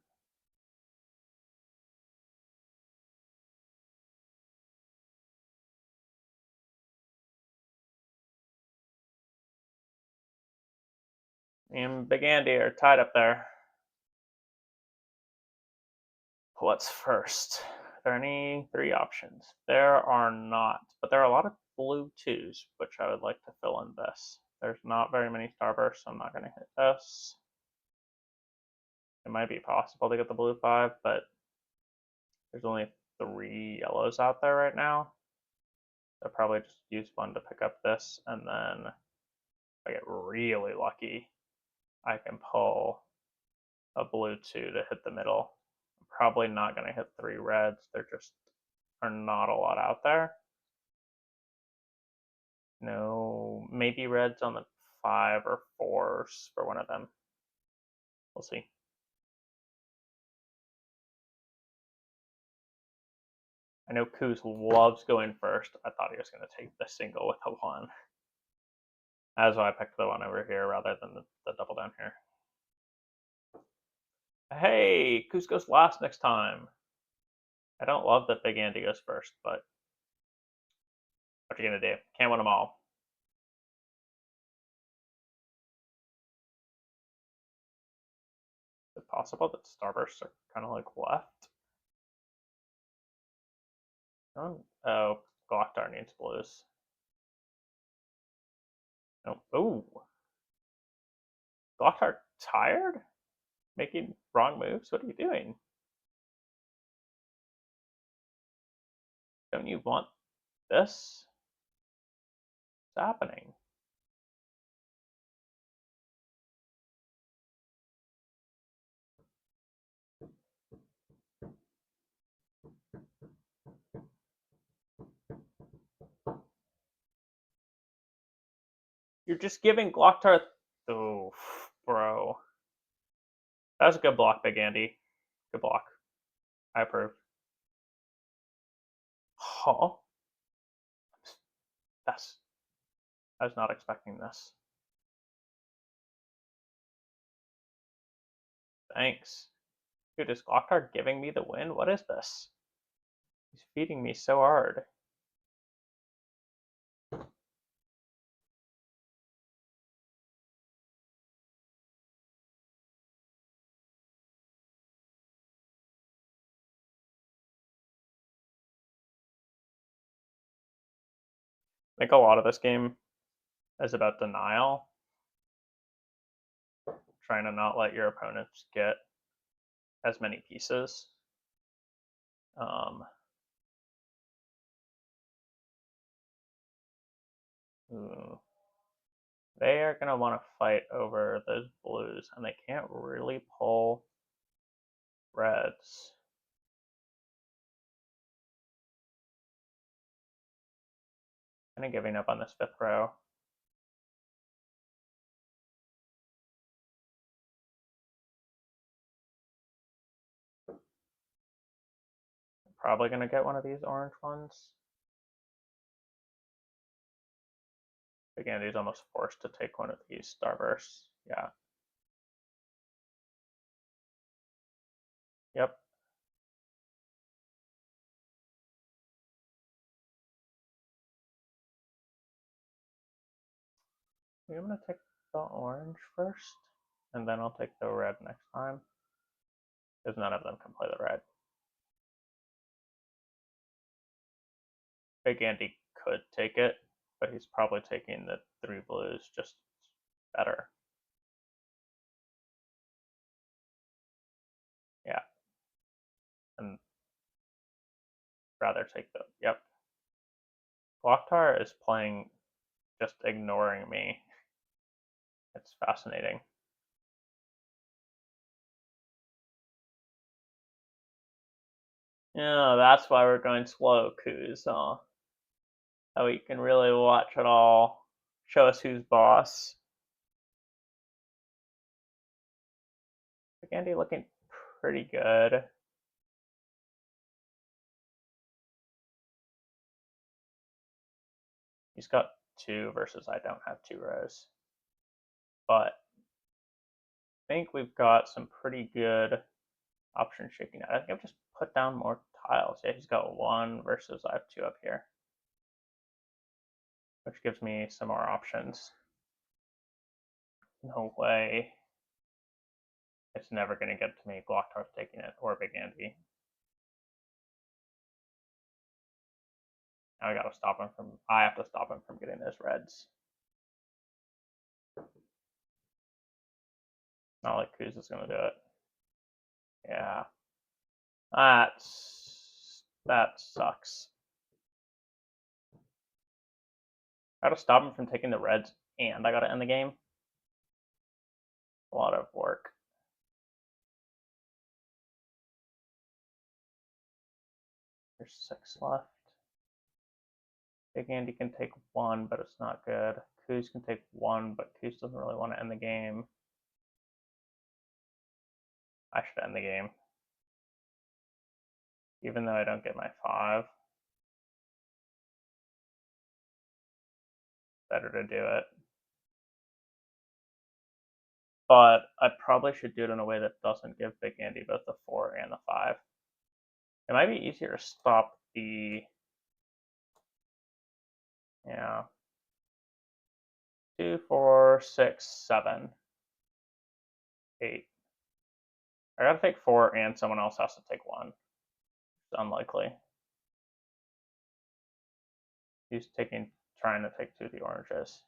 Me and Big Andy are tied up there. What's first? Are there any 3 options? There are not, but there are a lot of blue 2s, which I would like to fill in this. There's not very many starbursts, so I'm not going to hit this. It might be possible to get the blue 5, but there's only 3 yellows out there right now. I'll probably just use one to pick up this, and then if I get really lucky, I can pull a blue 2 to hit the middle. I'm probably not going to hit 3 reds. There just are not a lot out there. No, maybe reds on the 5 or 4s for one of them. We'll see. I know Kuz loves going first. I thought he was going to take the single with a 1. That's why I picked the 1 over here rather than the double down here. Hey, Kuz goes last next time. I don't love that Big Andy goes first, but what are you going to do? Can't win them all. Is it possible that starbursts are kind of like left? Oh, Glocktar needs blues. No. Oh. Glocktar tired? Making wrong moves? What are you doing? Don't you want this? What's happening? You're just giving Glocktar. Oh, bro. That was a good block, Big Andy. Good block. I approve. Huh? That's. I was not expecting this. Thanks. Dude, is Glocktar giving me the win? What is this? He's feeding me so hard. I think a lot of this game is about denial. Trying to not let your opponents get as many pieces. They are going to want to fight over those blues, and they can't really pull reds. Kind of giving up on this 5th row. Probably going to get one of these orange ones. Again, he's almost forced to take one of these starbursts. Yeah. Yep. I'm gonna take the orange first, and then I'll take the red next time, because none of them can play the red. Big Andy could take it, but he's probably taking the 3 blues just better. Yeah. And rather take the, yep. Gloktar is playing just ignoring me. It's fascinating. Yeah, that's why we're going slow, Kuz, huh? So we can really watch it all. Show us who's boss. Big Andy looking pretty good. He's got 2 versus I don't have 2 rows. But I think we've got some pretty good options shaking out. I think I've just put down more tiles. Yeah, he's got 1 versus I have 2 up here, which gives me some more options. No way. It's never going to get to me. Gloktar's taking it, or Big Andy. Now I gotta stop him from. I have to stop him from getting those reds. Not like Kuz is gonna do it. Yeah. That sucks. I gotta stop him from taking the reds, and I gotta end the game. A lot of work. There's 6 left. Big Andy can take 1, but it's not good. Kuz can take 1, but Kuz doesn't really want to end the game. I should end the game. Even though I don't get my 5. Better to do it. But I probably should do it in a way that doesn't give Big Andy both the 4 and the 5. It might be easier to stop the, yeah, 2, 4, 6, 7, 8. I gotta take 4 and someone else has to take 1. It's unlikely. He's trying to take 2 of the oranges.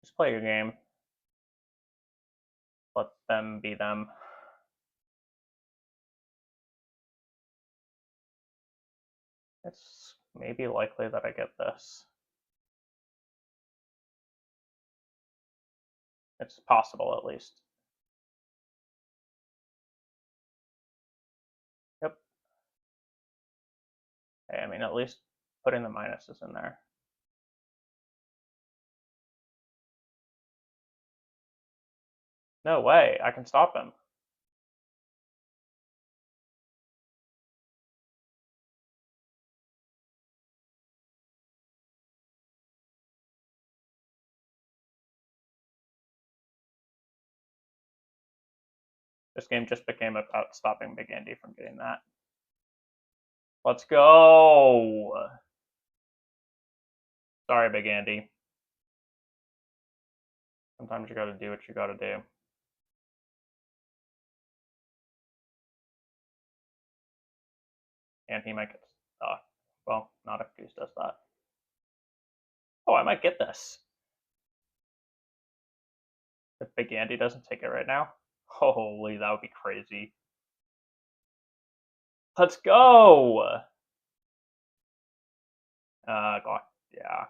Just play your game. Let them be them. It's maybe likely that I get this. It's possible, at least. Yep. Hey, I mean, at least putting the minuses in there. No way, I can stop him. This game just became about stopping Big Andy from getting that. Let's go! Sorry, Big Andy. Sometimes you gotta do what you gotta do. And he might get stuck. Well, not if Goose does that. Oh, I might get this. If Big Andy doesn't take it right now. Holy, that would be crazy. Let's go! God, yeah.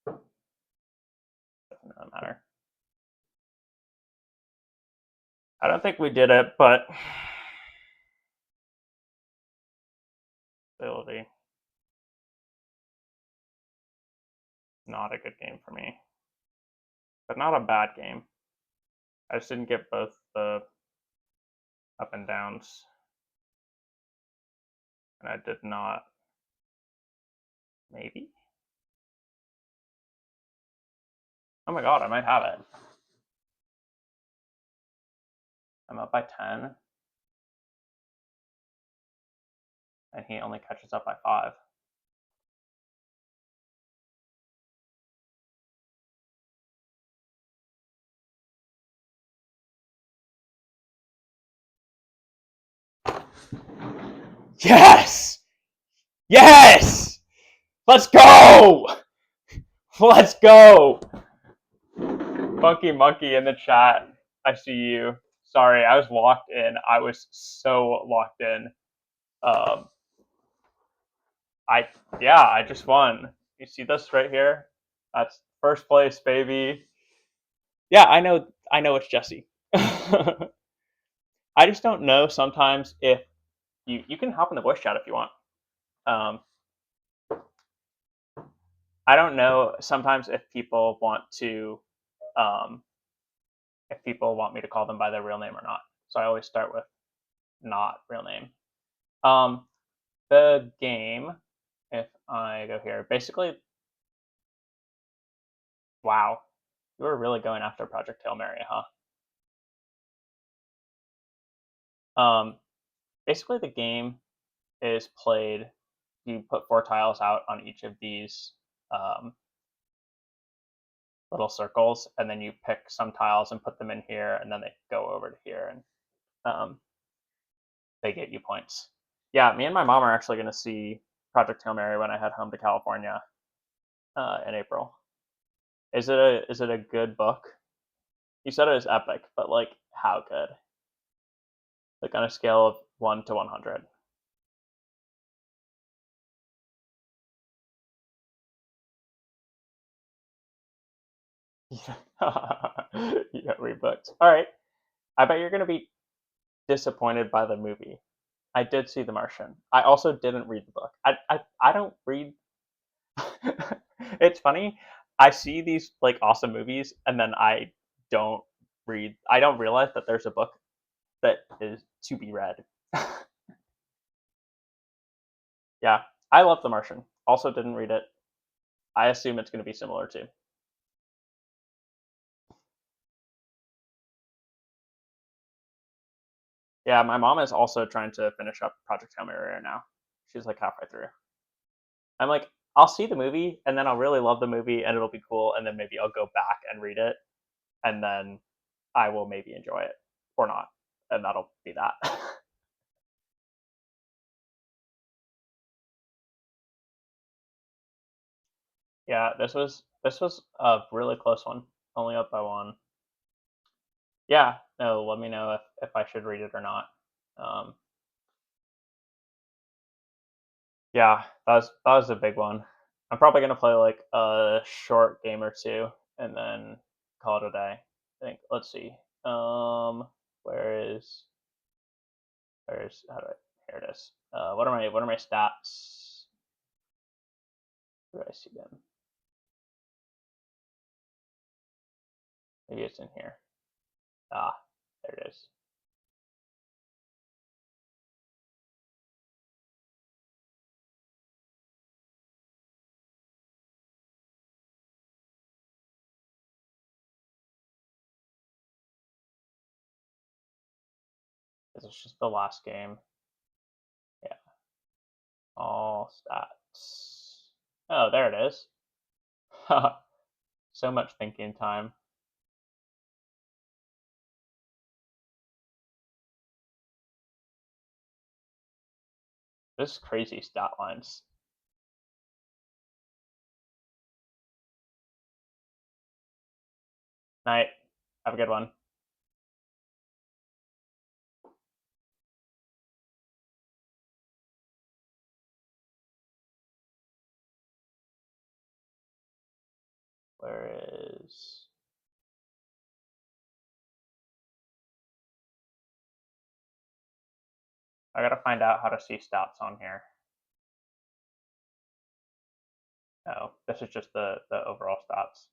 Doesn't really matter. I don't think we did it, but ability. Not a good game for me. But not a bad game. I just didn't get both the up and downs. And I did not. Maybe? Oh my god, I might have it. I'm up by 10. and he only catches up by 5. Yes! Yes! Let's go! Let's go! Funky Monkey in the chat. I see you. Sorry, I was locked in. I was so locked in. I just won. You see this right here? That's first place, baby. Yeah, I know it's Jesse. I just don't know sometimes if you can hop in the voice chat if you want. I don't know sometimes if people want me to call them by their real name or not. So I always start with not real name. The game, if I go here, basically, wow, you were really going after Project Hail Mary, huh? Basically, the game is played. You put 4 tiles out on each of these little circles, and then you pick some tiles and put them in here, and then they go over to here, and they get you points. Yeah, me and my mom are actually going to see Project Hail Mary when I head home to California in April. Is it a good book? You said it was epic, but like how good? Like on a scale of 1 to 100. You got read books. All right. I bet you're going to be disappointed by the movie. I did see The Martian. I also didn't read the book. I don't read. It's funny. I see these like awesome movies and then I don't read. I don't realize that there's a book that is to be read. Yeah, I love The Martian. Also didn't read it. I assume it's going to be similar too. Yeah, my mom is also trying to finish up Project Hail Mary right now. She's like halfway through. I'm like, I'll see the movie and then I'll really love the movie and it'll be cool and then maybe I'll go back and read it and then I will maybe enjoy it or not, and that'll be that. Yeah, this was a really close one, only up by 1. Yeah, no, let me know if I should read it or not. Um, yeah, that was a big one. I'm probably gonna play like a short game or 2 and then call it a day. I think. Let's see. Where is how do I here it is. What are my stats? Where do I see them? Maybe it's in here. Ah, there it is. This is just the last game. Yeah. All stats. Oh, there it is. So much thinking time. This is crazy stat lines. Night. Have a good one. Where is... I gotta find out how to see stats on here. Oh, this is just the overall stats.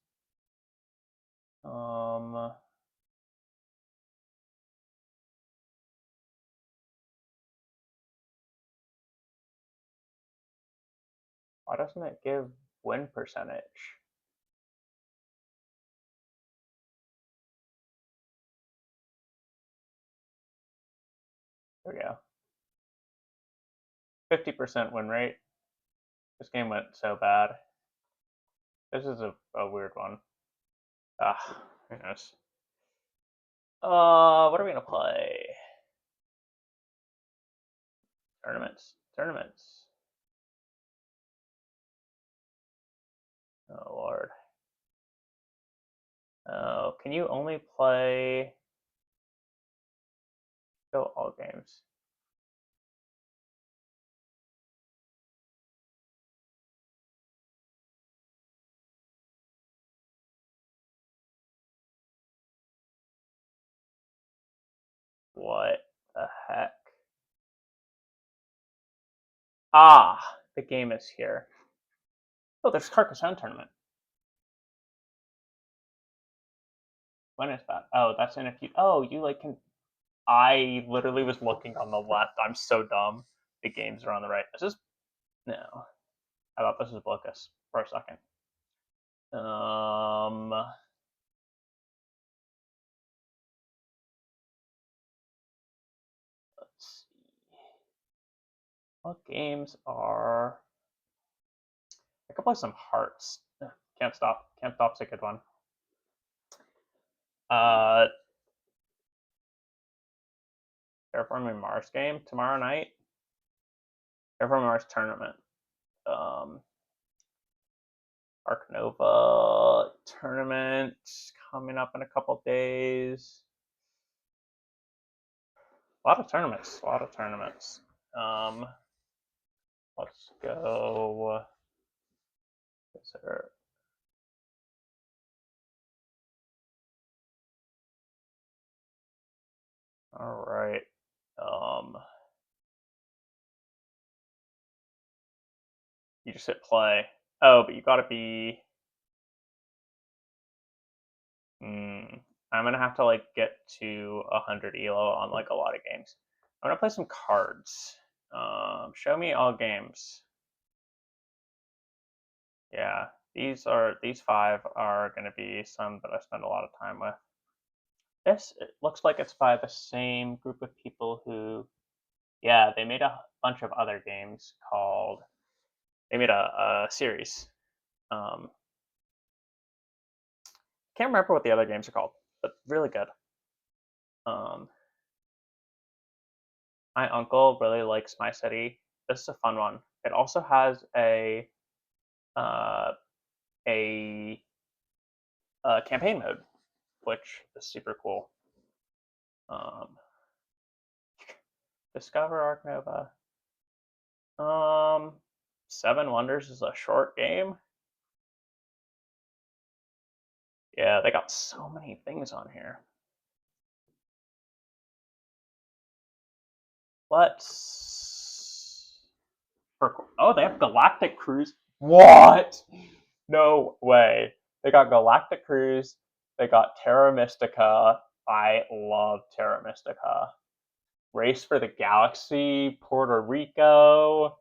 Why doesn't it give win percentage? There we go. 50% win rate. This game went so bad. This is a weird one. Who knows? What are we gonna play? Tournaments. Oh lord. Oh, can you only play? Go all games. What the heck? Ah, the game is here. Oh, there's Carcassonne tournament. When is that? Oh, that's in a few. Oh, you like can. I literally was looking on the left. I'm so dumb. The games are on the right. This is no. I thought this was Blocus for a second. Let's see. What games are? I could play some Hearts. Can't stop. Can't stop's a good one. Terraforming Mars game tomorrow night. Terraforming Mars tournament. Arc Nova tournament coming up in a couple days. A lot of tournaments. Let's go. Is there? All right. You just hit play. Oh, but you gotta be. I'm gonna have to like get to 100 elo on like a lot of games. I'm gonna play some cards. Show me all games. Yeah, these 5 are gonna be some that I spend a lot of time with. This it looks like it's by the same group of people who, yeah, they made a bunch of other games called. They made a series. Can't remember what the other games are called, but really good. My uncle really likes My City. This is a fun one. It also has a campaign mode, which is super cool. Discover Arc Nova. 7 Wonders is a short game. Yeah, they got so many things on here. Oh, they have Galactic Cruise. What? No way. They got Galactic Cruise. They got Terra Mystica. I love Terra Mystica. Race for the Galaxy, Puerto Rico.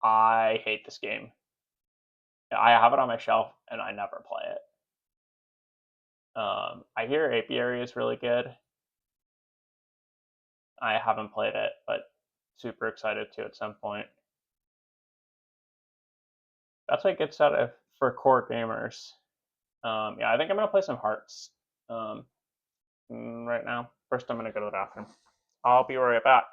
I hate this game. I have it on my shelf and I never play it. I hear Apiary is really good. I haven't played it, but super excited to at some point. That's what gets out of for core gamers. Yeah, I think I'm gonna play some Hearts right now. First, I'm gonna go to the bathroom. I'll be right back.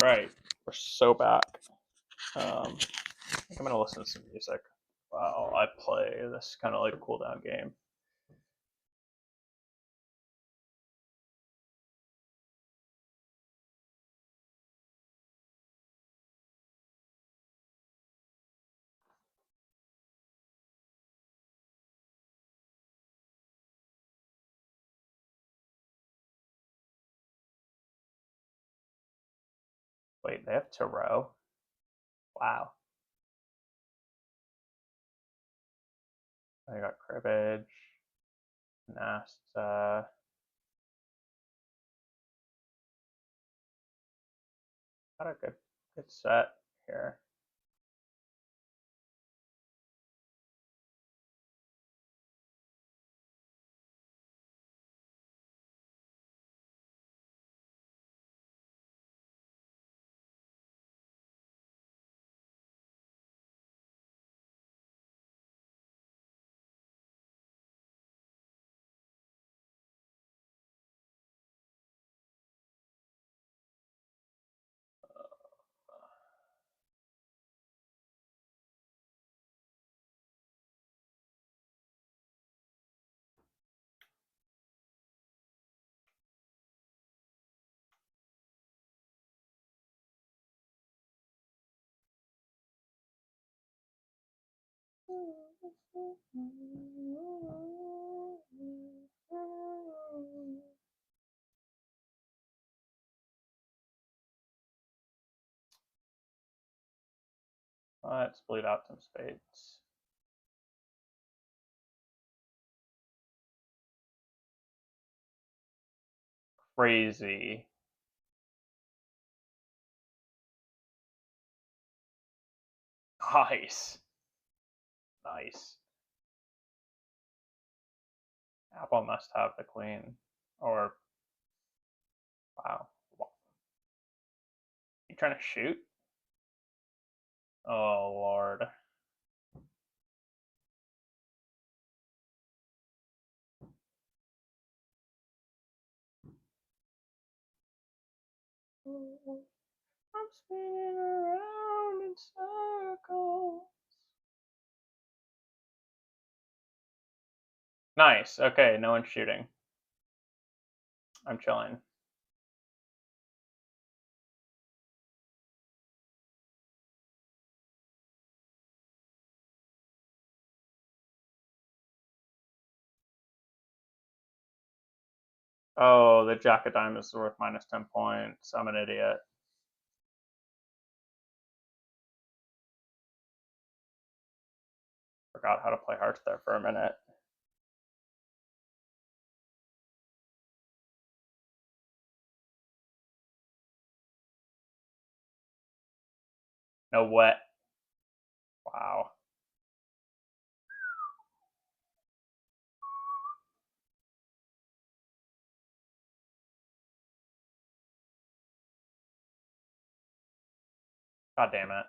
right, we're so back. I think I'm gonna listen to some music while I play this kind of like cooldown game. Wait, they have Tarot? Wow. I got Cribbage, Nasta. Got a good set here. Let's bleed out some spades. Crazy. Nice. Nice. Apple must have the queen. Or, wow. You trying to shoot? Oh, Lord. I'm spinning around in circles. Nice. Okay, no one's shooting. I'm chilling. Oh, the Jack of Diamonds is worth minus 10 points. I'm an idiot. Forgot how to play hearts there for a minute. No wet. Wow. God damn it.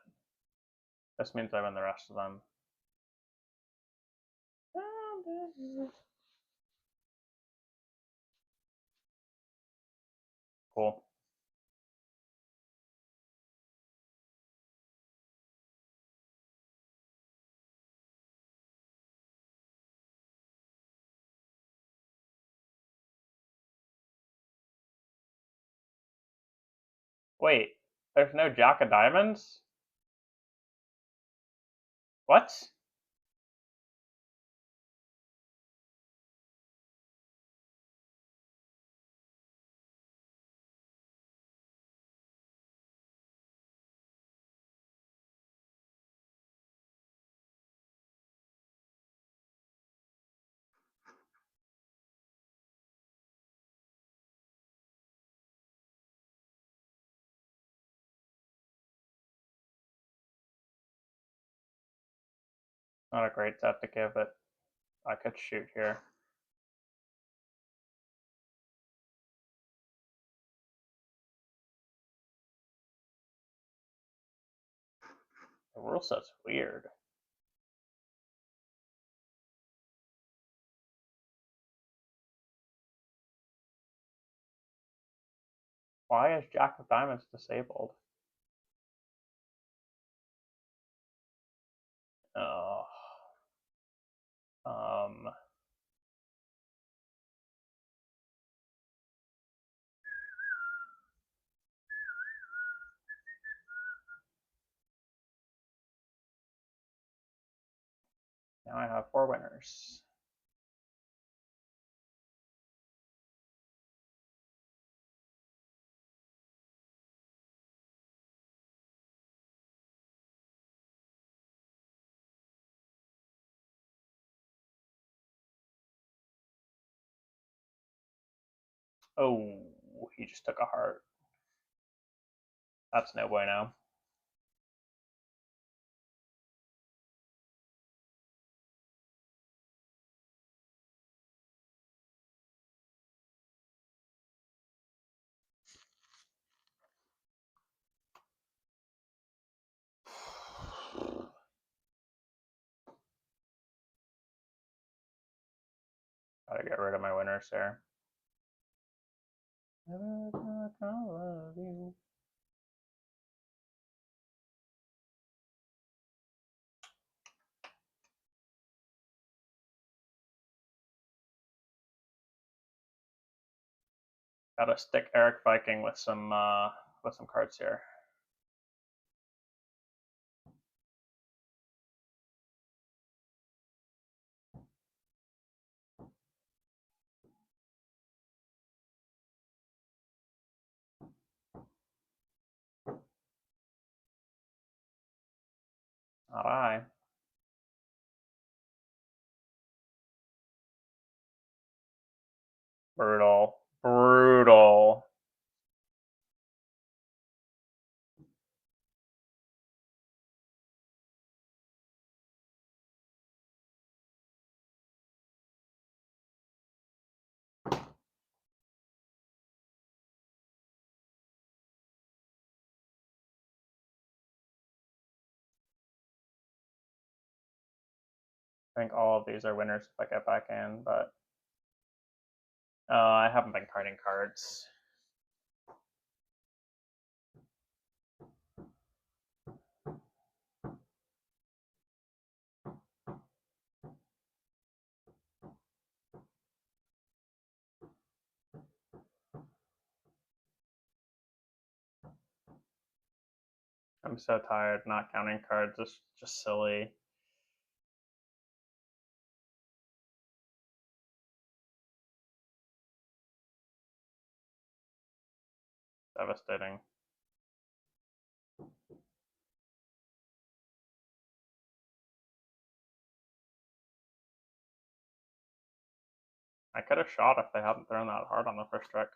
This means I win the rest of them. Cool. Wait, there's no Jack of Diamonds? What? Not a great set to give it. I could shoot here. The rule set's weird. Why is Jack of Diamonds disabled? Um, now I have 4 winners. Oh, he just took a heart. That's no bueno. Gotta get rid of my winners there. Never gonna love you. Gotta stick Eric Viking with some cards here. Alright. Brutal. Brutal. I think all of these are winners if I get back in, but I haven't been carding cards. I'm so tired. Not counting cards is just silly. Devastating. I could have shot if they hadn't thrown that hard on the first trick.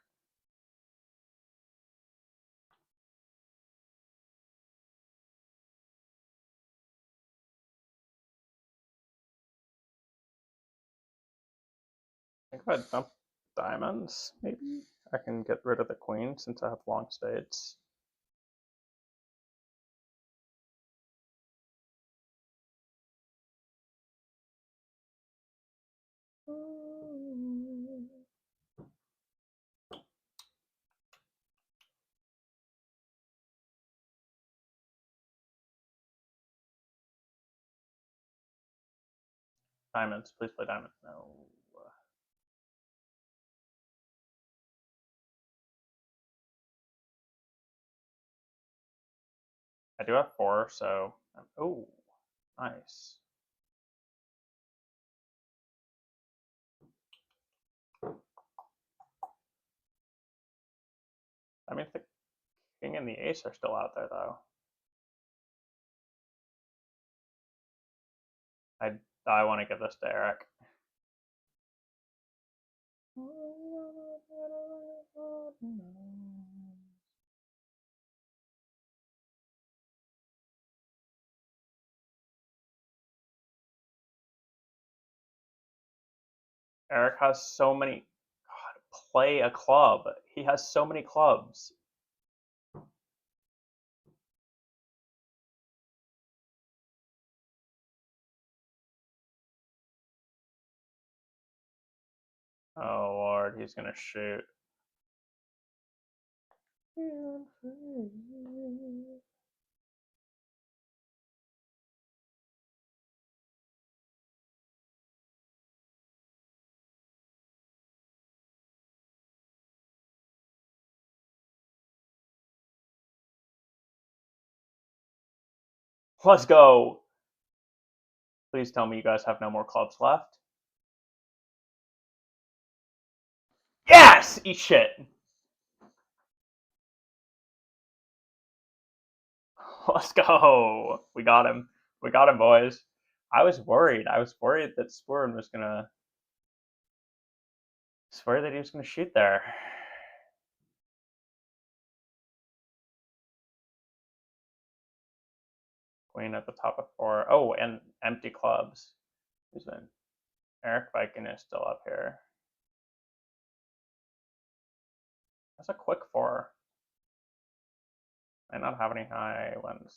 I think if I dump diamonds, maybe I can get rid of the queen since I have long spades. Diamonds, please play diamonds. No. I do have 4, so oh, nice. I mean, the king and the ace are still out there, though. I want to give this to Eric. Eric has so many. God, play a club. He has so many clubs. Oh Lord, he's gonna shoot. Let's go. Please tell me you guys have no more clubs left. Yes! Eat shit. Let's go. We got him. We got him, boys. I was worried. I was worried that Sporn was gonna. Swear that he was gonna shoot there. Queen at the top of 4. Oh, and empty clubs. Who's been? Eric Viking is still up here. That's a quick 4. I not have any high ones.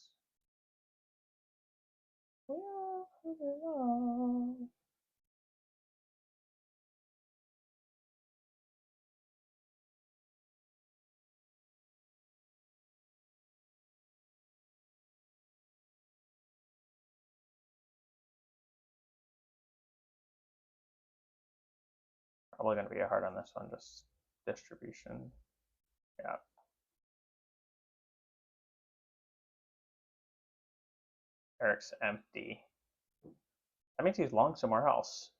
Probably going to be hard on this one, just distribution. Yeah. Eric's empty. That means he's long somewhere else.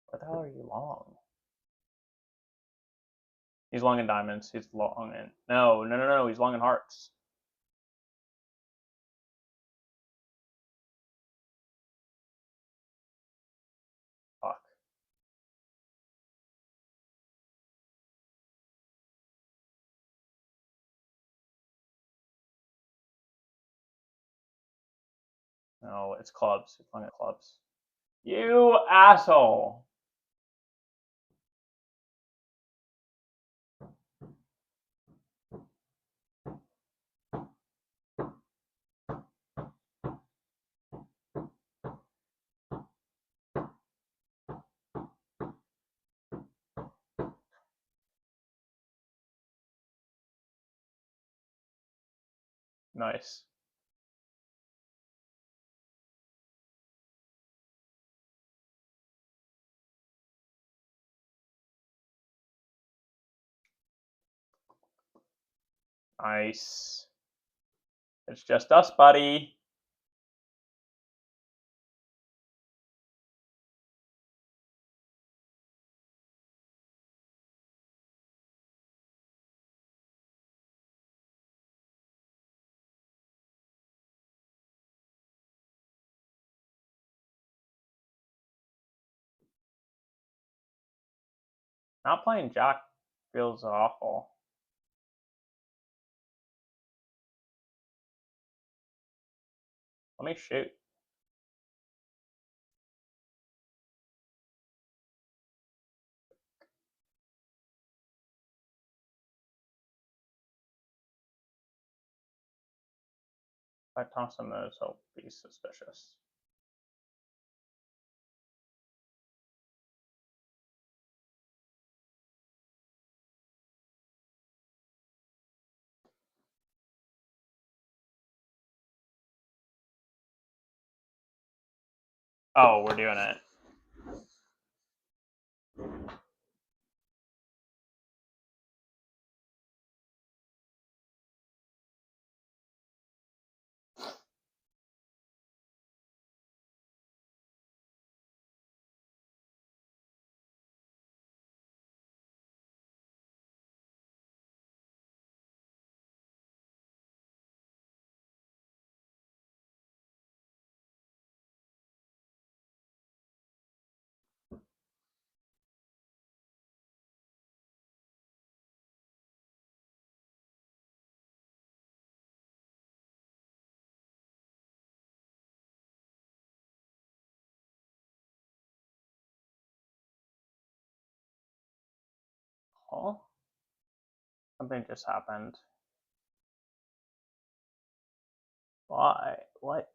Where the hell are you long? He's long in diamonds. He's long in... No. He's long in hearts. Fuck. No, it's clubs. He's long at clubs. You asshole! Nice. Nice. It's just us, buddy. Not playing Jack feels awful. Let me shoot. If I toss him those, he'll be suspicious. Oh, we're doing it. Oh, something just happened. Why? What?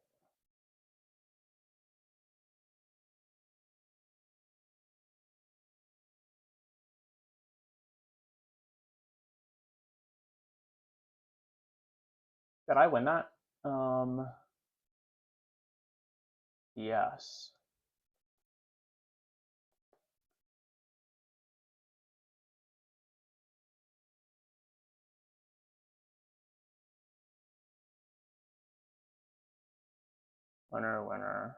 Did I win that? Yes. Winner, winner.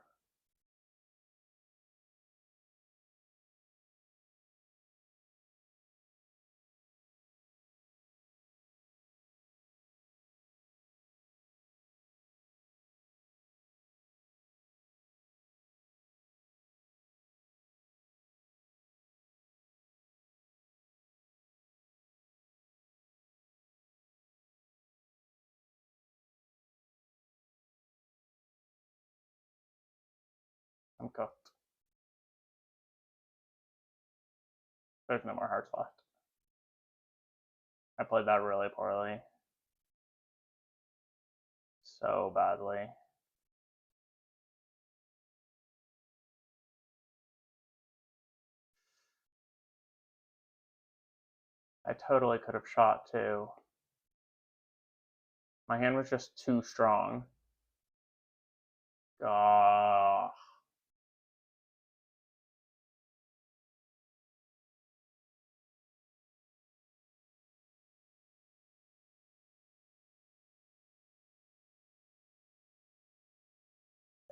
I'm cooked. There's no more hearts left. I played that really poorly. So badly. I totally could have shot too. My hand was just too strong. Ah.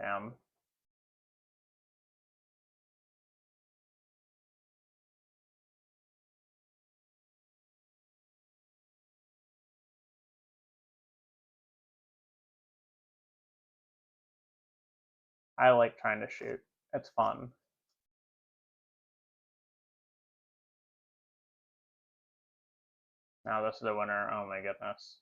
Damn. I like trying to shoot. It's fun. Now this is the winner. Oh my goodness.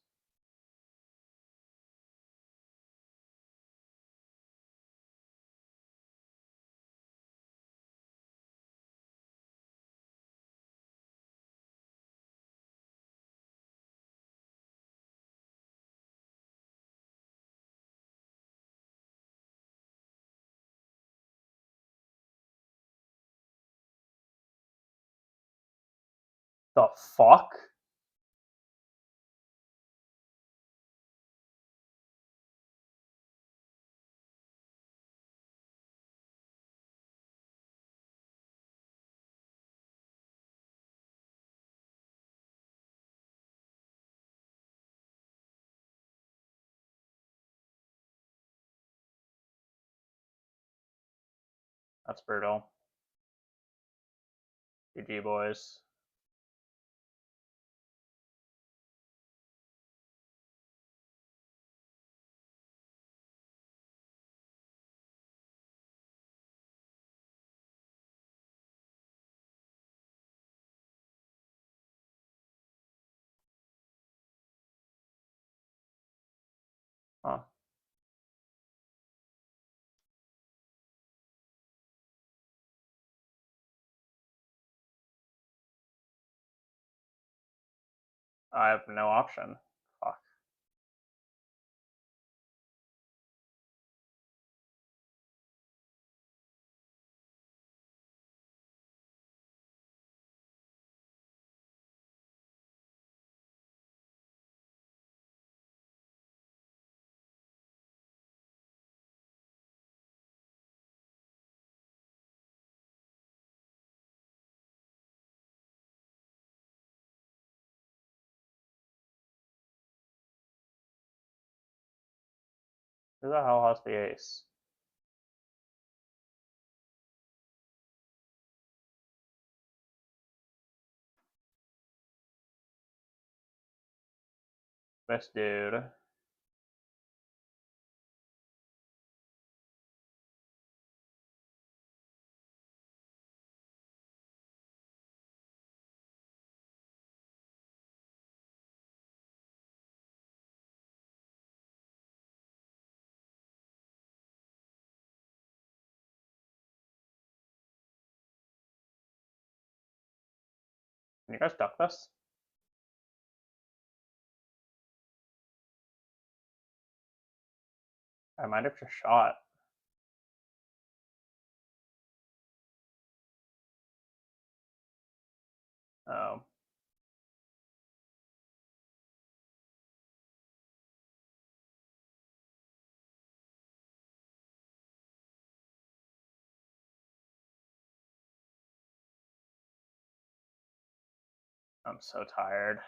The fuck? That's brutal. GG, boys. Huh. I have no option. Fuck. Who the hell has the ace? This dude. Can you guys duck this? I might have just shot. Oh. I'm so tired.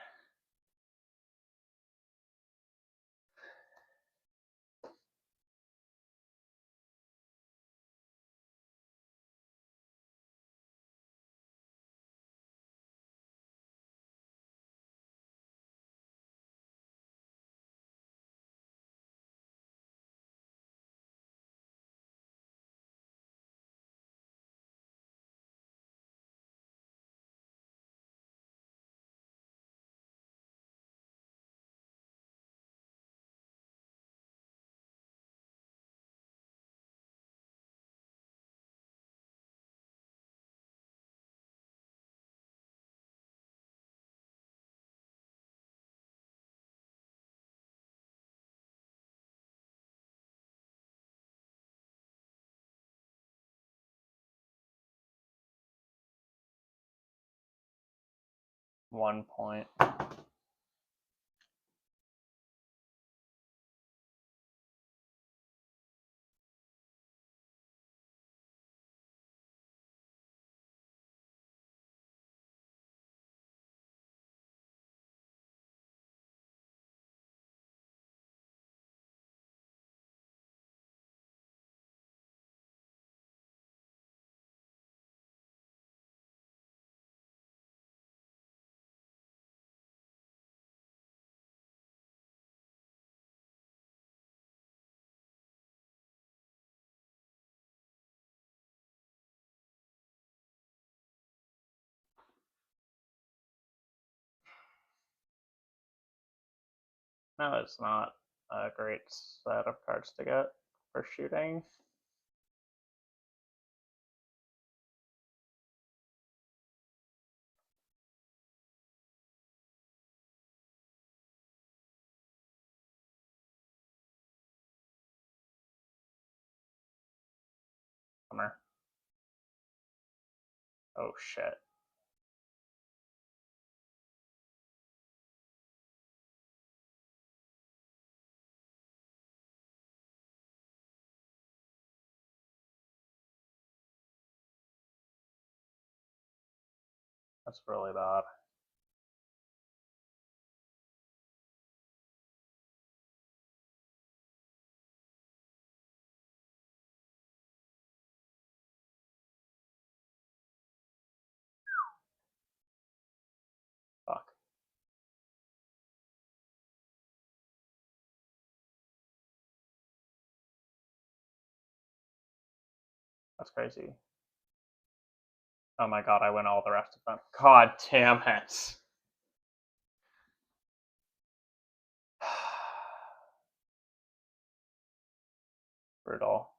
1 point. No, it's not a great set of cards to get for shooting. Bummer. Oh shit. That's really bad. Fuck. That's crazy. Oh my god, I win all the rest of them. God damn it. Brutal.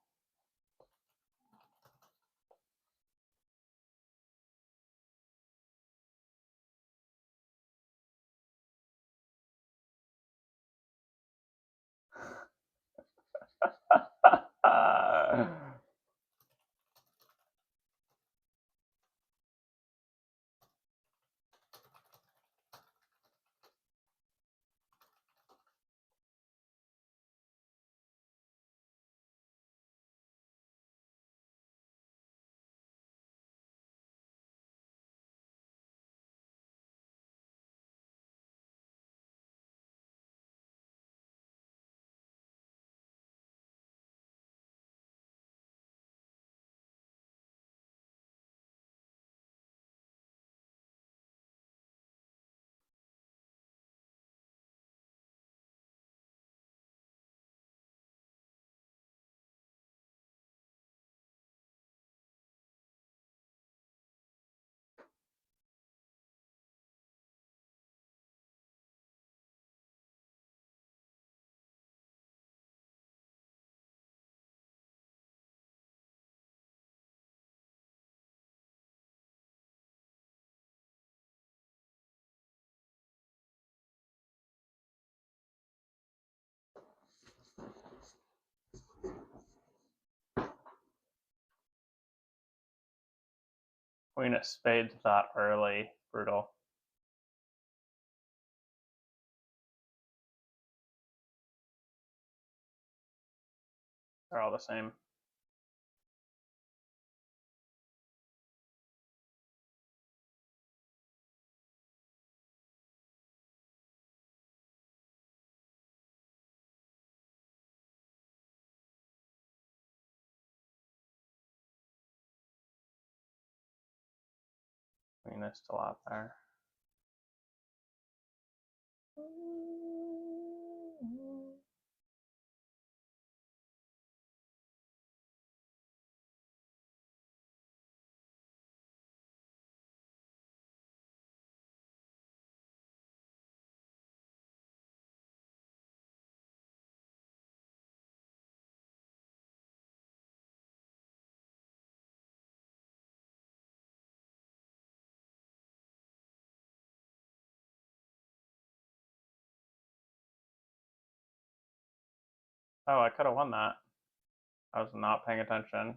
Queen of spades that early. Brutal. They're all the same. Queen is still out there. Oh, I could have won that. I was not paying attention.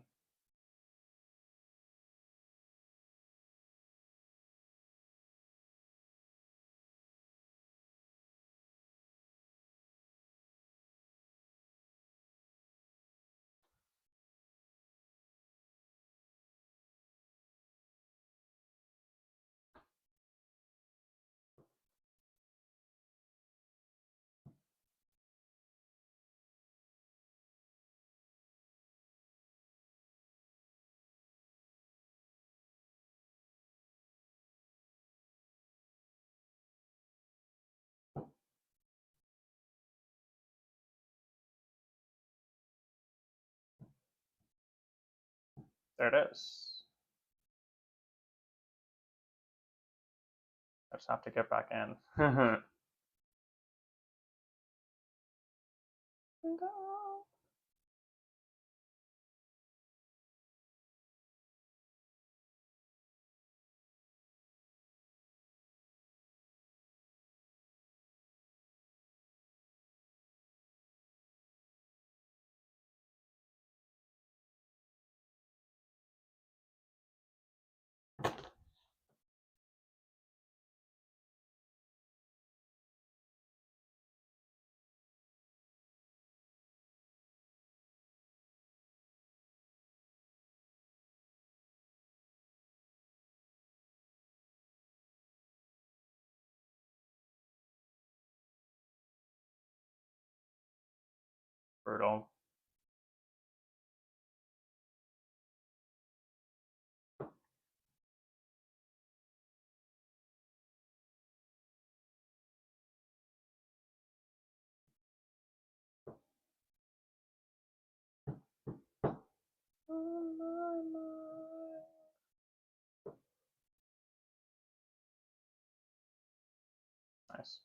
There it is. I just have to get back in. Brutal. Nice.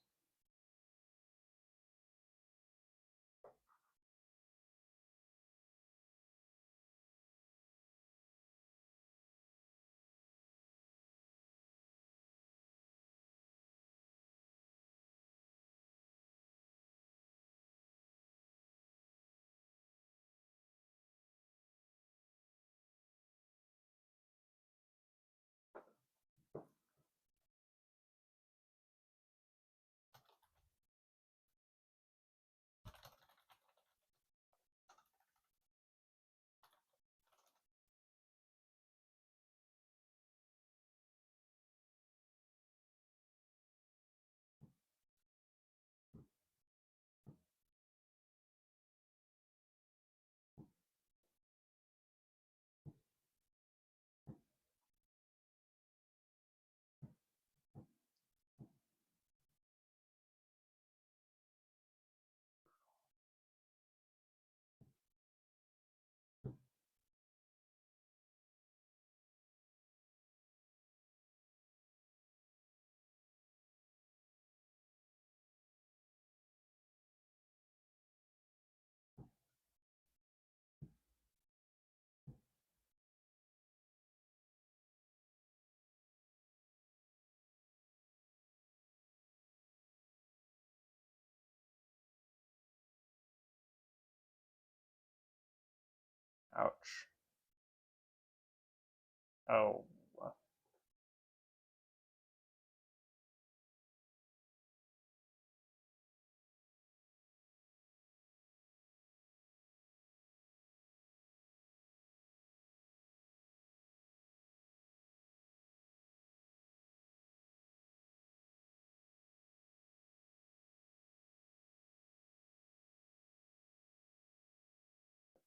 Ouch. Oh.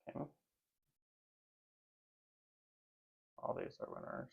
Okay. All these are winners.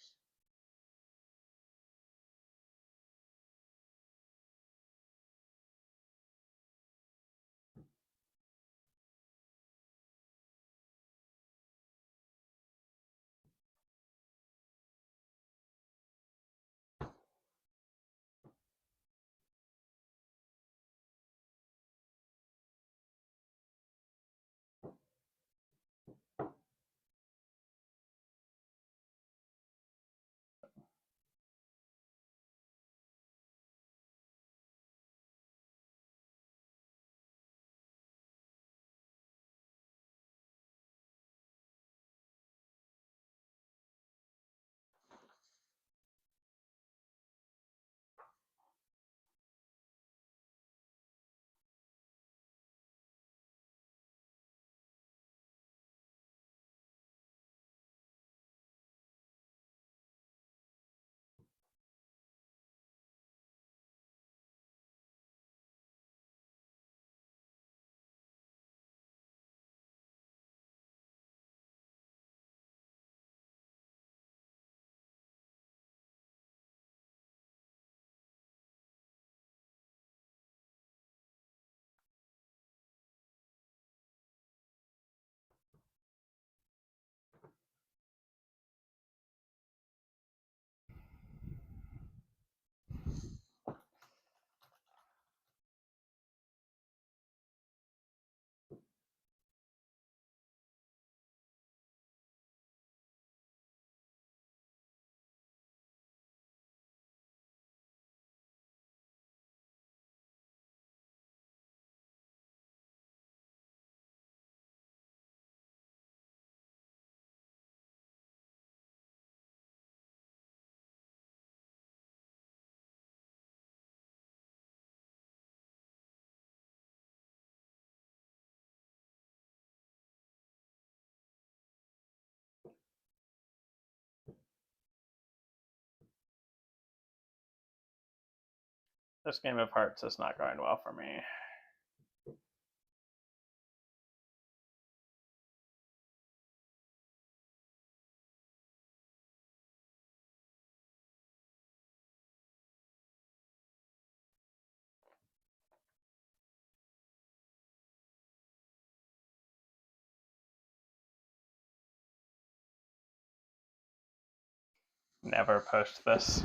This game of hearts is not going well for me. Never post this.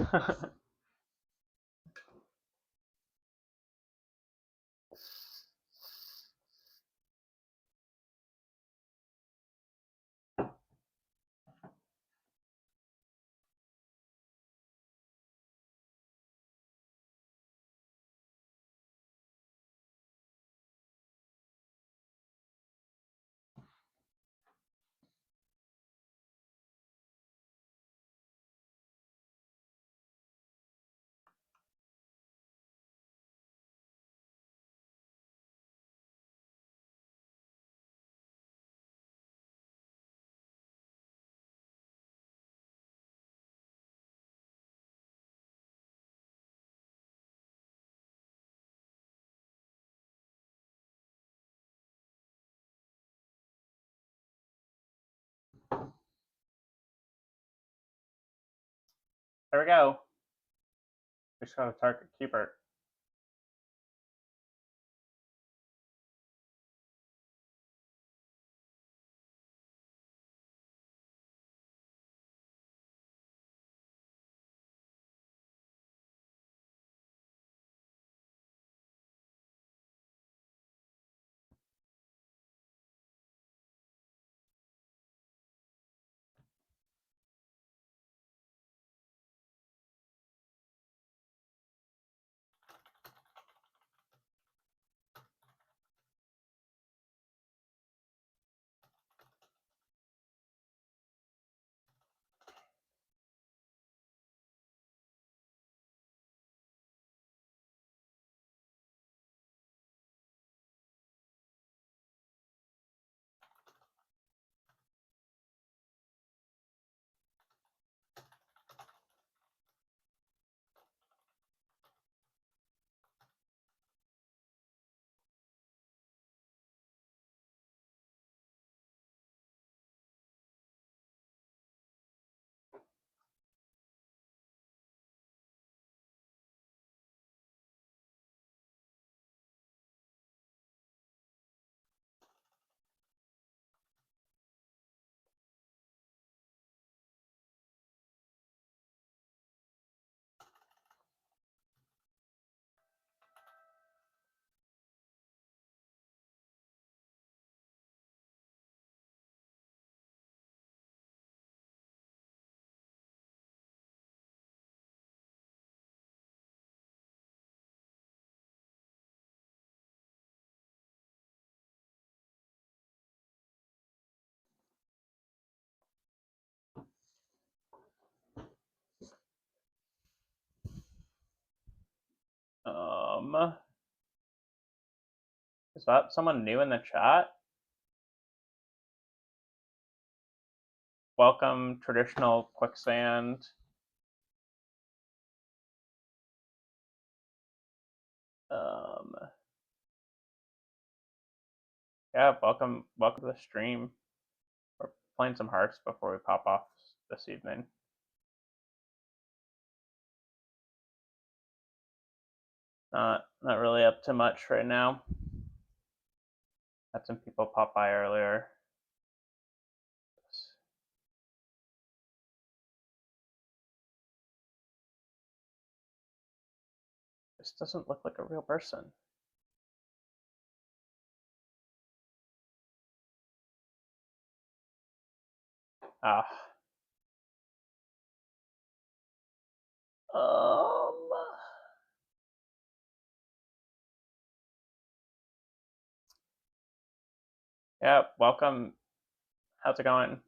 There we go. We just got a target keeper. Is that someone new in the chat? Welcome, Traditional Quicksand. Yeah, welcome to the stream. We're playing some hearts before we pop off this evening. Not really up to much right now. Had some people pop by earlier. This doesn't look like a real person. Ah. Yeah, welcome. How's it going?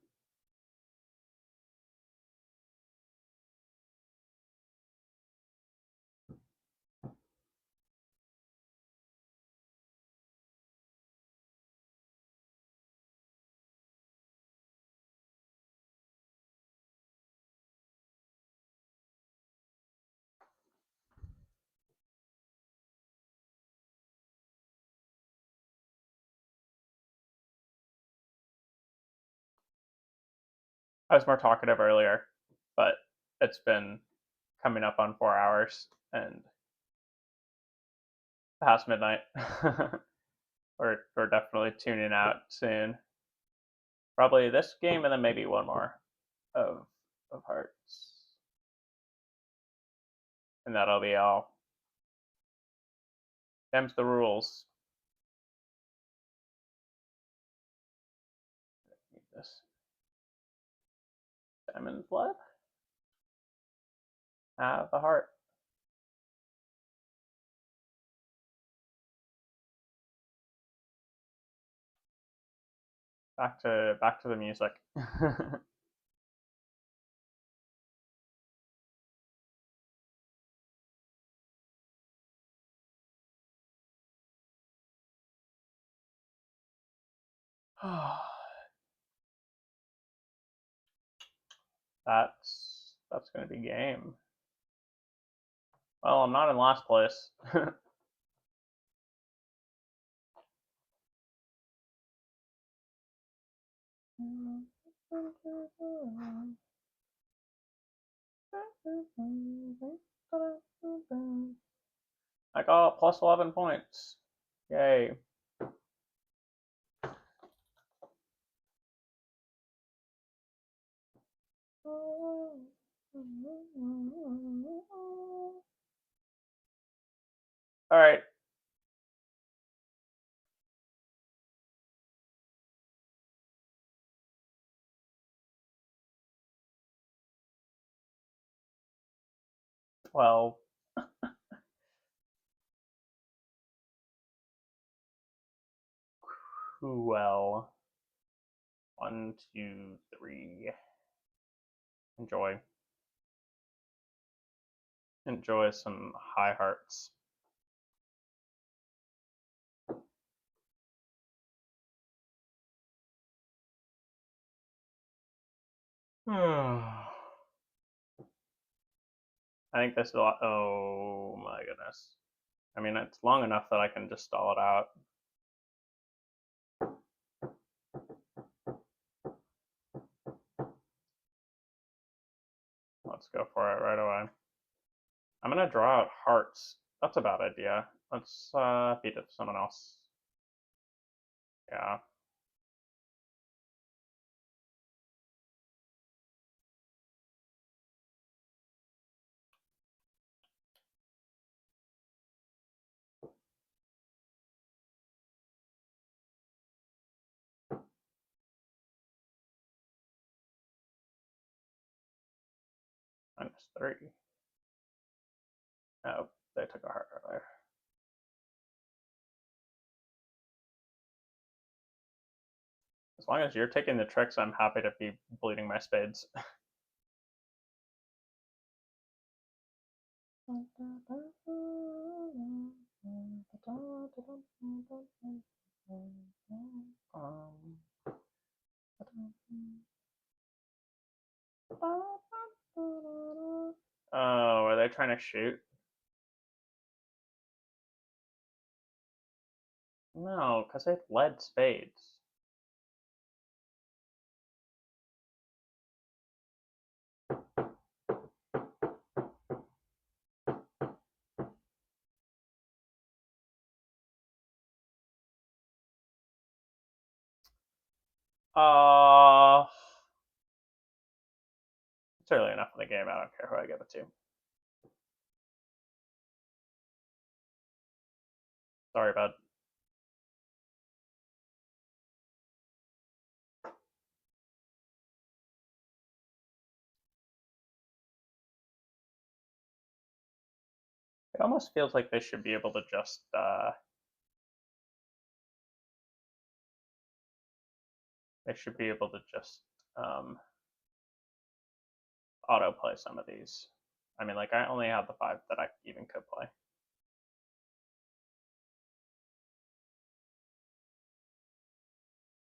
I was more talkative earlier, but it's been coming up on 4 hours and past midnight. we're definitely tuning out soon. Probably this game and then maybe one more of Hearts. And that'll be all. Them's the rules. Need this. Diamond blood? Have the heart. Back to the music. That's gonna be game. Well, I'm not in last place. I got plus 11 points. Yay. All right. Well, well. 1, 2, 3. Enjoy. Enjoy some high hearts. I think this is a lot. Oh my goodness. I mean, it's long enough that I can just stall it out. Let's go for it right away. I'm gonna draw out hearts. That's a bad idea. Let's feed it to someone else. Yeah. -3. Oh, they took a heart earlier. As long as you're taking the tricks, I'm happy to be bleeding my spades. Oh, are they trying to shoot? No, because they led spades. It's early enough in the game. I don't care who I give it to. Sorry, bud. It almost feels like they should be able to just autoplay some of these. I mean, like, I only have the 5 that I even could play.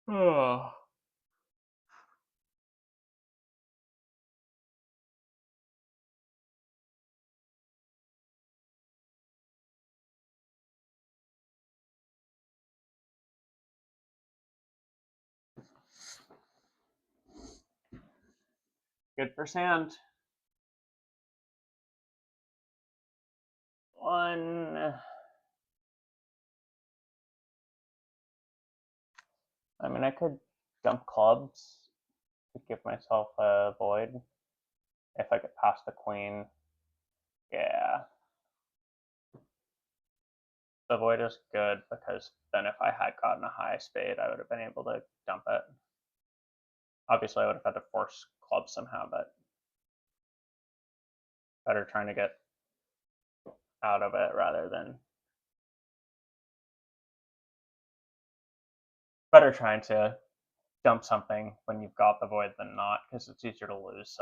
Oh. Good for sand. One. I mean, I could dump clubs to give myself a void if I could pass the queen. Yeah. The void is good because then if I had gotten a high spade, I would have been able to dump it. Obviously, I would have had to force clubs somehow, but better trying to get out of it rather than better trying to dump something when you've got the void than not, because it's easier to lose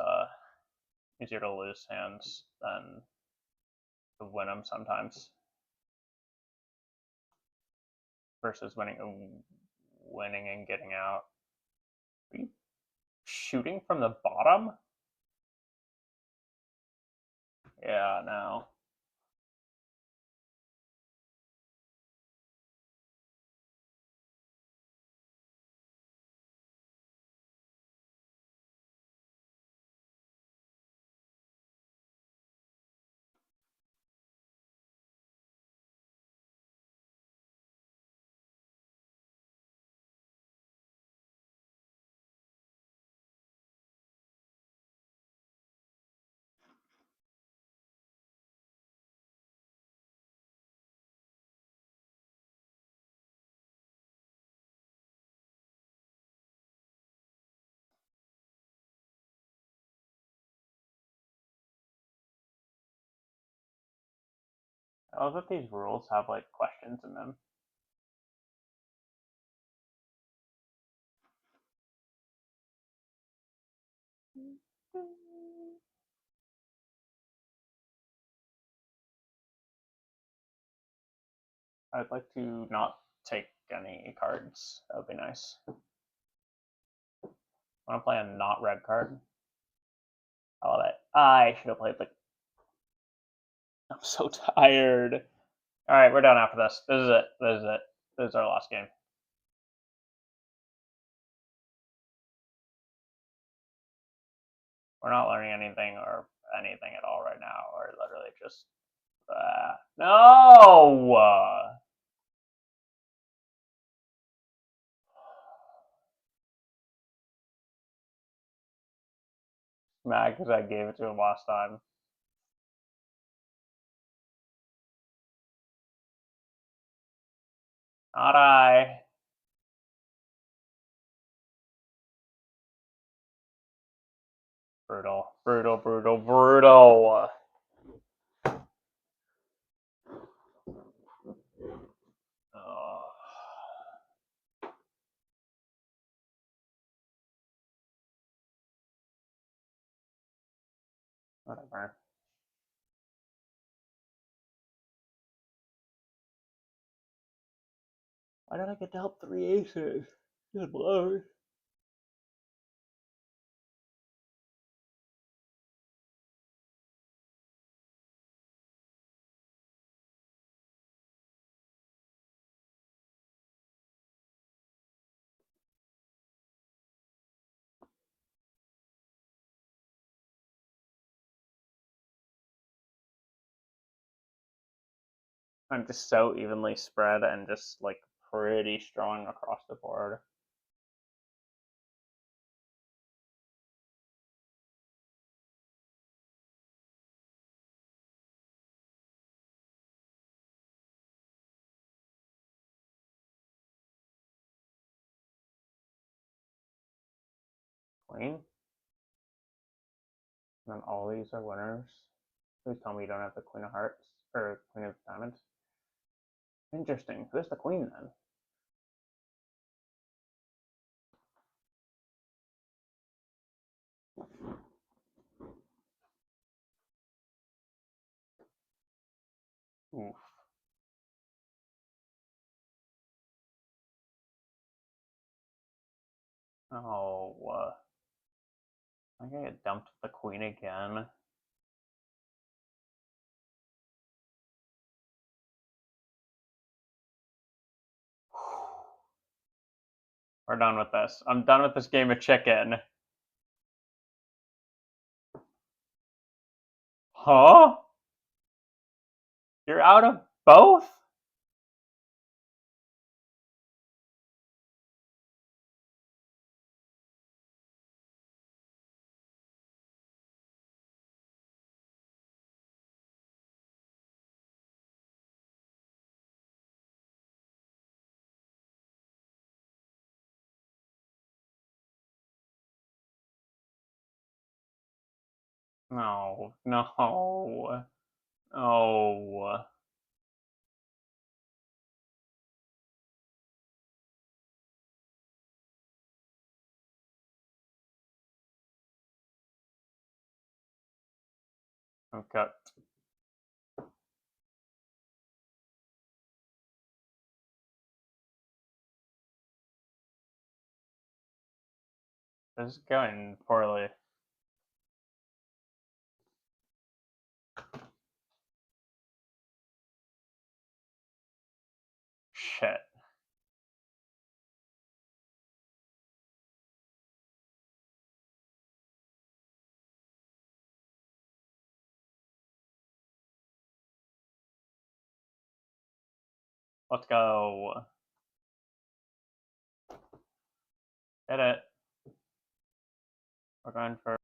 hands than to win them sometimes. Versus winning and getting out. Are you shooting from the bottom? Yeah, no. I love that these rules have like questions in them. I'd like to not take any cards. That would be nice. I want to play a not red card. I love it. I should have played like. I'm so tired. All right, we're done after this. This is it. This is it. This is our last game. We're not learning anything or anything at all right now. We're literally just no. Mad because I gave it to him last time. Not I. Brutal, brutal, brutal, brutal. Oh. Whatever. Why did I get to help 3 aces? Good lord. I'm just so evenly spread and just like pretty strong across the board. Queen. And then all these are winners. Please tell me you don't have the Queen of Hearts or Queen of Diamonds. Interesting. Who's the queen then? Oof. Oh, I'm gonna get dumped with the queen again. We're done with this. I'm done with this game of chicken. Huh? You're out of both? No, no, no. Okay. This is going poorly. Shit. Let's go. Hit it. We're going for